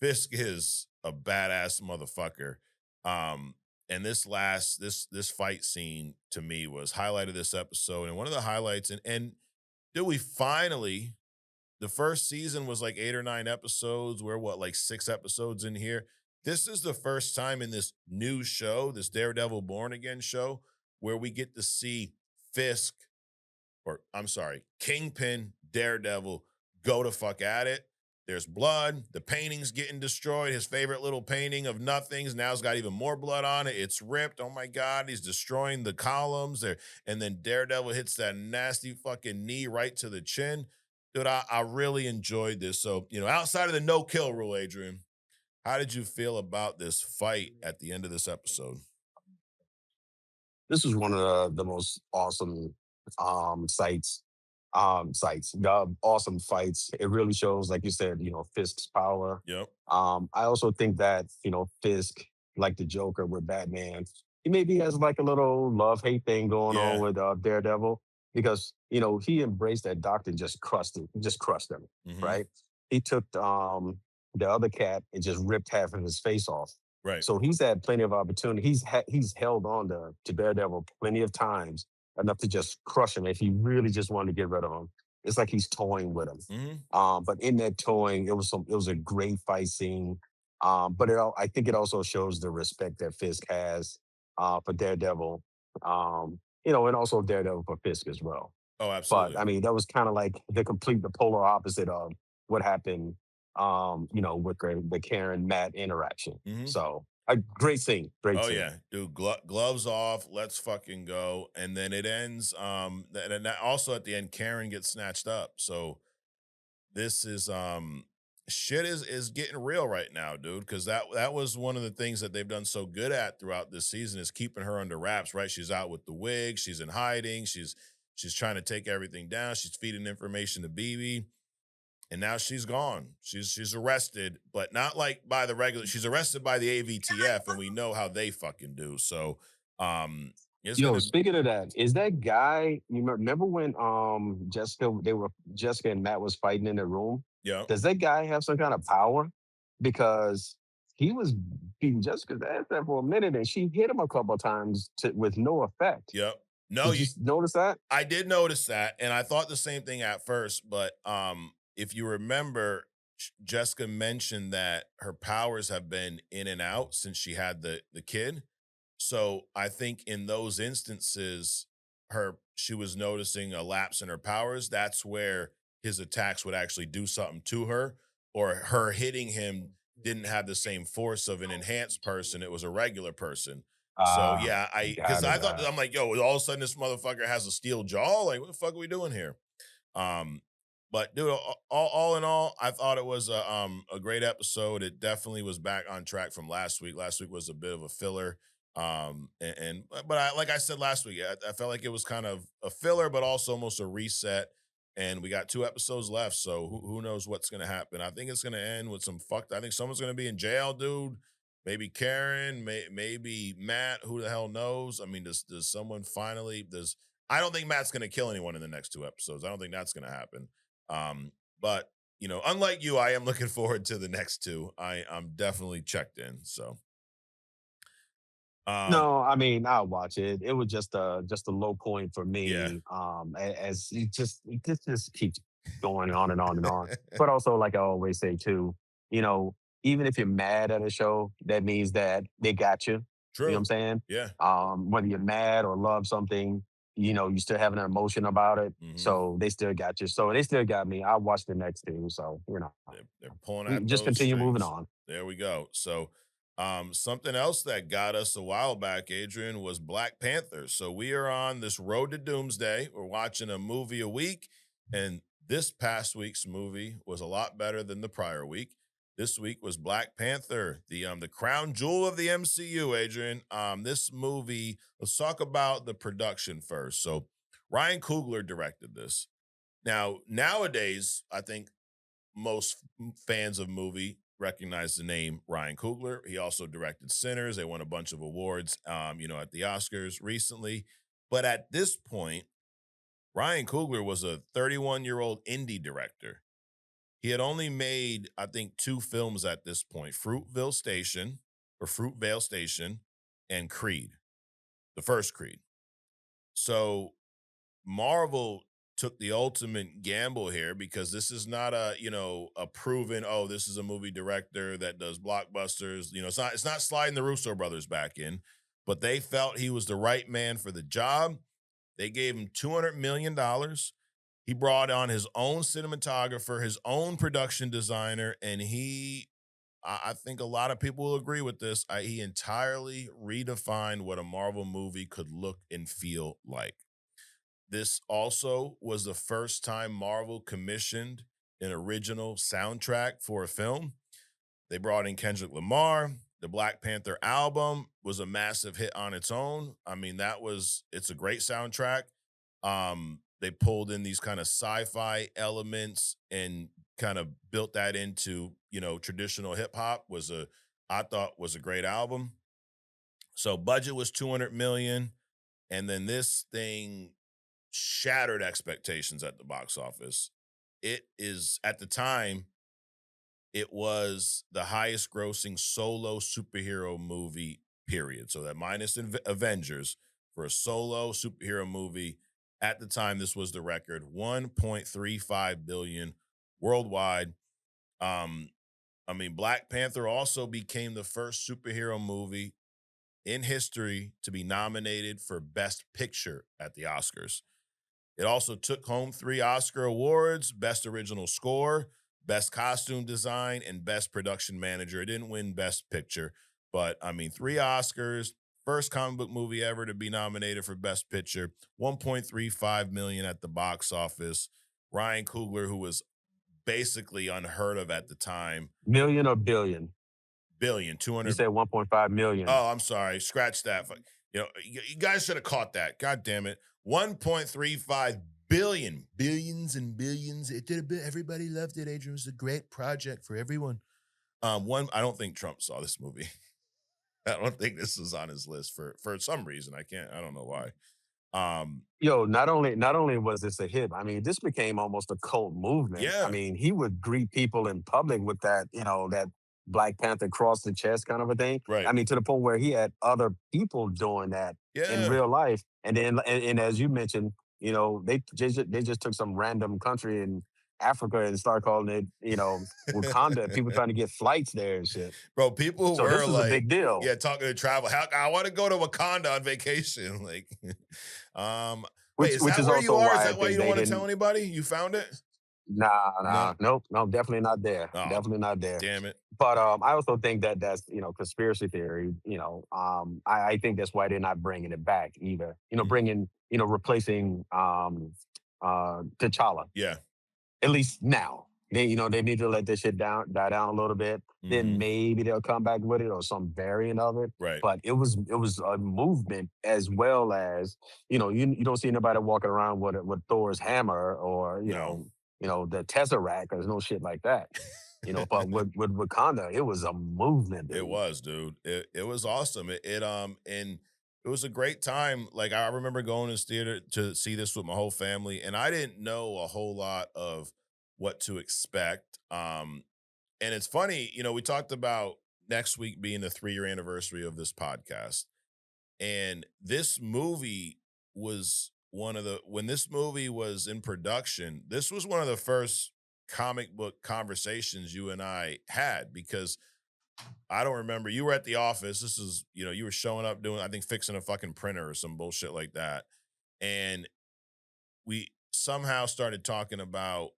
Fisk is a badass motherfucker. Um, and this fight scene to me was highlight of this episode, and one of the highlights. And did we finally? The first season was like 8 or 9 episodes. We're what, like 6 episodes in here. This is the first time in this new show, this Daredevil Born Again show, where we get to see Fisk, or I'm sorry, Kingpin, Daredevil, go to fuck at it. There's blood. The painting's getting destroyed. His favorite little painting of nothings now it's got even more blood on it. It's ripped. Oh my God. He's destroying the columns there. And then Daredevil hits that nasty fucking knee right to the chin. Dude, I really enjoyed this. So, outside of the no kill rule, Adrian, how did you feel about this fight at the end of this episode? This was one of the most awesome sites, the awesome fights. It really shows, like you said, Fisk's power. Yep. I also think that, Fisk, like the Joker with Batman, he maybe has like a little love-hate thing going on Yeah. with Daredevil because, he embraced that doctor and just crushed him, Hmm. right? He took the other cat and just ripped half of his face off. Right. So he's had plenty of opportunity. He's held on to Daredevil plenty of times, enough to just crush him if he really just wanted to get rid of him. It's like he's toying with him. Hmm. But in that toying, it was a great fight scene. But I think it also shows the respect that Fisk has for Daredevil. And also Daredevil for Fisk as well. Oh, But absolutely. I mean, that was kind of like the polar opposite of what happened, with the Karen Matt interaction. Hmm. So a great scene, great Oh scene. yeah, dude. Gloves off. Let's fucking go. And then it ends. And that also at the end, Karen gets snatched up. So this is shit is getting real right now, dude. Because that was one of the things that they've done so good at throughout this season is keeping her under wraps. Right? She's out with the wig. She's in hiding. She's trying to take everything down. She's feeding information to BB. And now she's gone. She's arrested, but not like by the regular. She's arrested by the AVTF, and we know how they fucking do. So, it's Yo, gonna. speaking of that, is that guy? You remember when Jessica and Matt was fighting in the room? Yep. Does that guy have some kind of power? Because he was beating Jessica's ass there for a minute, and she hit him a couple of times with no effect. Yep. No, Did you notice that? I did notice that, and I thought the same thing at first. But if you remember, Jessica mentioned that her powers have been in and out since she had the kid. So I think in those instances, she was noticing a lapse in her powers. That's where his attacks would actually do something to her, or her hitting him didn't have the same force of an enhanced person. It was a regular person. So Ah, yeah, because got it. I thought I'm like, yo, all of a sudden this motherfucker has a steel jaw. Like, what the fuck are we doing here? Um, but dude, all in all, I thought it was a great episode. It definitely was back on track from last week. Last week was a bit of a filler. But like I said last week, I felt like it was kind of a filler, but also almost a reset. And we got 2 episodes left, so who knows what's gonna happen? I think it's gonna end with some fucked. I think someone's gonna be in jail, dude. Maybe Karen, maybe Matt. Who the hell knows? I mean, does someone finally does? I don't think Matt's gonna kill anyone in the next 2 episodes. I don't think that's gonna happen. But unlike you, I am looking forward to the next two. I'm definitely checked in. So, um, No, I mean, I'll watch it. It was just a low point for yeah, me. As it just keeps going on and on and on. But also, like I always say too, you know, even if you're mad at a show, that means that they got you. You know what I'm true. saying? Yeah. Whether you're mad or love something, you still have an emotion about it. Hmm. So they still got you. So they still got me. I'll watch the next two. So, They're pulling at just those continue moving strings. on. There we go. So, something else that got us a while back, Adrian, was Black Panther. So we are on this road to Doomsday. We're watching a movie a week, and this past week's movie was a lot better than the prior week. This week was Black Panther, the crown jewel of the MCU, Adrian. This movie, let's talk about the production first. So Ryan Coogler directed this. Now, nowadays, I think most fans of movie recognize the name Ryan Coogler. He also directed Sinners. They won a bunch of awards, at the Oscars recently. But at this point, Ryan Coogler was a 31-year-old indie director. He had only made, I think, 2 films at this point: Fruitvale Station, and Creed, the first Creed. So Marvel took the ultimate gamble here because this is not a proven, oh, this is a movie director that does blockbusters. It's not sliding the Russo brothers back in, but they felt he was the right man for the job. They gave him $200 million. He brought on his own cinematographer, his own production designer, and I think a lot of people will agree with this. He entirely redefined what a Marvel movie could look and feel like. This also was the first time Marvel commissioned an original soundtrack for a film. They brought in Kendrick Lamar. The Black Panther album was a massive hit on its own. I mean, it's a great soundtrack. They pulled in these kind of sci-fi elements and kind of built that into, traditional hip hop I thought was a great album. So budget was 200 million. And then this thing shattered expectations at the box office. It is, at the time, it was the highest grossing solo superhero movie, period. So that minus Avengers, for a solo superhero movie, at the time, this was the record, 1.35 billion worldwide. Um, I mean, Black Panther also became the first superhero movie in history to be nominated for Best Picture at the Oscars. It also took home 3 Oscar awards: Best Original Score, Best Costume Design, and Best Production Manager. It didn't win Best Picture, but I mean, 3 Oscars, first comic book movie ever to be nominated for Best Picture, 1.35 million at the box office. Ryan Coogler, who was basically unheard of at the time, Million or billion? billion, You 200. said 1.5 million. Oh, I'm sorry. Scratch that. You guys should have caught that. God damn it. 1.35 billion. Billions and billions. It did a bit. Everybody loved it, Adrian. It was a great project for everyone. I don't think Trump saw this movie. I don't think this is on his list for some reason. I don't know why. Yo, not only was this a hit, I mean, this became almost a cult movement. I Yeah, mean, he would greet people in public with that, that Black Panther cross the chest kind of a thing. right. I mean, to the point where he had other people doing that in Yeah. real life. And then, and as you mentioned, they just took some random country in Africa and started calling it, Wakanda. People trying to get flights there and shit. Bro, people So were this is a like, big deal. yeah, talking to travel. How I want to go to Wakanda on vacation. Like, wait, Which is which that is where you also are? Is why I that why you think don't they want to tell didn't. anybody? You found it? Nah, No. nah, nope, nope, definitely not there. Oh, Definitely not there. damn it. But I also think that that's conspiracy theory. I think that's why they're not bringing it back either. Mhm. Replacing T'Challa, Yeah. at least now. They need to let this shit die down a little bit. Then Hmm. maybe they'll come back with it or some variant of it. Right. But it was a movement, as well as you don't see anybody walking around with Thor's hammer, or No. the Tesseract. There's no shit like that. But with Wakanda, it was a movement, It dude. was, dude. It was awesome. And it was a great time. Like, I remember going to the theater to see this with my whole family, and I didn't know a whole lot of what to expect. And it's funny, we talked about next week being the 3-year anniversary of this podcast. And this movie was when this movie was in production, this was one of the first comic book conversations you and I had, because I don't remember, you were at the office. This is, you were showing up doing, I think, fixing a fucking printer or some bullshit like that. And we somehow started talking about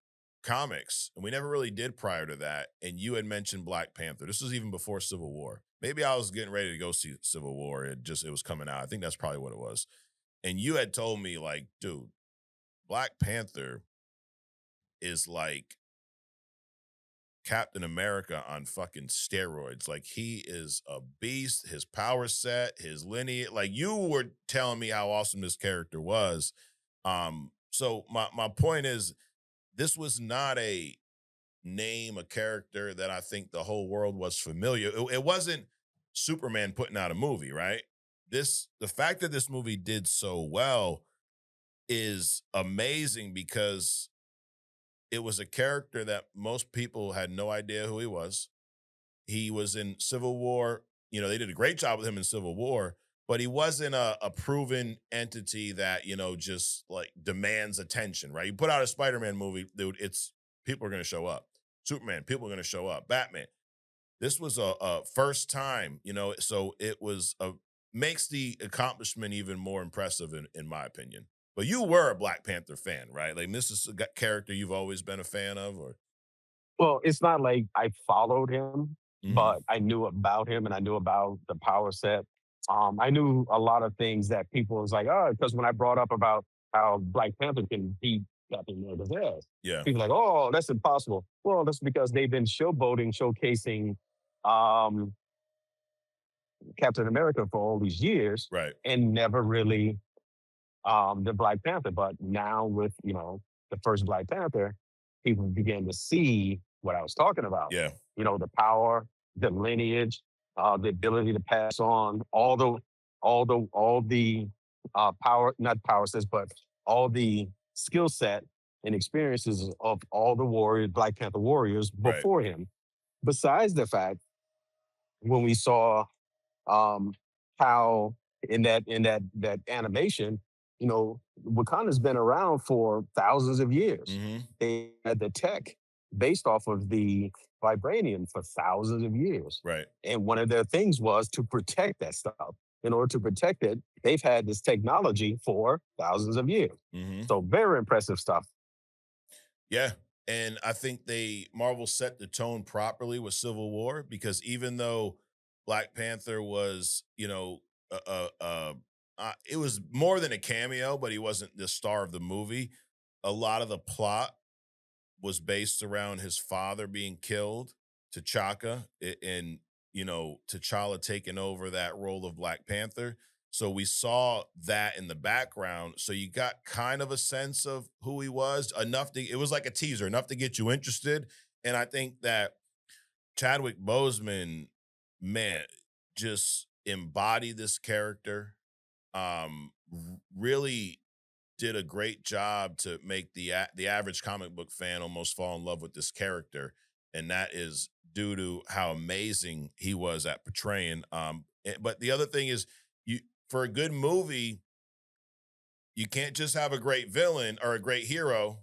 comics, and we never really did prior to that. And you had mentioned Black Panther. This was even before Civil War. Maybe I was getting ready to go see Civil War. It was coming out. I think that's probably what it was. And you had told me, like, dude, Black Panther is like Captain America on fucking steroids. Like, he is a beast. His power set, his lineage. Like, you were telling me how awesome this character was. So my point is, this was not a character that I think the whole world was familiar. It wasn't Superman putting out a movie, right? The fact that this movie did so well is amazing, because it was a character that most people had no idea who he was. He was in Civil War. They did a great job with him in Civil War, but he wasn't a proven entity that, just like demands attention, right? You put out a Spider-Man movie, dude, it's people are going to show up. Superman, people are going to show up. Batman. This was a first time, so it was makes the accomplishment even more impressive in my opinion. But you were a Black Panther fan, right? Like this is a character you've always been a fan of, or Well, it's not like I followed him, Mhm. but I knew about him and I knew about the power set. I knew a lot of things that people was like, oh, because when I brought up about how Black Panther can beat Captain America's ass, Yeah, people like, oh, that's impossible. Well, that's because they've been showboating, showcasing um, Captain America for all these years right. and never really the Black Panther. But now with the first Black Panther, people began to see what I was talking about. Yeah, The power, the lineage, the ability to pass on all the power, not power sets, but all the skill set and experiences of all the Black Panther warriors right. before him. Besides the fact when we saw um, how in that animation, Wakanda's been around for thousands of years. Mhm. They had the tech based off of the vibranium for thousands of years. Right. And one of their things was to protect that stuff. In order to protect it, they've had this technology for thousands of years. Mhm. So very impressive stuff. Yeah. And I think Marvel set the tone properly with Civil War because even though Black Panther was, it was more than a cameo, but he wasn't the star of the movie. A lot of the plot was based around his father being killed, T'Chaka, and T'Challa taking over that role of Black Panther. So we saw that in the background. So you got kind of a sense of who he was, enough to it was like a teaser, enough to get you interested. And I think that Chadwick Boseman, man, just embodied this character. Really did a great job to make the average comic book fan almost fall in love with this character, and that is due to how amazing he was at portraying. But the other thing is, you for a good movie, you can't just have a great villain or a great hero.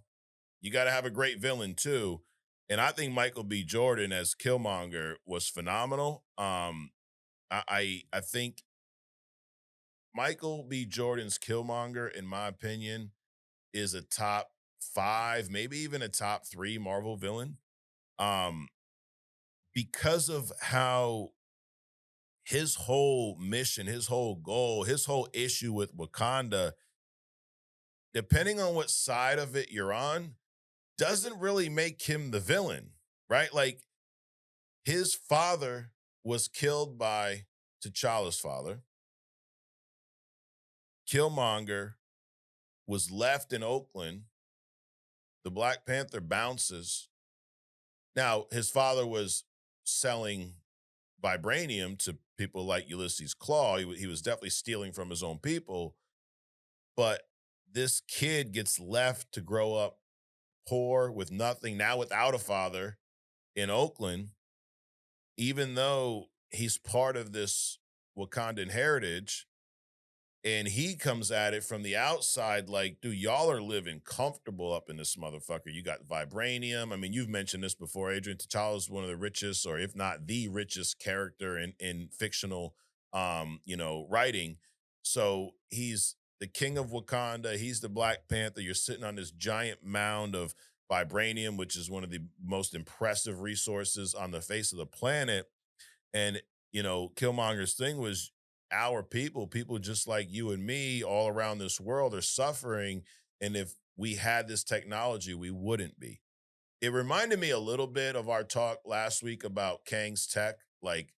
You got to have a great villain too. And I think Michael B. Jordan as Killmonger was phenomenal. I think Michael B. Jordan's Killmonger, in my opinion, is a top five, maybe even a top three Marvel villain. Um, because of how his whole mission, his whole goal, his whole issue with Wakanda, depending on what side of it you're on, doesn't really make him the villain, right? Like his father was killed by T'Challa's father. Killmonger was left in Oakland. The Black Panther bounces. Now, his father was selling vibranium to people like Ulysses Claw. He was definitely stealing from his own people. But this kid gets left to grow up poor with nothing, now without a father in Oakland, even though he's part of this Wakandan heritage. And he comes at it from the outside like, dude, y'all are living comfortable up in this motherfucker. You got vibranium. I mean, you've mentioned this before, Adrian. T'Challa is one of the richest, or if not the richest character in fictional writing. So he's the king of Wakanda. He's the Black Panther. You're sitting on this giant mound of vibranium, which is one of the most impressive resources on the face of the planet. And Killmonger's thing was our people just like you and me all around this world are suffering. And if we had this technology, we wouldn't be. It reminded me a little bit of our talk last week about Kang's tech. Like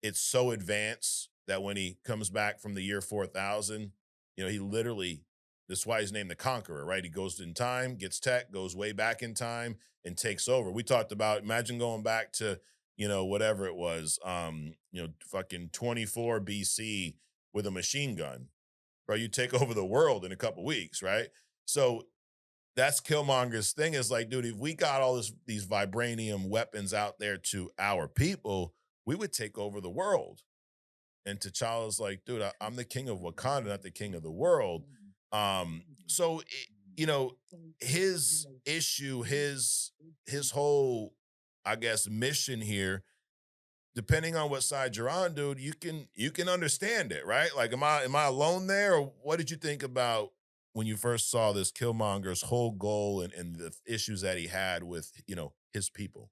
it's so advanced that when he comes back from the year 4000, he literally, that's why he's named the Conqueror, right? He goes in time, gets tech, goes way back in time and takes over. We talked about, imagine going back to, whatever it was, fucking 24 BC with a machine gun, bro. You take over the world in a couple weeks, right? So that's Killmonger's thing is like, dude, if we got all these vibranium weapons out there to our people, we would take over the world. And T'Challa's like, dude, I'm the king of Wakanda, not the king of the world. So you know, his issue, his whole, I guess, mission here, depending on what side you're on, dude, you can understand it, right? Like, am I alone there, or what did you think about when you first saw this Killmonger's whole goal and the issues that he had with, his people?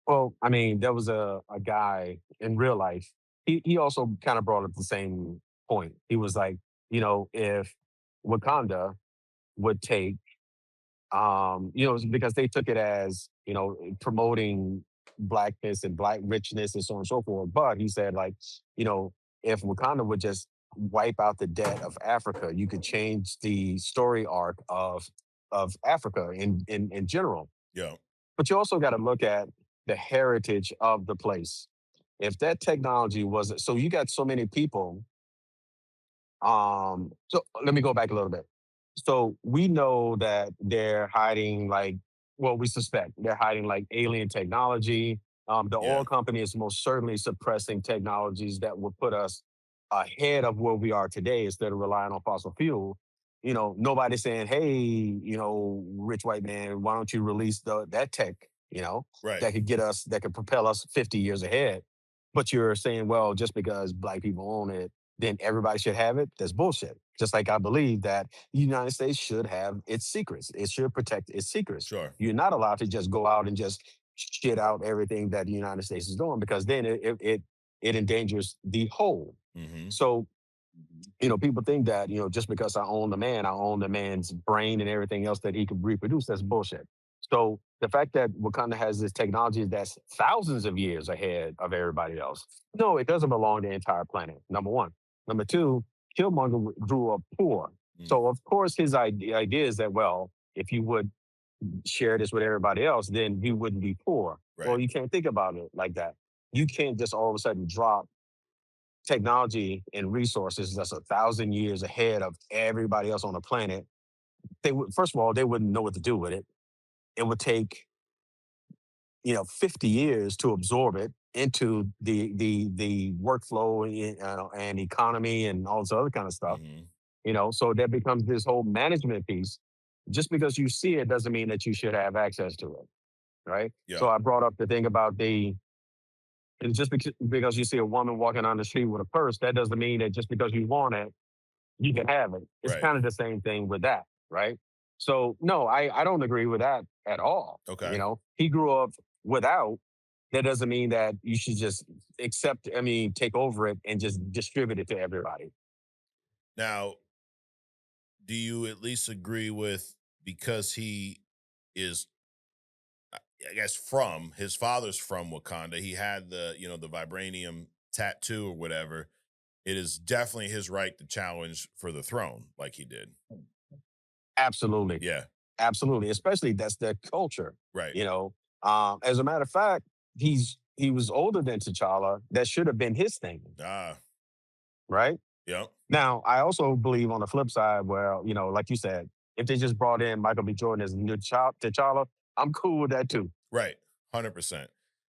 Well, I mean, there was a guy in real life. He also kind of brought up the same point. He was like, if Wakanda would take because they took it as, promoting blackness and black richness and so on and so forth. But he said, like, you know, if Wakanda would just wipe out the debt of Africa, you could change the story arc of Africa in general. Yeah. But you also got to look at the heritage of the place. If that technology was so you got so many people so let me go back a little bit. So we know that they're hiding well, we suspect they're hiding like alien technology. The Yeah. oil company is most certainly suppressing technologies that would put us ahead of where we are today instead of relying on fossil fuel. Nobody's saying, hey, rich white man, why don't you release that tech, Right. that could that could propel us 50 years ahead. But you're saying, well, just because black people own it, then everybody should have it. That's bullshit. Just like I believe that the United States should have its secrets. It should protect its secrets. Sure. You're not allowed to just go out and just shit out everything that the United States is doing because then it endangers the whole. Hmm. So people think that, just because I own the man, I own the man's brain and everything else that he could reproduce. That's bullshit. So the fact that Wakanda has this technology that's thousands of years ahead of everybody else, no, it doesn't belong to the entire planet. Number one. Number two, Killmonger grew up poor. Mm. So of course his idea is that, well, if you would share this with everybody else, then you wouldn't be poor. Right. Well, you can't think about it like that. You can't just all of a sudden drop technology and resources that's 1,000 years ahead of everybody else on the planet. They would, first of all, they wouldn't know what to do with it. It would take 50 years to absorb it into the workflow and economy and all this other kind of stuff. Hmm. So that becomes this whole management piece. Just because you see it doesn't mean that you should have access to it, right? Yeah. So I brought up the thing about and just because you see a woman walking on the street with a purse, that doesn't mean that just because you want it, you can have it. It's Right. kind of the same thing with that, right? So no, I don't agree with that at all. Okay. He grew up without. That doesn't mean that you should just take over it and just distribute it to everybody. Now, do you at least agree with, because he is, I guess, from his father's from Wakanda, he had the vibranium tattoo or whatever. It is definitely his right to challenge for the throne, like he did. Absolutely. Yeah. Absolutely. Especially that's their culture. Right. As a matter of fact, he was older than T'Challa. That should have been his thing, Ah. right? Yep. Now, I also believe on the flip side, where, like you said, if they just brought in Michael B. Jordan as a new T'Challa, I'm cool with that too. Right. 100%.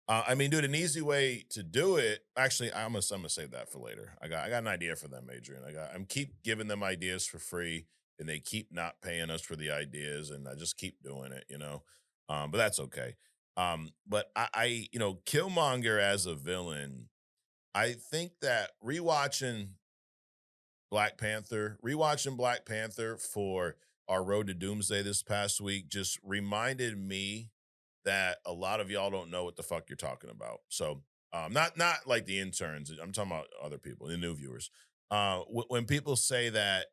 I mean, dude, an easy way to do it. Actually, I'm gonna save that for later. I got an idea for them, Adrian. I'm keep giving them ideas for free, and they keep not paying us for the ideas, and I just keep doing it. But that's okay. But Killmonger as a villain. I think that rewatching Black Panther for our Road to Doomsday this past week just reminded me that a lot of y'all don't know what the fuck you're talking about. So, not like the interns. I'm talking about other people, the new viewers. When people say that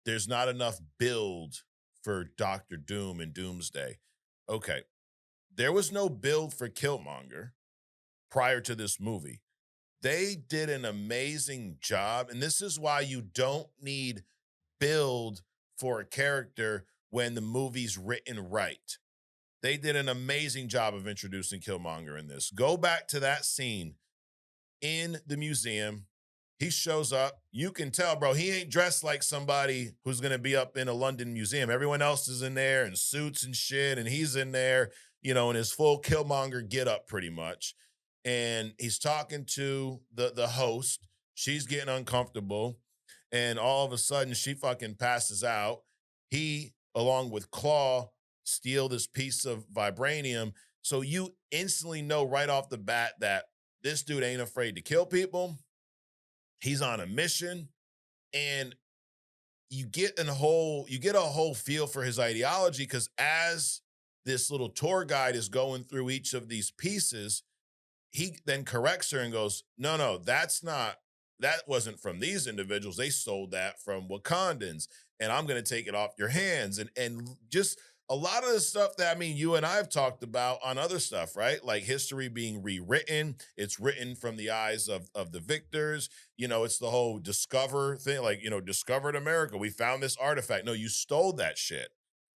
there's not enough build for Doctor Doom and Doomsday, okay, there was no build for Killmonger prior to this movie. They did an amazing job, and this is why you don't need build for a character when the movie's written right. They did an amazing job of introducing Killmonger in this. Go back to that scene in the museum. He shows up. You can tell, bro, he ain't dressed like somebody who's going to be up in a London museum. Everyone else is in there in suits and shit, and he's in there, in his full Killmonger get up pretty much. And he's talking to the host. She's getting uncomfortable. And all of a sudden, she fucking passes out. He, along with Claw, steal this piece of vibranium. So you instantly know right off the bat that this dude ain't afraid to kill people. He's on a mission. And you get a whole feel for his ideology because as this little tour guide is going through each of these pieces, he then corrects her and goes, "No, no, that wasn't from these individuals. They stole that from Wakandans, and I'm going to take it off your hands." And just a lot of the stuff that I mean, you and I have talked about on other stuff, right? Like history being rewritten. It's written from the eyes of the victors. It's the whole discover thing, like discovered America. We found this artifact. No, you stole that shit.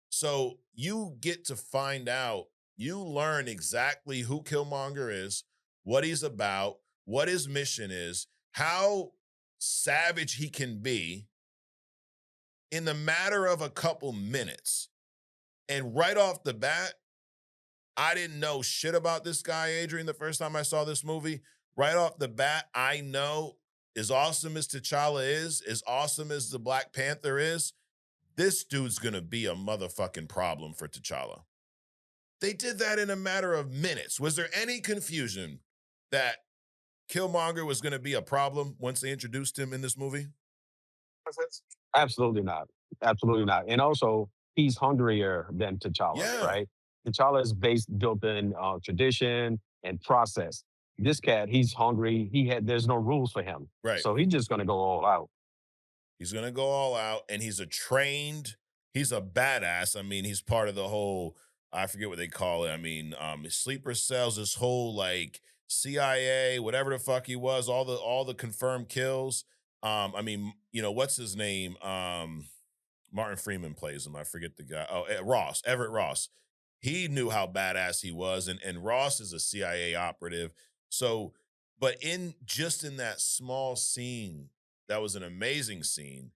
So you get to find out, you learn exactly who Killmonger is, what he's about, what his mission is, how savage he can be in the matter of a couple minutes. And right off the bat, I didn't know shit about this guy, Adrian, the first time I saw this movie. Right off the bat, I know as awesome as T'Challa is, as awesome as the Black Panther is, this dude's gonna be a motherfucking problem for T'Challa. They did that in a matter of minutes. Was there any confusion that Killmonger was gonna be a problem once they introduced him in this movie? Absolutely not. Absolutely not. And also, he's hungrier than T'Challa, Yeah, right? T'Challa is built in tradition and process. This cat, he's hungry. There's no rules for him. right. So he's just going to go all out. He's gonna go all out, and he's a badass. I mean, he's part of the whole, I forget what they call it. I mean, sleeper cells, this whole like CIA, whatever the fuck he was, all the confirmed kills. I mean, what's his name? Martin Freeman plays him. I forget the guy. Oh, Ross, Everett Ross. He knew how badass he was, and Ross is a CIA operative. So, but in that small scene, that was an amazing scene.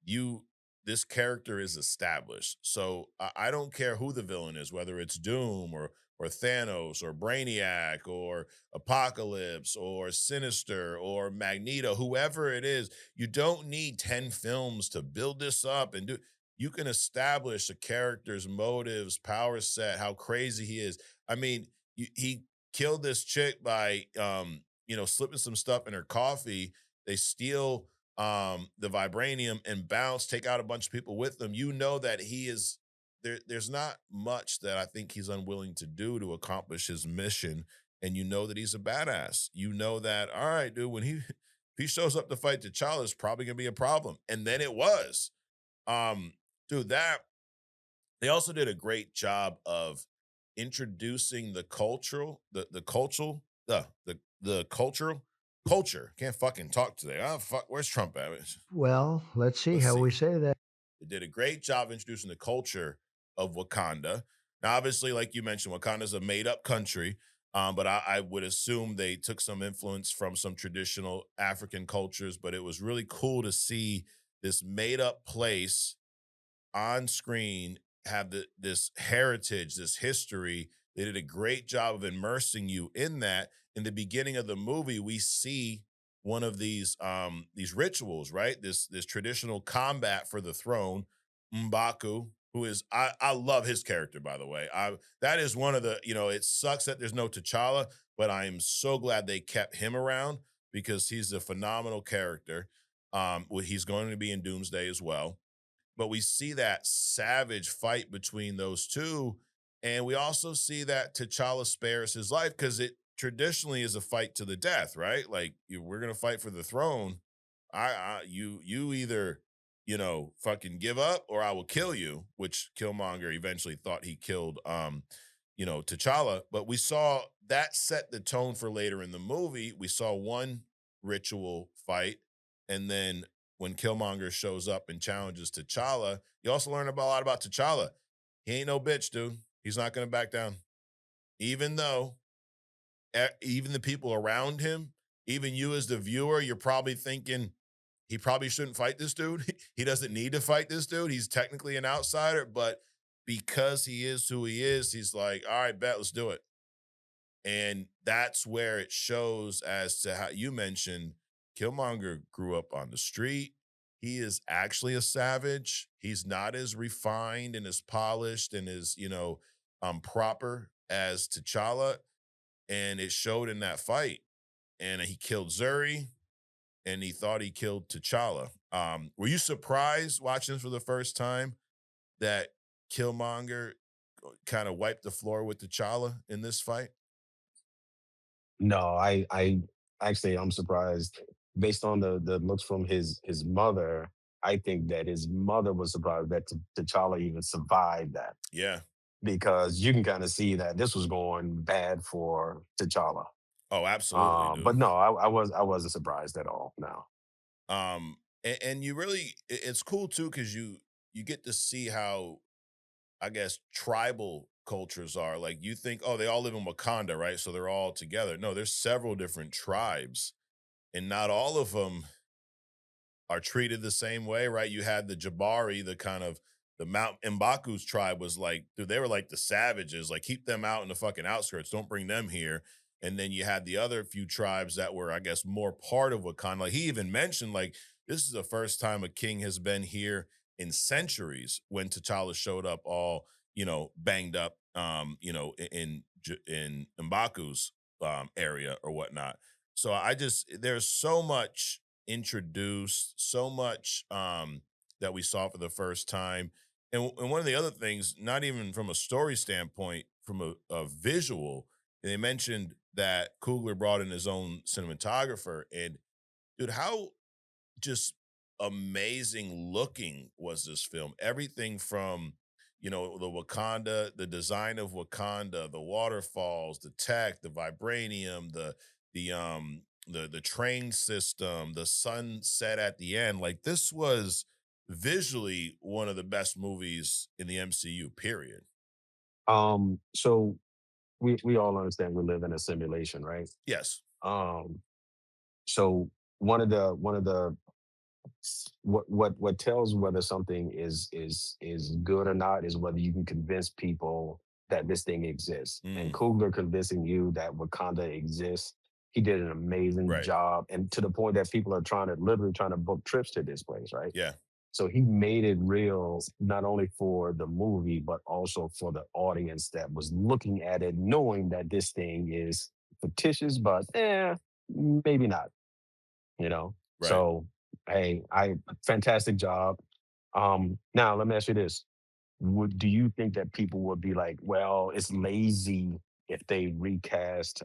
You This character is established. So I don't care who the villain is, whether it's Doom or Thanos or Brainiac or Apocalypse or Sinister or Magneto, whoever it is, you don't need 10 films to build this up and do you can establish a character's motives, power set, how crazy he is. I mean, he killed this chick by slipping some stuff in her coffee. They steal the vibranium and bounce, take out a bunch of people with them. You know that he is there's not much that I think he's unwilling to do to accomplish his mission. And you know that he's a badass. You know that, all right, dude, when if he shows up to fight T'Challa, it's probably gonna be a problem. And then it was. Um, dude, that they also did a great job of introducing the cultural, the cultural culture. Can't fucking talk today. Oh fuck, where's Trump at? Well, let's see Let's how we see. say that. They did a great job introducing the culture of Wakanda. Now, obviously, like you mentioned, Wakanda's a made-up country, but I would assume they took some influence from some traditional African cultures. But it was really cool to see this made-up place on screen have this heritage, this history. They did a great job of immersing you in that. In the beginning of the movie, we see one of these rituals, right? This traditional combat for the throne. M'Baku, who is I love his character, by the way. I That is one of the, it sucks that there's no T'Challa, but I am so glad they kept him around because he's a phenomenal character. He's going to be in Doomsday as well, but we see that savage fight between those two. And we also see that T'Challa spares his life because it traditionally is a fight to the death, right? Like we're gonna fight for the throne. You either fucking give up or I will kill you. Which Killmonger eventually thought he killed T'Challa, but we saw that set the tone for later in the movie. We saw one ritual fight, and then when Killmonger shows up and challenges T'Challa, you also learn about a lot about T'Challa. He ain't no bitch, dude. He's not going to back down. Even though, even the people around him, even you as the viewer, you're probably thinking he probably shouldn't fight this dude. He doesn't need to fight this dude. He's technically an outsider, but because he is who he is, he's like, all right, bet, let's do it. And that's where it shows as to how you mentioned Killmonger grew up on the street. He is actually a savage. He's not as refined and as polished and as, proper as T'Challa. And it showed in that fight. And he killed Zuri. and he thought he killed T'Challa. Were you surprised watching this for the first time that Killmonger kind of wiped the floor with T'Challa in this fight? No, I actually I'm surprised based on the looks from his mother. I think that his mother was surprised that T'Challa even survived that Yeah. because you can kind of see that this was going bad for T'Challa. Oh, absolutely, But dude. no, I wasn't surprised at all. No. And you really, it's cool too because you get to see how, I guess, tribal cultures are. Like, you think, oh, they all live in Wakanda, right? So they're all together. No, there's several different tribes, and not all of them are treated the same way, right? You had the Jabari, the kind of the Mount M'Baku's tribe was like, dude, they were like the savages, like keep them out in the fucking outskirts, don't bring them here. And then you had the other few tribes that were, I guess, more part of Wakanda. Like he even mentioned, like, this is the first time a king has been here in centuries when T'Challa showed up all, banged up, in M'Baku's area or whatnot. So I just there's so much introduced, so much that we saw for the first time. And one of the other things, not even from a story standpoint, from a visual, they mentioned that Coogler brought in his own cinematographer. And dude, how just amazing looking was this film. Everything from, the Wakanda, the design of Wakanda, the waterfalls, the tech, the vibranium, the train system, the sunset at the end. Like, this was visually one of the best movies in the MCU, period. So we all understand we live in a simulation, right? Yes. Um, so one of the what tells whether something is good or not is whether you can convince people that this thing exists. And Mm, Coogler convincing you that Wakanda exists, he did an amazing right. job, and to the point that people are literally trying to book trips to this place, right? Yeah. So he made it real, not only for the movie, but also for the audience that was looking at it, knowing that this thing is fictitious, but maybe not, you know? Right. So, hey, fantastic job. Now let me ask you this. Do you think that people would be like, well, it's lazy if they recast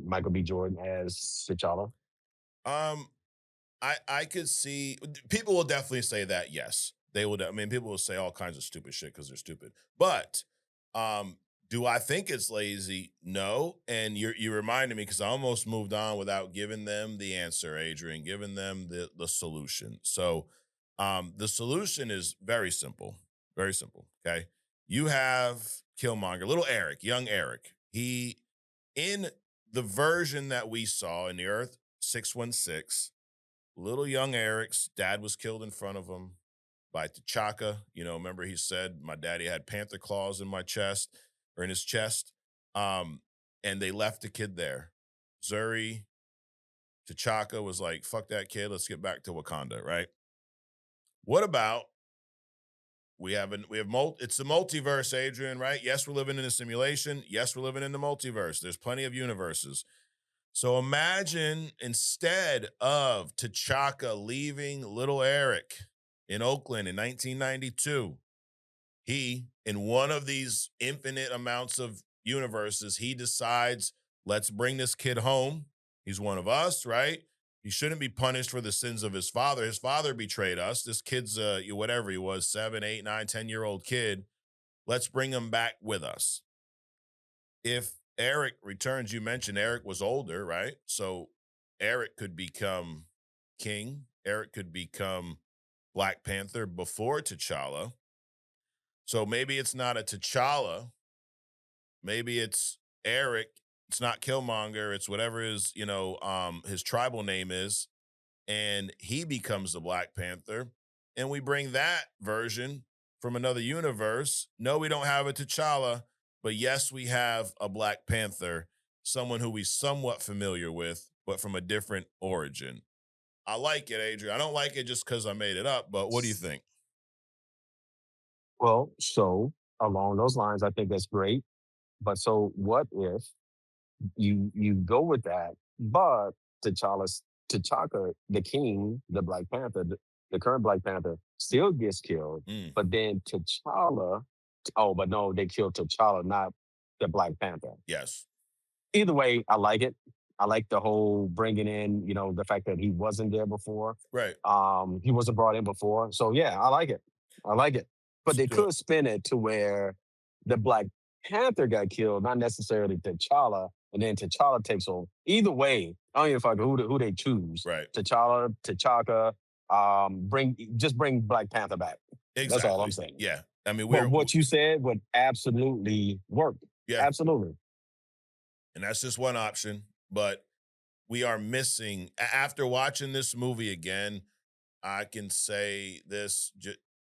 Michael B. Jordan as T'Challa? Um, I could see people will definitely say that, yes. They would. I mean, people will say all kinds of stupid shit because they're stupid. But do I think it's lazy? No. And you reminded me because I almost moved on without giving them the answer, Adrian, giving them the solution. So the solution is very simple. Very simple. Okay. You have Killmonger, little Eric, young Eric. He in the version that we saw in the Earth 616. Little young Eric's dad was killed in front of him by T'Chaka. Remember he said, my daddy had panther claws in my chest or in his chest. Um, and they left the kid there. Zuri, T'Chaka was like, fuck that kid. Let's get back to Wakanda, right? What about it's the multiverse, Adrian, right? Yes, we're living in a simulation. Yes, we're living in the multiverse. There's plenty of universes. So imagine instead of T'Chaka leaving little Eric in Oakland in 1992, he, in one of these infinite amounts of universes, he decides, let's bring this kid home. He's one of us, right? He shouldn't be punished for the sins of his father. His father betrayed us. This kid's, whatever he was, 7, 8, 9, 10-year-old kid. Let's bring him back with us. If Eric returns, you mentioned Eric was older, right? So Eric could become king. Eric could become Black Panther before T'Challa. So maybe it's not a T'Challa. Maybe it's Eric. It's not Killmonger. It's whatever his tribal name is, and he becomes the Black Panther. And we bring that version from another universe. No, we don't have a T'Challa, but yes, we have a Black Panther, someone who we somewhat familiar with, but from a different origin. I like it, Adrian. I don't like it just because I made it up, but what do you think? Well, so along those lines, I think that's great. But so what if you go with that, but T'Challa T'Chaka, the king, the Black Panther, the current Black Panther, still gets killed. Mm, But then T'Challa, oh, but no, they killed T'Challa, not the Black Panther. yes. Either way, I like it. I like the whole bringing in, the fact that he wasn't there before. Right. He wasn't brought in before. So yeah, I like it. I like it. But Let's they do it. could spin it to where the Black Panther got killed, not necessarily T'Challa, and then T'Challa takes over. Either way, I don't give a fuck who they choose. Right. T'Challa, T'Chaka, bring Black Panther back. That's all I'm Exactly. saying. Yeah. I mean, But what you said would absolutely work. yeah. Absolutely. And that's just one option. But we are missing, after watching this movie again, I can say this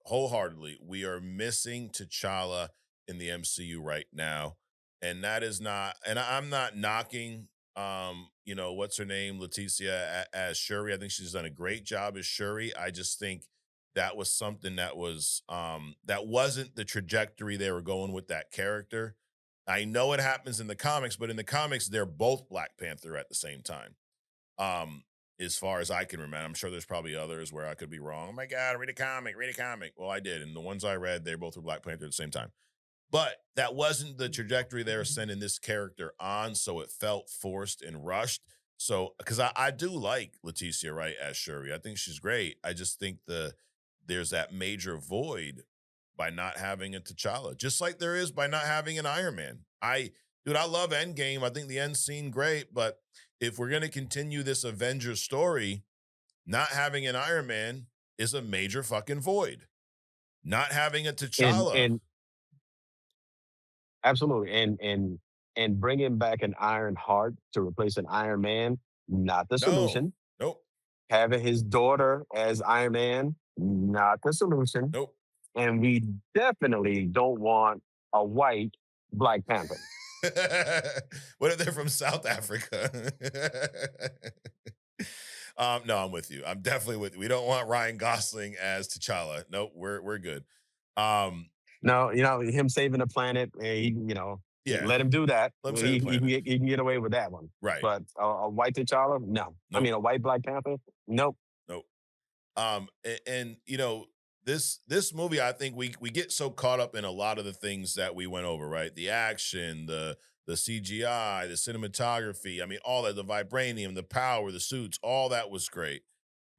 wholeheartedly. We are missing T'Challa in the MCU right now. And that is not, and I'm not knocking, what's her name? Leticia as Shuri. I think she's done a great job as Shuri. I just think that was something that wasn't the trajectory they were going with that character. I know it happens in the comics, but in the comics, they're both Black Panther at the same time. Um, as far as I can remember, I'm sure there's probably others where I could be wrong. Oh my God, read a comic, read a comic. Well, I did. And the ones I read, they both were Black Panther at the same time. But that wasn't the trajectory they were sending this character on. So it felt forced and rushed. So, because I do like Leticia Wright as Shuri. I think she's great. I just think there's that major void by not having a T'Challa, just like there is by not having an Iron Man. Dude, I love Endgame. I think the end scene great, but if we're gonna continue this Avengers story, not having an Iron Man is a major fucking void. Not having a And T'Challa, and absolutely. And bringing back an Iron Heart to replace an Iron Man, not the no, solution. nope, Having his daughter as Iron Man, not the solution. nope. And we definitely don't want a white Black Panther. What if they're from South Africa? No, I'm with you. I'm definitely with you. We don't want Ryan Gosling as T'Challa. Nope, we're good. Um, No, him saving the planet, yeah, let him do that. let him say the He planet. he can get away with that one. Right. But a white T'Challa, no. I Nope. mean, a white Black Panther, nope. Nope. And this movie, I think we get so caught up in a lot of the things that we went over, right? The action, the CGI, the cinematography. I mean, all that, the vibranium, the power, the suits, all that was great.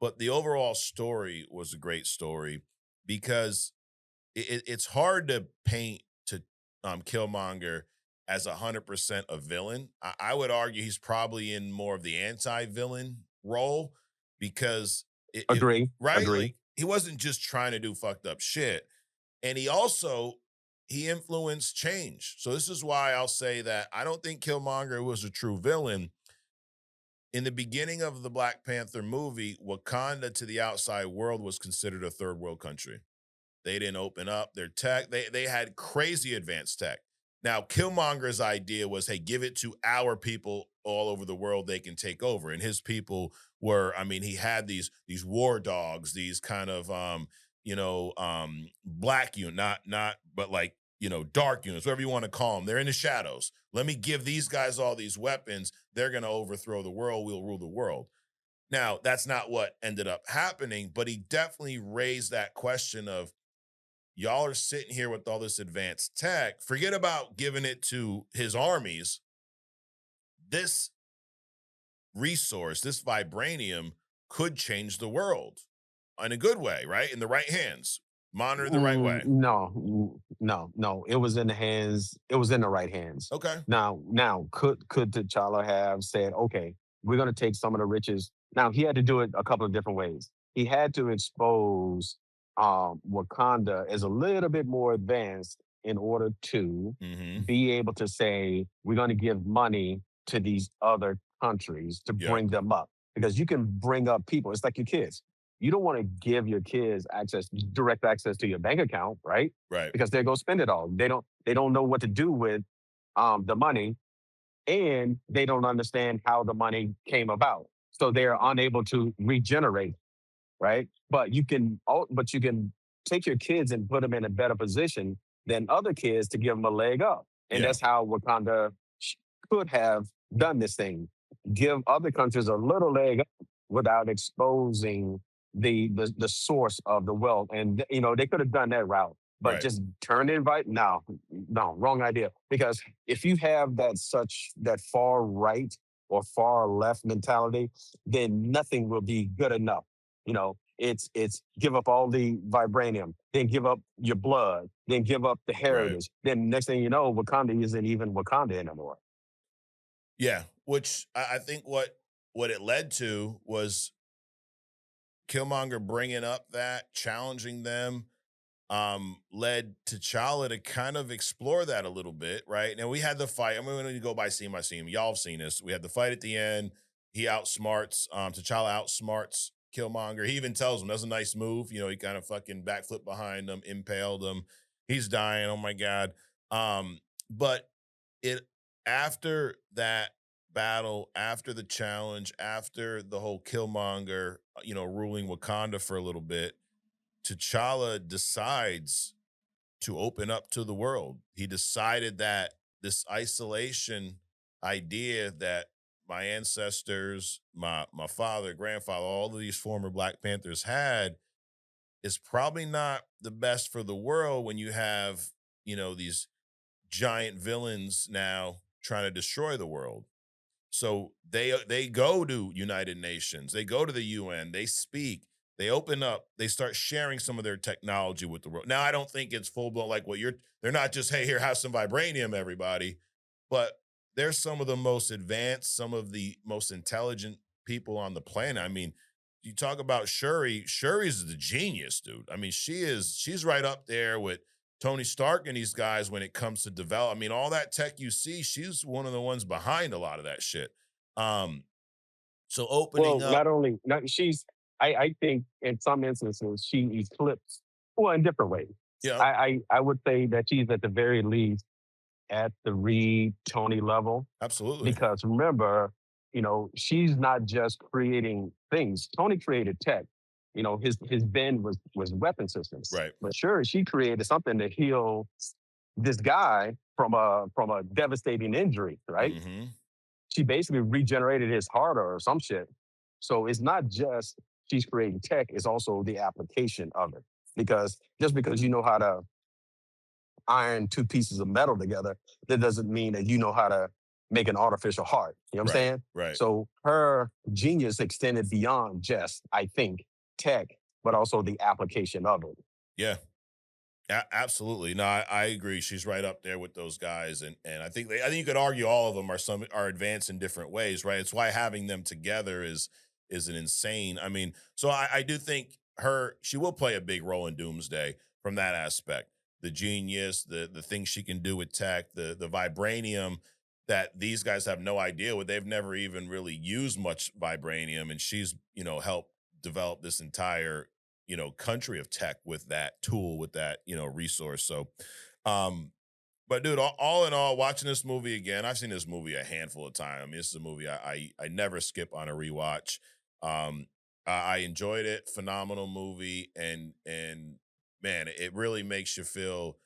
But the overall story was a great story because it's hard to paint to Killmonger as 100% a villain. I would argue he's probably in more of the anti-villain role because Agree. right, Agree. like he wasn't just trying to do fucked up shit, and he influenced change. So this is why I'll say that I don't think Killmonger was a true villain. In the beginning of the Black Panther movie, Wakanda to the outside world was considered a third world country. They didn't open up their tech. They had crazy advanced tech. Now, Killmonger's idea was, hey, give it to our people all over the world they can take over. And his people were, I mean, he had these war dogs, these kind of black unit, not but like, dark units, whatever you want to call them. They're in the shadows. Let me give these guys all these weapons. They're gonna overthrow the world. We'll rule the world. Now, that's not what ended up happening, but he definitely raised that question of y'all are sitting here with all this advanced tech. Forget about giving it to his armies. This resource, this vibranium, could change the world in a good way, right? In the right hands, monitor the right way. No, no. It was in the hands. It was in the right hands. Okay. Now, could T'Challa have said, "Okay, we're going to take some of the riches"? Now he had to do it a couple of different ways. He had to expose Wakanda as a little bit more advanced in order to Mm-hmm. be able to say, "We're going to give money to these other countries to Yep. bring them up," because you can bring up people. It's like your kids. You don't want to give your kids direct access to your bank account, right? Right. Because they go spend it all. They don't know what to do with the money, and they don't understand how the money came about. So they're unable to regenerate, right? But you can take your kids and put them in a better position than other kids to give them a leg up. And Yeah. that's how Wakanda could have done this thing. Give other countries a little leg up without exposing the source of the wealth. And they could have done that route, but Right. just turn invite. No, no, wrong idea. Because if you have that far right or far left mentality, then nothing will be good enough. It's give up all the vibranium, then give up your blood, then give up the Right. heritage. Then next thing you know, Wakanda isn't even Wakanda anymore. Yeah. Which I think what it led to was Killmonger bringing up that, challenging them, led T'Challa to kind of explore that a little bit, right? Now we had the fight. I'm going to go by scene. Y'all have seen this. We had the fight at the end. He outsmarts, T'Challa outsmarts Killmonger. He even tells him that's a nice move. He kind of fucking backflip behind him, impaled him. He's dying. Oh my God. But it after that battle, after the challenge, after the whole Killmonger, ruling Wakanda for a little bit, T'Challa decides to open up to the world. He decided that this isolation idea that my ancestors, my father, grandfather, all of these former Black Panthers had is probably not the best for the world when you have, these giant villains now trying to destroy the world. So they go to United Nations, they go to the UN, they speak, they open up, they start sharing some of their technology with the world. Now I don't think it's full blown like what you're. They're not just hey here have some vibranium everybody, but they're some of the most advanced, some of the most intelligent people on the planet. I mean, you talk about Shuri. Shuri's the genius, dude. I mean, she's right up there with Tony Stark and these guys when it comes to develop. I mean, all that tech you see, she's one of the ones behind a lot of that shit. Um, so Well, opening up, not only not she's I think in some instances she eclipsed, well, in different ways. yeah, I would say that she's at the very least at the Reed Tony level, absolutely, because remember, she's not just creating things. Tony created tech. His bend was weapon systems. right. But sure, she created something to heal this guy from a devastating injury, right? Hmm. She basically regenerated his heart or some shit. So it's not just she's creating tech, it's also the application of it. Because just because you know how to iron two pieces of metal together, that doesn't mean that you know how to make an artificial heart. You know what I'm Right, saying? right. So her genius extended beyond just, I think, tech, but also the application of it. Yeah, absolutely. No, I agree. She's right up there with those guys, and I think you could argue all of them are advanced in different ways, right? It's why having them together is an insane. I mean, so I do think she will play a big role in Doomsday from that aspect. The genius, the things she can do with tech, the vibranium that these guys have no idea what they've never even really used much vibranium, and she's helped develop this entire country of tech with that tool, with that, resource. So, um, but dude, all in all, watching this movie again, I've seen this movie a handful of times. I mean, this is a movie I never skip on a rewatch. Um, I enjoyed it, phenomenal movie, and man, it really makes you feel,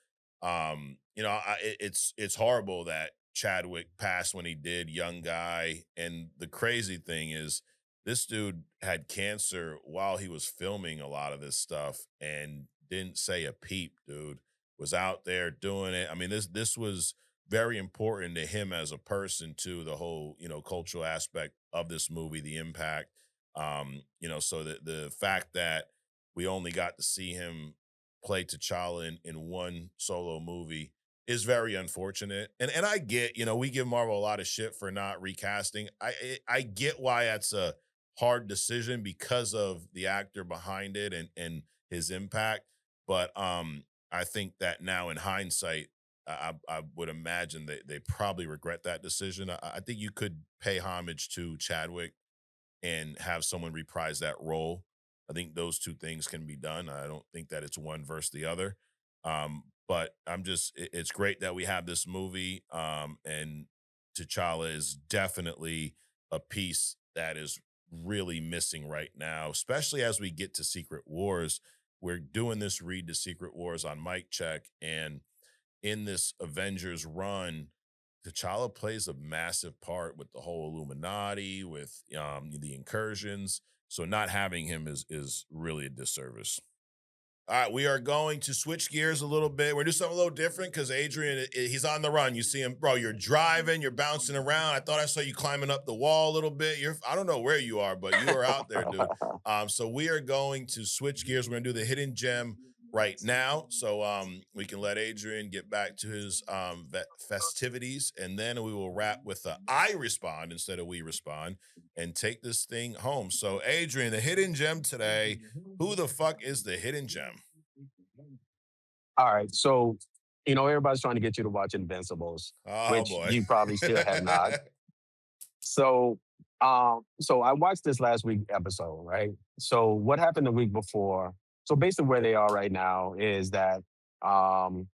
it's horrible that Chadwick passed when he did, young guy, and the crazy thing is this dude had cancer while he was filming a lot of this stuff and didn't say a peep, dude. Was out there doing it. I mean, this was very important to him as a person too, the whole, cultural aspect of this movie, the impact. So the fact that we only got to see him play T'Challa in one solo movie is very unfortunate. And I get, we give Marvel a lot of shit for not recasting. I get why that's a hard decision because of the actor behind it and his impact. But I think that now in hindsight, I would imagine they probably regret that decision. I think you could pay homage to Chadwick and have someone reprise that role. I think those two things can be done. I don't think that it's one versus the other. But it's great that we have this movie. And T'Challa is definitely a piece that is really missing right now, especially as we get to Secret Wars. We're doing this read to Secret Wars on Mike Check, and in this Avengers run, T'Challa plays a massive part with the whole Illuminati, with the incursions. So not having him is really a disservice. All right, we are going to switch gears a little bit. We're gonna do something a little different because Adrian, he's on the run. You see him, bro. You're driving, you're bouncing around. I thought I saw you climbing up the wall a little bit. I don't know where you are, but you are out there, dude. So we are going to switch gears. We're gonna do the hidden gem right now, so we can let Adrian get back to his festivities, and then we will wrap with the I respond instead of we respond, and take this thing home. So, Adrian, the hidden gem today. Who the fuck is the hidden gem? All right. So, everybody's trying to get you to watch Invincibles, Oh which boy. you probably still have not. So, so I watched this last week episode, right? So what happened the week before? So basically where they are right now is that um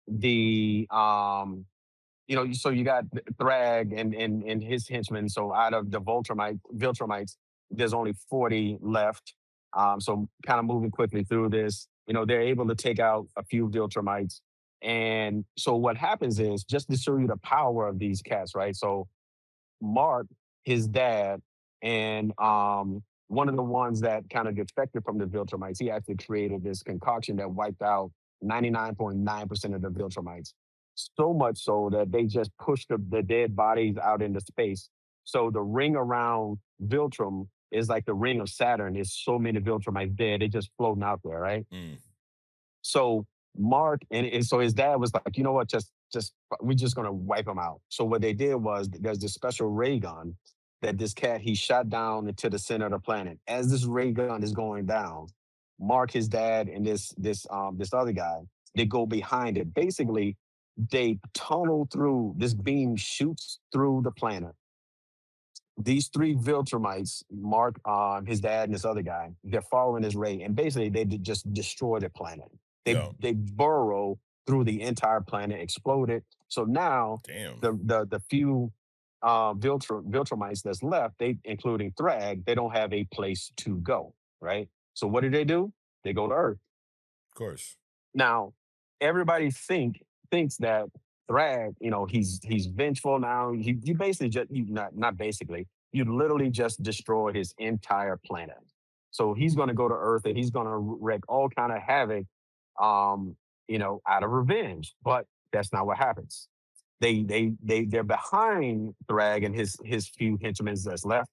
the so you got Thrag and his henchmen. So out of the Viltrumites, there's only 40 left. So kind of moving quickly through this, they're able to take out a few Viltrumites. And so what happens is, just to show you the power of these cats, right? So Mark, his dad, and one of the ones that kind of defected from the Viltrumites, he actually created this concoction that wiped out 99.9% of the Viltrumites. So much so that they just pushed the dead bodies out into space. So the ring around Viltrum is like the ring of Saturn. There's so many Viltrumites dead, they just floating out there, right? Mm. So Mark and so his dad was like, you know what, just we're just gonna wipe him out. So what they did was, there's this special ray gun that this cat he shot down into the center of the planet. As this ray gun is going down, Mark, his dad, and this other guy, they go behind it. Basically, they tunnel through, this beam shoots through the planet. These three Viltrumites, Mark, his dad, and this other guy, they're following this ray, and basically they just destroy the planet. They Yo, they burrow through the entire planet, explode it. So now damn. the few Viltrumites that's left, they including Thrag, they don't have a place to go. Right. So what do? They go to Earth. Of course. Now, everybody thinks that Thrag, he's vengeful now. You basically just not basically, you literally just destroy his entire planet. So he's going to go to Earth and he's going to wreak all kind of havoc, out of revenge. But that's not what happens. They're behind Thrag and his few henchmen that's left.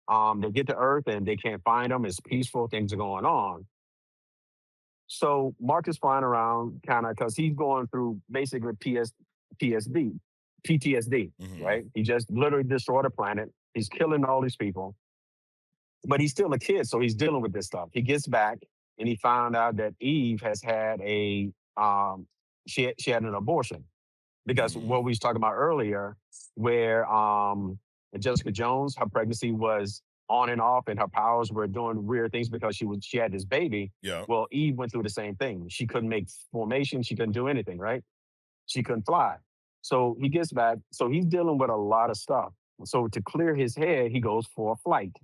They get to Earth and they can't find them. It's peaceful. Things are going on. So Mark is flying around kind of because he's going through basically PTSD, Hmm. right? He just literally destroyed a planet. He's killing all these people, but he's still a kid, so he's dealing with this stuff. He gets back and he found out that Eve has had she had an abortion, because Mm. what we was talking about earlier, where Jessica Jones, her pregnancy was on and off, and her powers were doing weird things because she had this baby. Yeah. Well, Eve went through the same thing. She couldn't make formation. She couldn't do anything. Right? She couldn't fly. So he gets back. So he's dealing with a lot of stuff. So to clear his head, he goes for a flight.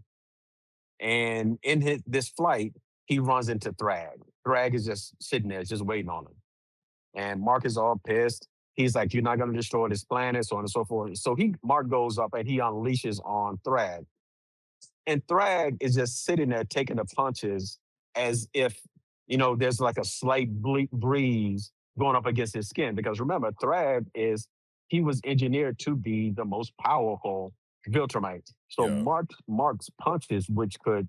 And in this flight, he runs into Thrag. Thrag is just sitting there, just waiting on him. And Mark is all pissed. He's like, "You're not going to destroy this planet," so on and so forth. So Mark goes up and he unleashes on Thrag. And Thrag is just sitting there taking the punches as if, there's like a slight breeze going up against his skin. Because remember, he was engineered to be the most powerful Viltrumite. So Yeah. Mark's punches, which could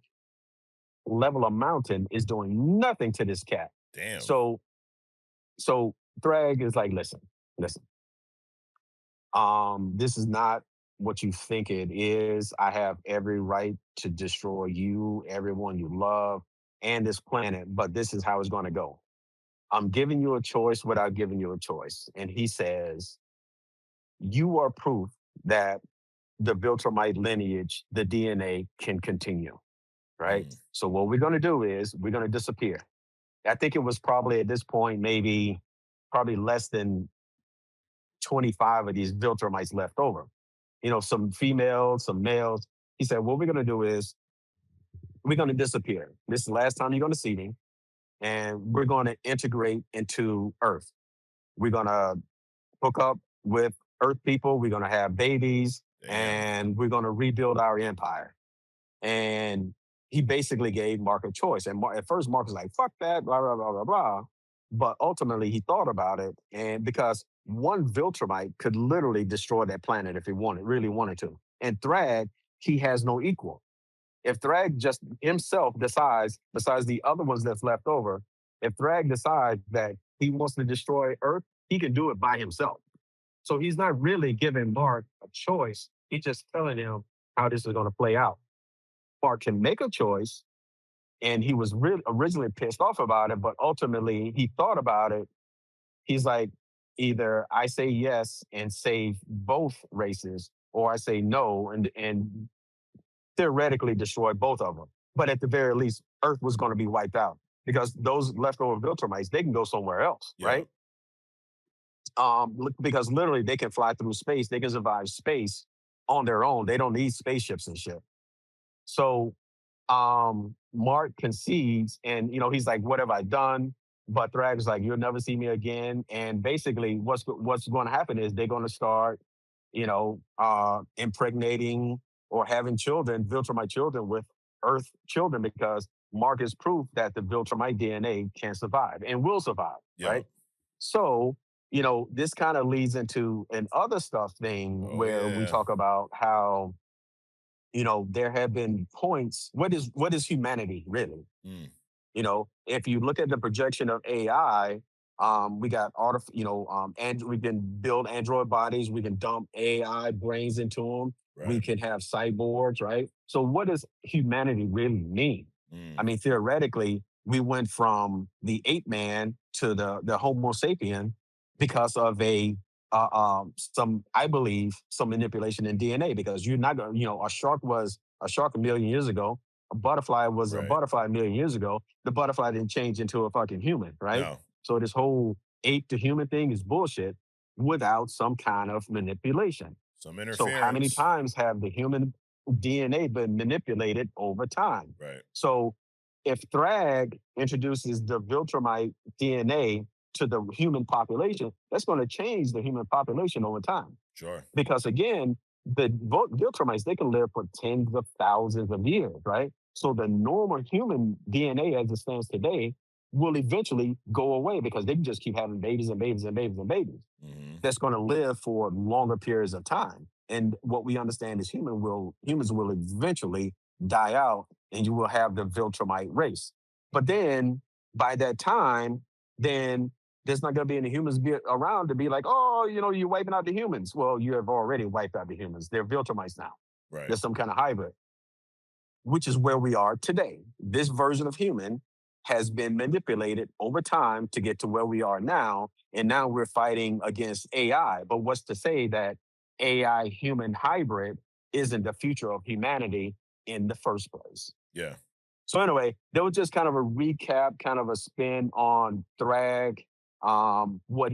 level a mountain, is doing nothing to this cat. Damn. So Thrag is like, listen, this is not what you think it is. I have every right to destroy you, everyone you love, and this planet, but this is how it's going to go. I'm giving you a choice without giving you a choice. And he says, you are proof that the Viltrumite lineage, the DNA, can continue, right? Mm. So what we're going to do is we're going to disappear. I think it was probably at this point, probably less than 25 of these Viltrumites left over. Some females, some males. He said, what we're going to do is we're going to disappear. This is the last time you're going to see me. And we're going to integrate into Earth. We're going to hook up with Earth people. We're gonna have babies, Damn. and we're gonna rebuild our empire. And he basically gave Mark a choice. And at first, Mark was like, "Fuck that," blah blah blah blah blah. But ultimately, he thought about it, and because one Viltrumite could literally destroy that planet if he wanted, really wanted to. And Thrag, he has no equal. If Thrag just himself decides, besides the other ones that's left over, if Thrag decides that he wants to destroy Earth, he can do it by himself. So he's not really giving Mark a choice. He's just telling him how this is going to play out. Mark can make a choice, and he was really originally pissed off about it, but ultimately he thought about it. He's like, either I say yes and save both races, or I say no and theoretically destroy both of them. But at the very least, Earth was going to be wiped out because those leftover Viltrumites, they can go somewhere else, Yeah. right? Because literally they can fly through space, they can survive space on their own. They don't need spaceships and shit. So Mark concedes, and he's like, "What have I done?" But Thrag's like, "You'll never see me again." And basically, what's going to happen is they're going to start, impregnating or having children, Viltrumite children, with Earth children, because Mark is proof that the Viltrumite DNA can survive and will survive, Yeah. right? So, this kind of leads into an other stuff thing Oh where we yeah. talk about how there have been points. What is humanity really? Mm. If you look at the projection of AI, we got and we can build android bodies. We can dump AI brains into them. We Right. can have cyborgs, right? So, what does humanity really mean? I Mm. mean, theoretically, we went from the ape man to the Homo sapien because of some, I believe, some manipulation in DNA. Because you're not going, a shark was a shark a million years ago. A butterfly was a Right. butterfly a million years ago. The butterfly didn't change into a fucking human, right? No. So this whole ape to human thing is bullshit without some kind of manipulation. Some So how many interference. times have the human DNA been manipulated over time? Right. So if Thrag introduces the Viltrumite DNA to the human population, that's going to change the human population over time. Sure. Because again, the Viltrumites, they can live for tens of thousands of years, right? So the normal human DNA as it stands today will eventually go away because they can just keep having babies and babies and babies and babies Hmm. that's going to live for longer periods of time. And what we understand is humans will eventually die out, and you will have the Viltrumite race. But then by that time, then there's not going to be any humans around to be like, "Oh, you're wiping out the humans." Well, you have already wiped out the humans. They're Viltrumites now. Right. There's some kind of hybrid, which is where we are today. This version of human has been manipulated over time to get to where we are now. And now we're fighting against AI. But what's to say that AI human hybrid isn't the future of humanity in the first place? Yeah. So anyway, there was just kind of a recap, kind of a spin on Thrag, what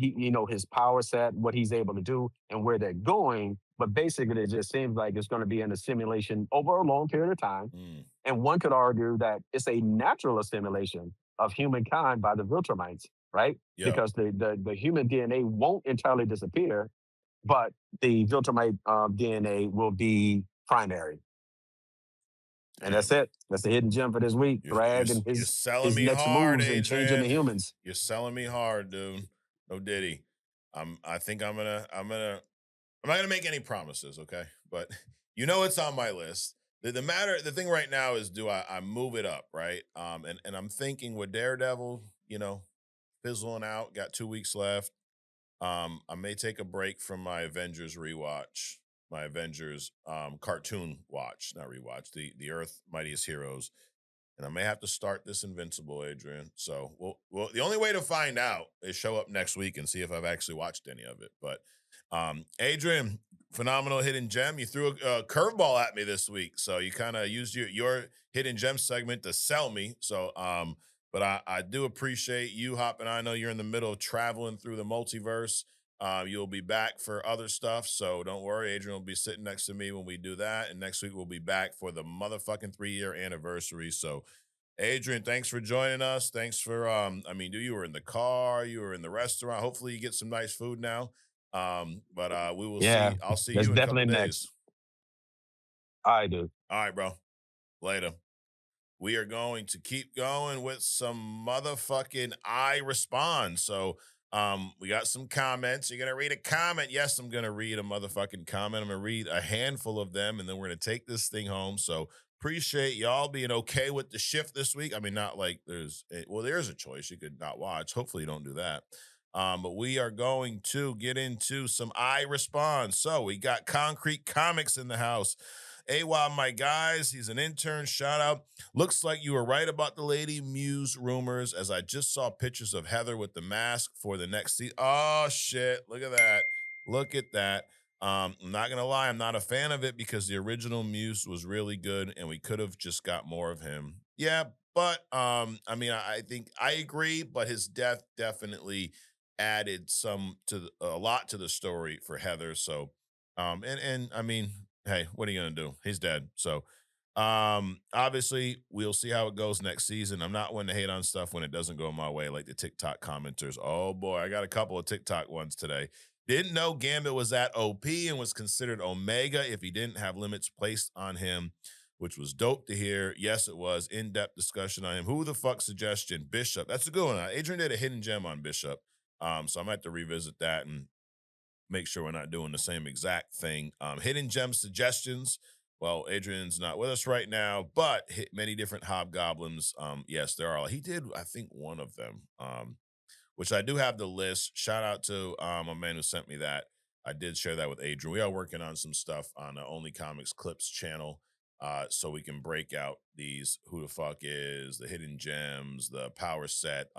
his power set, what he's able to do, and where they're going. But basically, it just seems like it's going to be in a simulation over a long period of time. Mm. And one could argue that it's a natural assimilation of humankind by the Viltrumites, right? Yeah. Because the human DNA won't entirely disappear, but the Viltrumite DNA will be primary. And that's Damn. it. That's the hidden gem for this week. You're Thrag and you're his selling his me next hard, moves and changing the Adrian. humans. You're selling me hard, dude. No diddy. I think I'm not gonna make any promises, okay? But it's on my list. The thing right now is, do I move it up, right? And I'm thinking with Daredevil, fizzling out, got 2 weeks left. I may take a break from my Avengers rewatch, my Avengers cartoon watch, not rewatch, the Earth Mightiest Heroes, and I may have to start this Invincible, Adrian. So, well, the only way to find out is show up next week and see if I've actually watched any of it. But, Adrian, phenomenal hidden gem. You threw a curveball at me this week, so you kind of used your hidden gem segment to sell me. So, but I do appreciate you hopping. I know you're in the middle of traveling through the multiverse. You'll be back for other stuff, so don't worry. Adrian will be sitting next to me when we do that, and next week we'll be back for the motherfucking 3-year anniversary. So, Adrian, thanks for joining us. Thanks for I mean, you were in the car, you were in the restaurant. Hopefully, you get some nice food now. But we will Yeah, see. I'll see that's you in a couple definitely days. next. I do. All right, bro. Later. We are going to keep going with some motherfucking I respond. So we got some comments. You're gonna read a comment. Yes, I'm gonna read a motherfucking comment. I'm gonna read a handful of them, and then we're gonna take this thing home. So appreciate y'all being okay with the shift this week. I mean, not like there's a choice. You could not watch. Hopefully you don't do that. But we are going to get into some I respond. So we got Concrete Comics in the house. AWA, my guys, he's an intern. Shout out. Looks like you were right about the Lady Muse rumors, as I just saw pictures of Heather with the mask for the next season. Oh, shit. Look at that. Look at that. I'm not going to lie. I'm not a fan of it because the original Muse was really good and we could have just got more of him. Yeah, but I mean, I think I agree, but his death definitely added a lot to the story for Heather. So, and I mean, hey, what are you gonna do? He's dead. So obviously we'll see how it goes next season. I'm not one to hate on stuff when it doesn't go my way, like the TikTok commenters. Oh boy, I got a couple of TikTok ones today. Didn't know Gambit was at OP and was considered Omega if he didn't have limits placed on him, which was dope to hear. Yes, it was. In-depth discussion on him. Who the fuck suggestion? Bishop. That's a good one. Adrian did a hidden gem on Bishop. So I might have to revisit that and make sure we're not doing the same exact thing. Hidden gem suggestions. Well, Adrian's not with us right now, but hit many different hobgoblins. Yes, there are. He did, I think, one of them. Which I do have the list. Shout out to a man who sent me that. I did share that with Adrian. We are working on some stuff on the Only Comics Clips channel, so we can break out these who the fuck is, the hidden gems, the power set,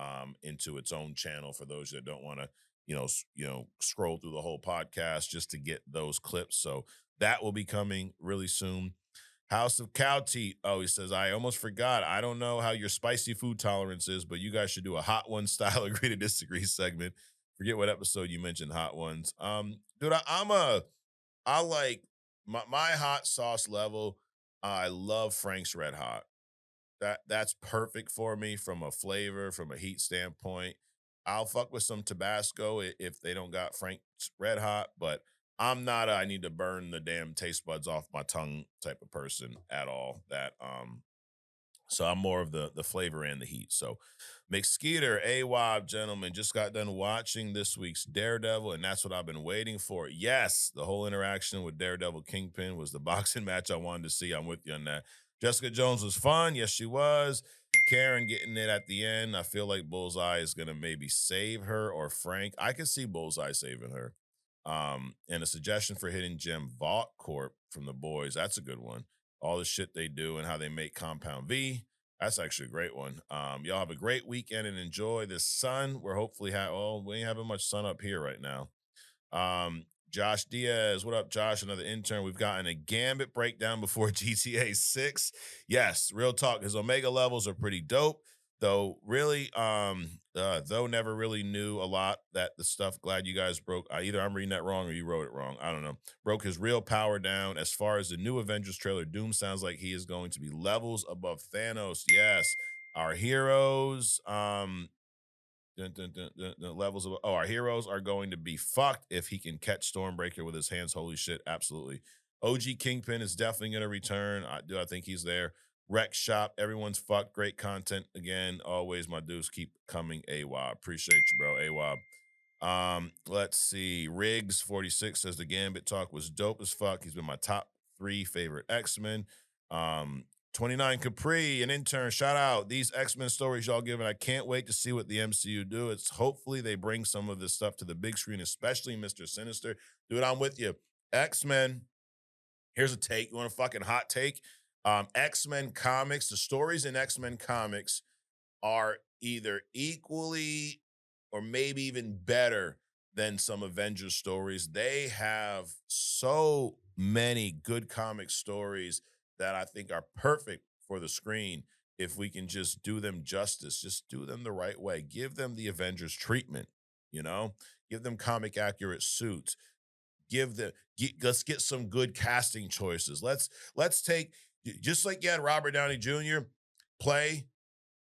into its own channel for those that don't want to, scroll through the whole podcast just to get those clips. So that will be coming really soon. House of Cow Teat. Oh, he says, I almost forgot. I don't know how your spicy food tolerance is, but you guys should do a hot one style agree to disagree segment. Forget what episode you mentioned hot ones. Dude, I like my hot sauce level. I love Frank's Red Hot. That's perfect for me from a flavor, from a heat standpoint. I'll fuck with some Tabasco if they don't got Frank's Red Hot, but I'm not I need to burn the damn taste buds off my tongue type of person at all. So I'm more of the flavor and the heat. So McSkeeter, AWOB, gentlemen, just got done watching this week's Daredevil, and that's what I've been waiting for. Yes, the whole interaction with Daredevil Kingpin was the boxing match I wanted to see. I'm with you on that. Jessica Jones was fun. Yes, she was. Karen getting it at the end. I feel like Bullseye is gonna maybe save her or Frank. I could see Bullseye saving her. And a suggestion for Hidden Gem Vault Corp from the boys. That's a good one. All the shit they do and how they make Compound V. That's actually a great one. Y'all have a great weekend and enjoy the sun. We're hopefully we ain't having much sun up here right now. Josh Diaz, what up, Josh? Another intern. We've gotten a Gambit breakdown before GTA 6. Yes, real talk. His Omega levels are pretty dope, though. Really, though never really knew a lot that the stuff. Glad you guys broke. Either I'm reading that wrong or you wrote it wrong. I don't know. Broke his real power down. As far as the new Avengers trailer, Doom sounds like he is going to be levels above Thanos. Yes, our heroes. Levels of our heroes are going to be fucked if he can catch Stormbreaker with his hands. Holy shit, absolutely. OG Kingpin is definitely going to return. I think he's there. Rec Shop, everyone's fucked. Great content again. Always, my dudes keep coming. AWOB, appreciate you, bro. AWOB. Let's see. Riggs 46 says the Gambit talk was dope as fuck. He's been my top 3 favorite X-Men. 29 Capri, an intern. Shout out these X-Men stories y'all giving. I can't wait to see what the MCU do. It's hopefully they bring some of this stuff to the big screen, especially Mr. Sinister. Dude, I'm with you. X-Men. Here's a take. You want a fucking hot take? X-Men comics, the stories in X-Men comics are either equally or maybe even better than some Avengers stories. They have so many good comic stories that I think are perfect for the screen if we can just do them justice, just do them the right way. Give them the Avengers treatment, you know? Give them comic accurate suits. Let's get some good casting choices. Let's take just like you had Robert Downey Jr. play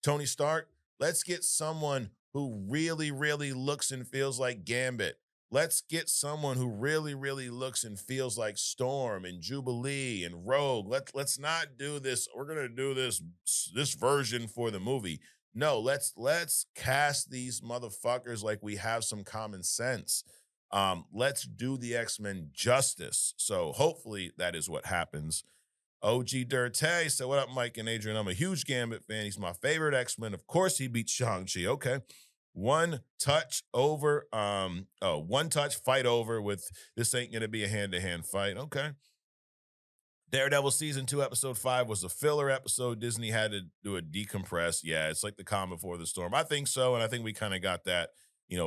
Tony Stark, let's get someone who really, really looks and feels like Gambit. Let's get someone who really, really looks and feels like Storm and Jubilee and Rogue. Let's not do this. We're gonna do this version for the movie. No, let's cast these motherfuckers like we have some common sense. Let's do the X-Men justice. So hopefully that is what happens. OG Dirte said, "What up, Mike and Adrian? I'm a huge Gambit fan. He's my favorite X-Men. Of course, he beat Shang-Chi. Okay. One touch fight over with this ain't gonna be a hand-to-hand fight. Okay. Daredevil season 2, episode 5 was a filler episode. Disney had to do a decompress. Yeah, it's like the calm before the storm. I think so, and I think we kind of got that,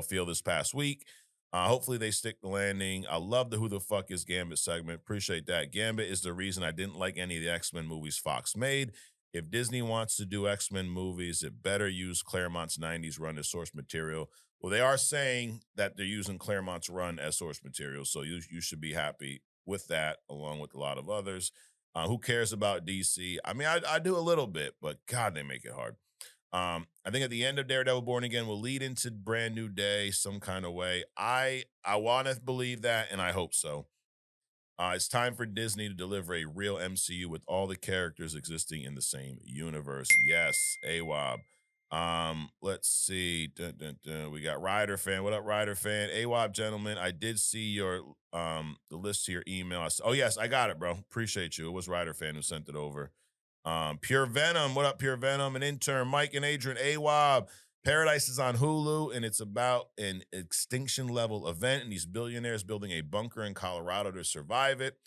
feel this past week. Hopefully they stick the landing. I love the Who the Fuck is Gambit segment. Appreciate that. Gambit is the reason I didn't like any of the X-Men movies Fox made. If Disney wants to do X-Men movies, it better use Claremont's 90s run as source material. Well, they are saying that they're using Claremont's run as source material, so you should be happy with that, along with a lot of others. Who cares about DC? I mean, I do a little bit, but God, they make it hard. I think at the end of Daredevil Born Again will lead into Brand New Day some kind of way. I want to believe that, and I hope so. It's time for Disney to deliver a real MCU with all the characters existing in the same universe. Yes, AWAB. Let's see. Dun, dun, dun. We got Ryder fan. What up, Ryder fan? AWAB, gentlemen. I did see your the list to your email. Oh, yes, I got it, bro. Appreciate you. It was Ryder fan who sent it over. Pure Venom. What up, Pure Venom? An intern, Mike and Adrian. AWAB. Paradise is on Hulu, and it's about an extinction level event, and these billionaires building a bunker in Colorado to survive it.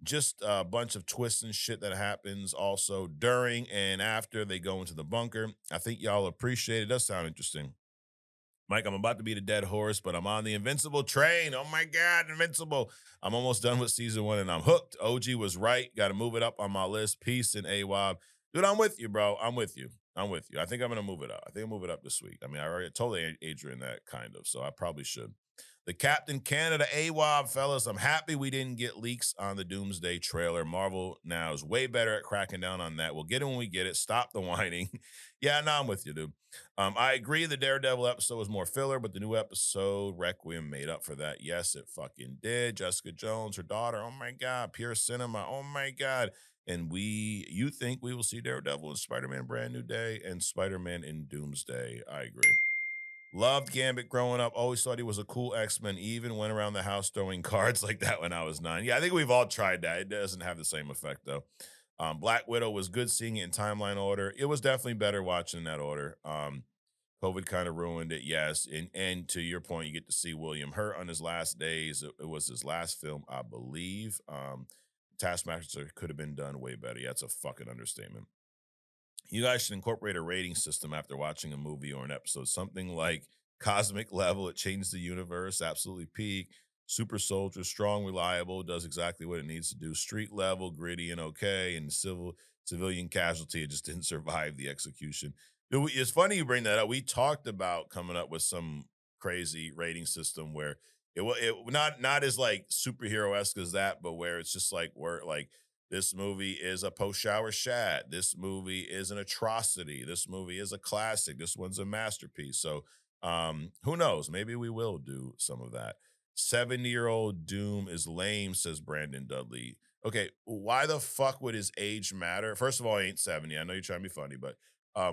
Just a bunch of twists and shit that happens also during and after they go into the bunker. I think y'all appreciate it. It does sound interesting. Mike, I'm about to beat a dead horse, but I'm on the Invincible train. Oh my God, Invincible. I'm almost done with season 1 and I'm hooked. OG was right. Got to move it up on my list. Peace and AWAB. Dude, I'm with you, bro. I'm with you. I'm with you. I think I'm going to move it up. I think I'll move it up this week. I mean, I already told Adrian that kind of, so I probably should. The Captain Canada AWAB, fellas. I'm happy we didn't get leaks on the Doomsday trailer. Marvel now is way better at cracking down on that. We'll get it when we get it. Stop the whining. Yeah, no, I'm with you, dude. I agree the Daredevil episode was more filler, but the new episode, Requiem, made up for that. Yes, it fucking did. Jessica Jones, her daughter, oh my God. Pure cinema, oh my God. And you think we will see Daredevil in Spider-Man Brand New Day and Spider-Man in Doomsday. I agree. Loved Gambit growing up. Always thought he was a cool X-Men. Even went around the house throwing cards like that when I was 9. Yeah, I think we've all tried that. It doesn't have the same effect, though. Black Widow was good seeing it in timeline order. It was definitely better watching that order. COVID kind of ruined it, yes. And to your point, you get to see William Hurt on his last days. It was his last film, I believe. Taskmaster could have been done way better. Yeah, it's a fucking understatement. You guys should incorporate a rating system after watching a movie or an episode. Something like cosmic level, it changed the universe, absolutely peak. Super soldier, strong, reliable, does exactly what it needs to do. Street level, gritty and okay. And civilian casualty, it just didn't survive the execution. It's funny you bring that up. We talked about coming up with some crazy rating system where it not as like superhero esque as that, but where it's just like where like this movie is a post-shower shat. This movie is an atrocity. This movie is a classic. This one's a masterpiece. So who knows? Maybe we will do some of that. 70-year-old Doom is lame, says Brandon Dudley. Okay, why the fuck would his age matter? First of all, he ain't 70. I know you're trying to be funny, but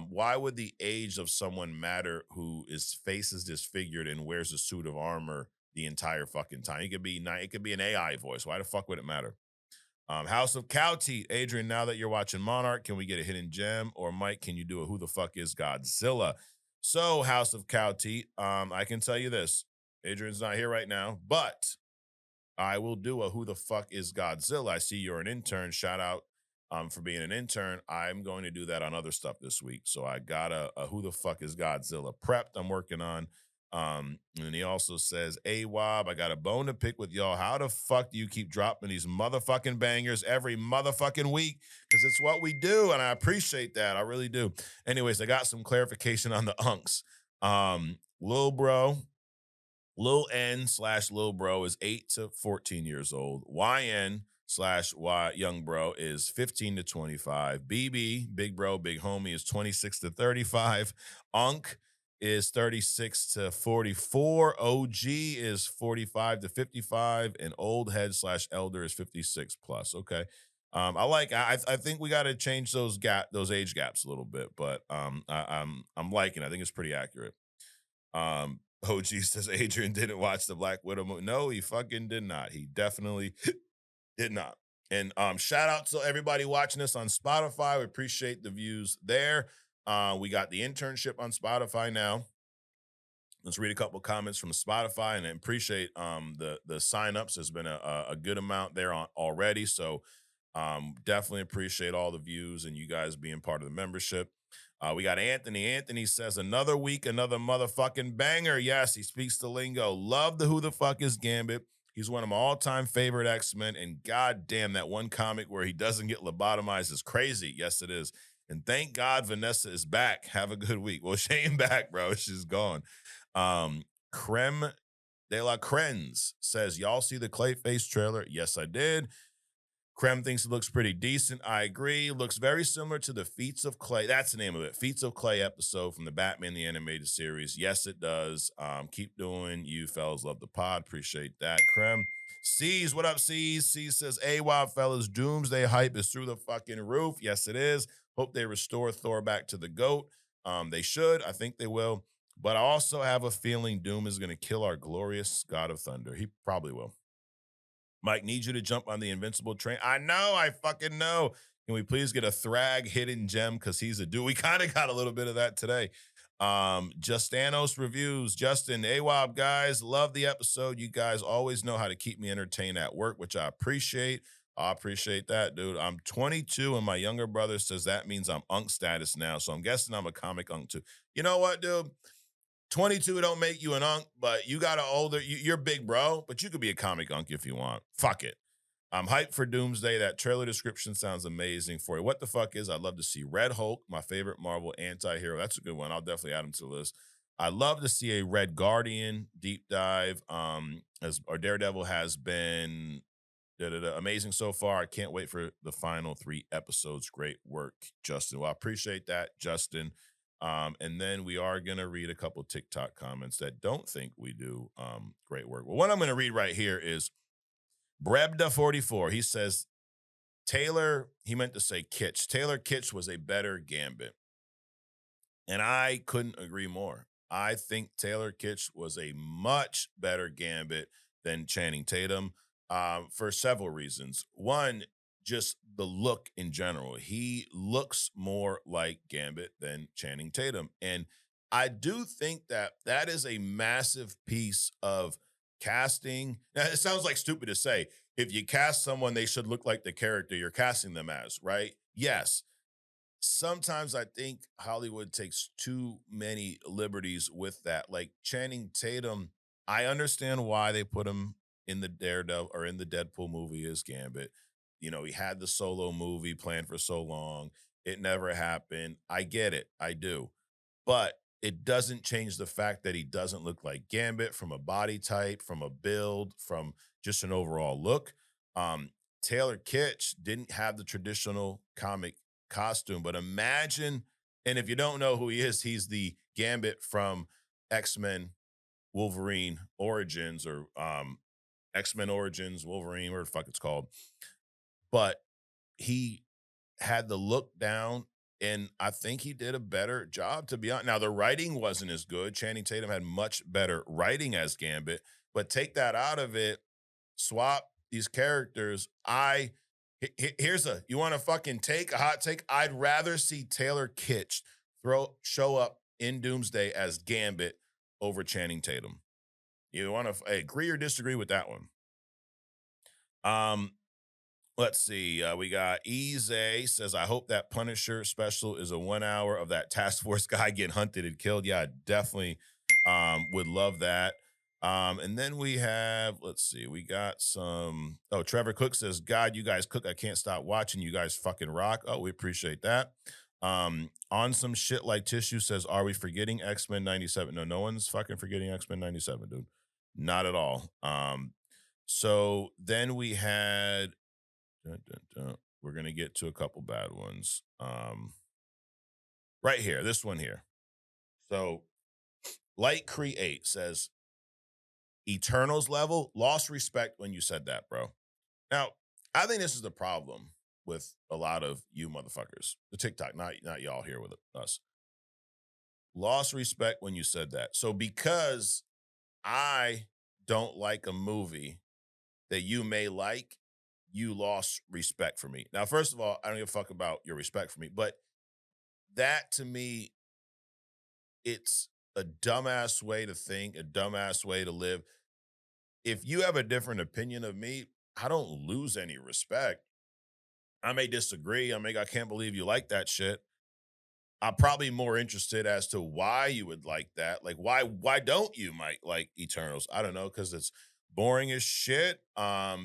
why would the age of someone matter who is face is disfigured and wears a suit of armor the entire fucking time? It could be an AI voice. Why the fuck would it matter? House of Cow Teat. Adrian, now that you're watching Monarch, can we get a hidden gem? Or Mike, can you do a Who the Fuck is Godzilla? So, House of Cow Teat, I can tell you this. Adrian's not here right now, but I will do a Who the Fuck is Godzilla. I see you're an intern. Shout out for being an intern. I'm going to do that on other stuff this week. So I got a Who the Fuck is Godzilla prepped I'm working on. And he also says, AWAB, I got a bone to pick with y'all. How the fuck do you keep dropping these motherfucking bangers every motherfucking week? Because it's what we do, and I appreciate that. I really do. Anyways, I got some clarification on the unks. Lil Bro, Lil N / Lil Bro is 8 to 14 years old. YN / Young Bro is 15 to 25. BB, Big Bro, Big Homie is 26 to 35. Unk is 36 to 44. OG is 45 to 55, and old head slash elder is 56 plus. Okay. I think we got to change those age gaps a little bit, but I'm liking it. I think it's pretty accurate. OG says Adrian didn't watch the Black Widow movie. No, he fucking did not. He definitely did not. And shout out to everybody watching us on Spotify. We appreciate the views there. We got the internship on Spotify now. Let's read a couple comments from Spotify, and I appreciate the signups. There's been a good amount there on already, so definitely appreciate all the views and you guys being part of the membership. We got Anthony. Anthony says another week, another motherfucking banger. Yes, he speaks the lingo. Love the Who the Fuck is Gambit. He's one of my all-time favorite X-Men, and goddamn, that one comic where he doesn't get lobotomized is crazy. Yes, it is. And thank God Vanessa is back. Have a good week. Well, Shane back, bro. She's gone. Creme de la Crens says, y'all see the Clayface trailer? Yes, I did. Creme thinks it looks pretty decent. I agree. Looks very similar to the Feats of Clay. That's the name of it. Feats of Clay episode from the Batman the Animated Series. Yes, it does. Keep doing. You fellas love the pod. Appreciate that. Creme. C's, what up, C's? C says, AWOB fellas, Doomsday hype is through the fucking roof. Yes, it is. Hope they restore Thor back to the GOAT. They should. I think they will. But I also have a feeling Doom is going to kill our glorious God of Thunder. He probably will. Mike, need you to jump on the Invincible train. I know, I fucking know. Can we please get a Thrag hidden gem? Because he's a dude. We kind of got a little bit of that today. Justanos reviews. Justin, AWOB guys, love the episode. You guys always know how to keep me entertained at work, which I appreciate. I appreciate that, dude. I'm 22, and my younger brother says that means I'm unk status now. So I'm guessing I'm a comic unk too. You know what, dude? 22 don't make you an unk, but you got an older, you're big, bro, but you could be a comic unk if you want. Fuck it. I'm hyped for Doomsday. That trailer description sounds amazing for you. What the fuck is? I'd love to see Red Hulk, my favorite Marvel anti-hero. That's a good one. I'll definitely add him to the list. I'd love to see a Red Guardian deep dive. As our Daredevil has been amazing so far. I can't wait for the final 3 episodes. Great work, Justin. Well, I appreciate that, Justin. And then we are going to read a couple TikTok comments that don't think we do great work. Well, what I'm going to read right here is Brebda44. He says, Taylor, he meant to say Kitsch. Taylor Kitsch was a better Gambit. And I couldn't agree more. I think Taylor Kitsch was a much better Gambit than Channing Tatum for several reasons. One, just the look in general. He looks more like Gambit than Channing Tatum. And I do think that that is a massive piece of casting. Now, it sounds like stupid to say. If you cast someone, they should look like the character you're casting them as, right? Yes. Sometimes I think Hollywood takes too many liberties with that. Like Channing Tatum, I understand why they put him in the Daredevil or in the Deadpool movie as Gambit. You know, he had the solo movie planned for so long. It never happened. I get it. I do. But it doesn't change the fact that he doesn't look like Gambit from a body type, from a build, from just an overall look. Taylor Kitsch didn't have the traditional comic costume, but imagine, and if you don't know who he is, he's the Gambit from X-Men Wolverine Origins or X-Men Origins Wolverine, whatever the fuck it's called. But he had the look down, and I think he did a better job, to be honest. Now, the writing wasn't as good. Channing Tatum had much better writing as Gambit, but take that out of it, swap these characters. Here's you want to fucking take a hot take? I'd rather see Taylor Kitsch show up in Doomsday as Gambit over Channing Tatum. You want to agree or disagree with that one? Let's see. We got Easy says, I hope that Punisher special is a 1 hour of that task force guy getting hunted and killed. Yeah, I definitely would love that. And then we have, let's see, we got some. Oh, Trevor Cook says, God, you guys cook. I can't stop watching. You guys fucking rock. Oh, we appreciate that. On some shit like Tissue says, are we forgetting X-Men 97? No, no one's fucking forgetting X-Men 97, dude. Not at all. So then we had, we're going to get to a couple bad ones. Right here, this one here. So Light Create says, Eternals level, lost respect when you said that, bro. Now, I think this is the problem with a lot of you motherfuckers. The TikTok, not y'all here with us. Lost respect when you said that. So because I don't like a movie that you may like, you lost respect for me. Now, first of all, I don't give a fuck about your respect for me, but that to me, it's a dumbass way to think, a dumbass way to live. If you have a different opinion of me, I don't lose any respect. I may disagree. I can't believe you like that shit. I'm probably more interested as to why you would like that. Like, why don't you might like Eternals? I don't know, because it's boring as shit.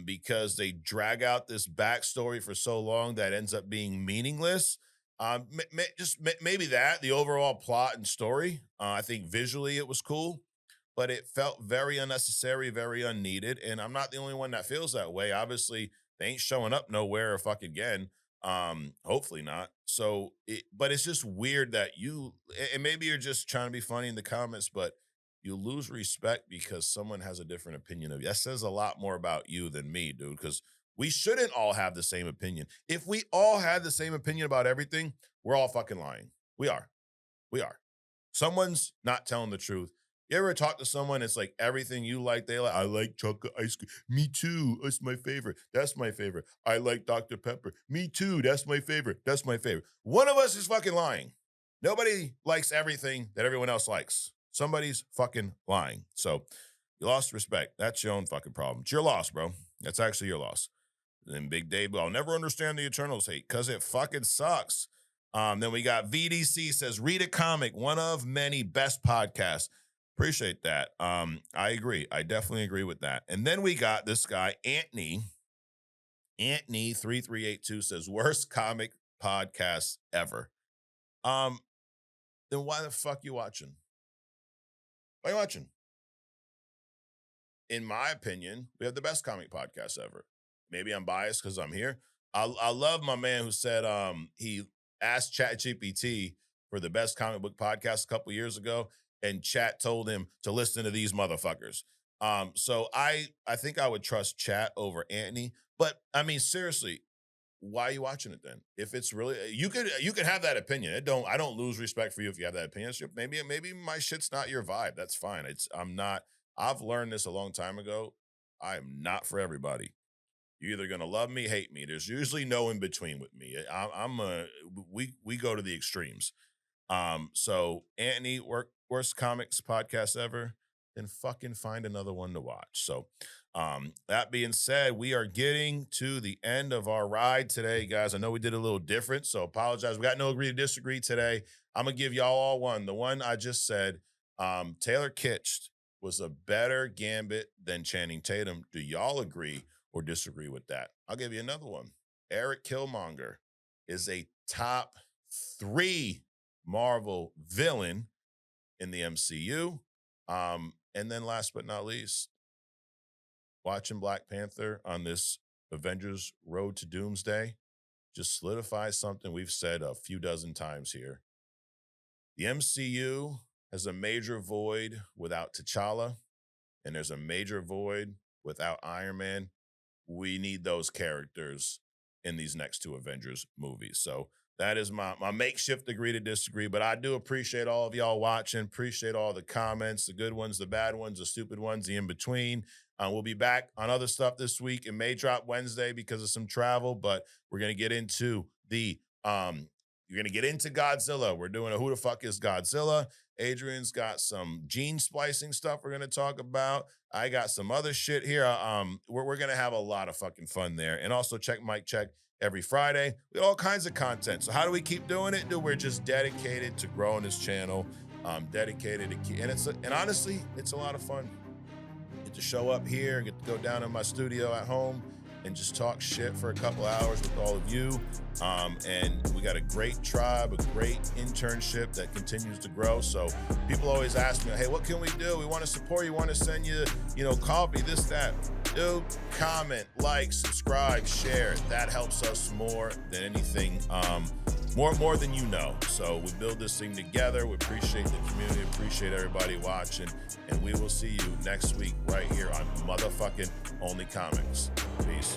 Because they drag out this backstory for so long that ends up being meaningless. Maybe that the overall plot and story. I think visually it was cool, but it felt very unnecessary, very unneeded. And I'm not the only one that feels that way. Obviously, they ain't showing up nowhere fuck again. Hopefully not. So, but it's just weird that and maybe you're just trying to be funny in the comments, but you lose respect because someone has a different opinion of you. That says a lot more about you than me, dude, because we shouldn't all have the same opinion. If we all had the same opinion about everything, we're all fucking lying. We are. We are. Someone's not telling the truth. You ever talk to someone, it's like everything you like, they like, I like chocolate ice cream. Me too. It's my favorite. That's my favorite. I like Dr. Pepper. Me too. That's my favorite. That's my favorite. One of us is fucking lying. Nobody likes everything that everyone else likes. Somebody's fucking lying. So you lost respect. That's your own fucking problem. It's your loss, bro. That's actually your loss. Then Big Dave, I'll never understand the Eternals hate because it fucking sucks. Then we got VDC says, read a comic, one of many best podcasts. Appreciate that. I agree. I definitely agree with that. And then we got this guy, Anthony. Anthony 3382 says, worst comic podcast ever. Then why the fuck you watching? Why you watching? In my opinion, we have the best comic podcast ever. Maybe I'm biased because I'm here. I love my man who said he asked ChatGPT for the best comic book podcast a couple years ago, and Chat told him to listen to these motherfuckers. So I think I would trust Chat over Anthony. But I mean, seriously, why are you watching it then? If it's really you could have that opinion. I don't lose respect for you if you have that opinion. Maybe my shit's not your vibe. That's fine. I'm not. I've learned this a long time ago. I am not for everybody. You're either gonna love me, hate me. There's usually no in between with me. We go to the extremes. So Anthony, worst comics podcast ever, then fucking find another one to watch. So, that being said, we are getting to the end of our ride today, guys. I know we did a little different, so apologize. We got no agree to disagree today. I'm gonna give y'all all one. The one I just said, Taylor Kitsch was a better Gambit than Channing Tatum. Do y'all agree or disagree with that? I'll give you another one. Eric Killmonger is a top 3 Marvel villain in the MCU. And then last but not least, watching Black Panther on this Avengers Road to Doomsday just solidifies something we've said a few dozen times here. The MCU has a major void without T'Challa, and there's a major void without Iron Man. We need those characters in these next 2 Avengers movies. So that is my makeshift agree to disagree, but I do appreciate all of y'all watching. Appreciate all the comments, the good ones, the bad ones, the stupid ones, the in-between. We'll be back on other stuff this week. It may drop Wednesday because of some travel, but we're going to get into you're going to get into Godzilla. We're doing a Who the Fuck is Godzilla? Adrian's got some gene splicing stuff we're going to talk about. I got some other shit here. We're going to have a lot of fucking fun there. And also check Mike Check every Friday. We have all kinds of content. So how do we keep doing it? Dude, we're just dedicated to growing this channel. Dedicated to and honestly, it's a lot of fun. Get to show up here, get to go down in my studio at home and just talk shit for a couple hours with all of you. And we got a great tribe, a great internship that continues to grow. So people always ask me, hey, what can we do? We want to support you, want to send you, coffee, this, that. Dude, comment, like, subscribe, share. That helps us more than anything. more than you know. So we build this thing together. We appreciate the community, appreciate everybody watching, and we will see you next week right here on motherfucking Only Comics. Peace.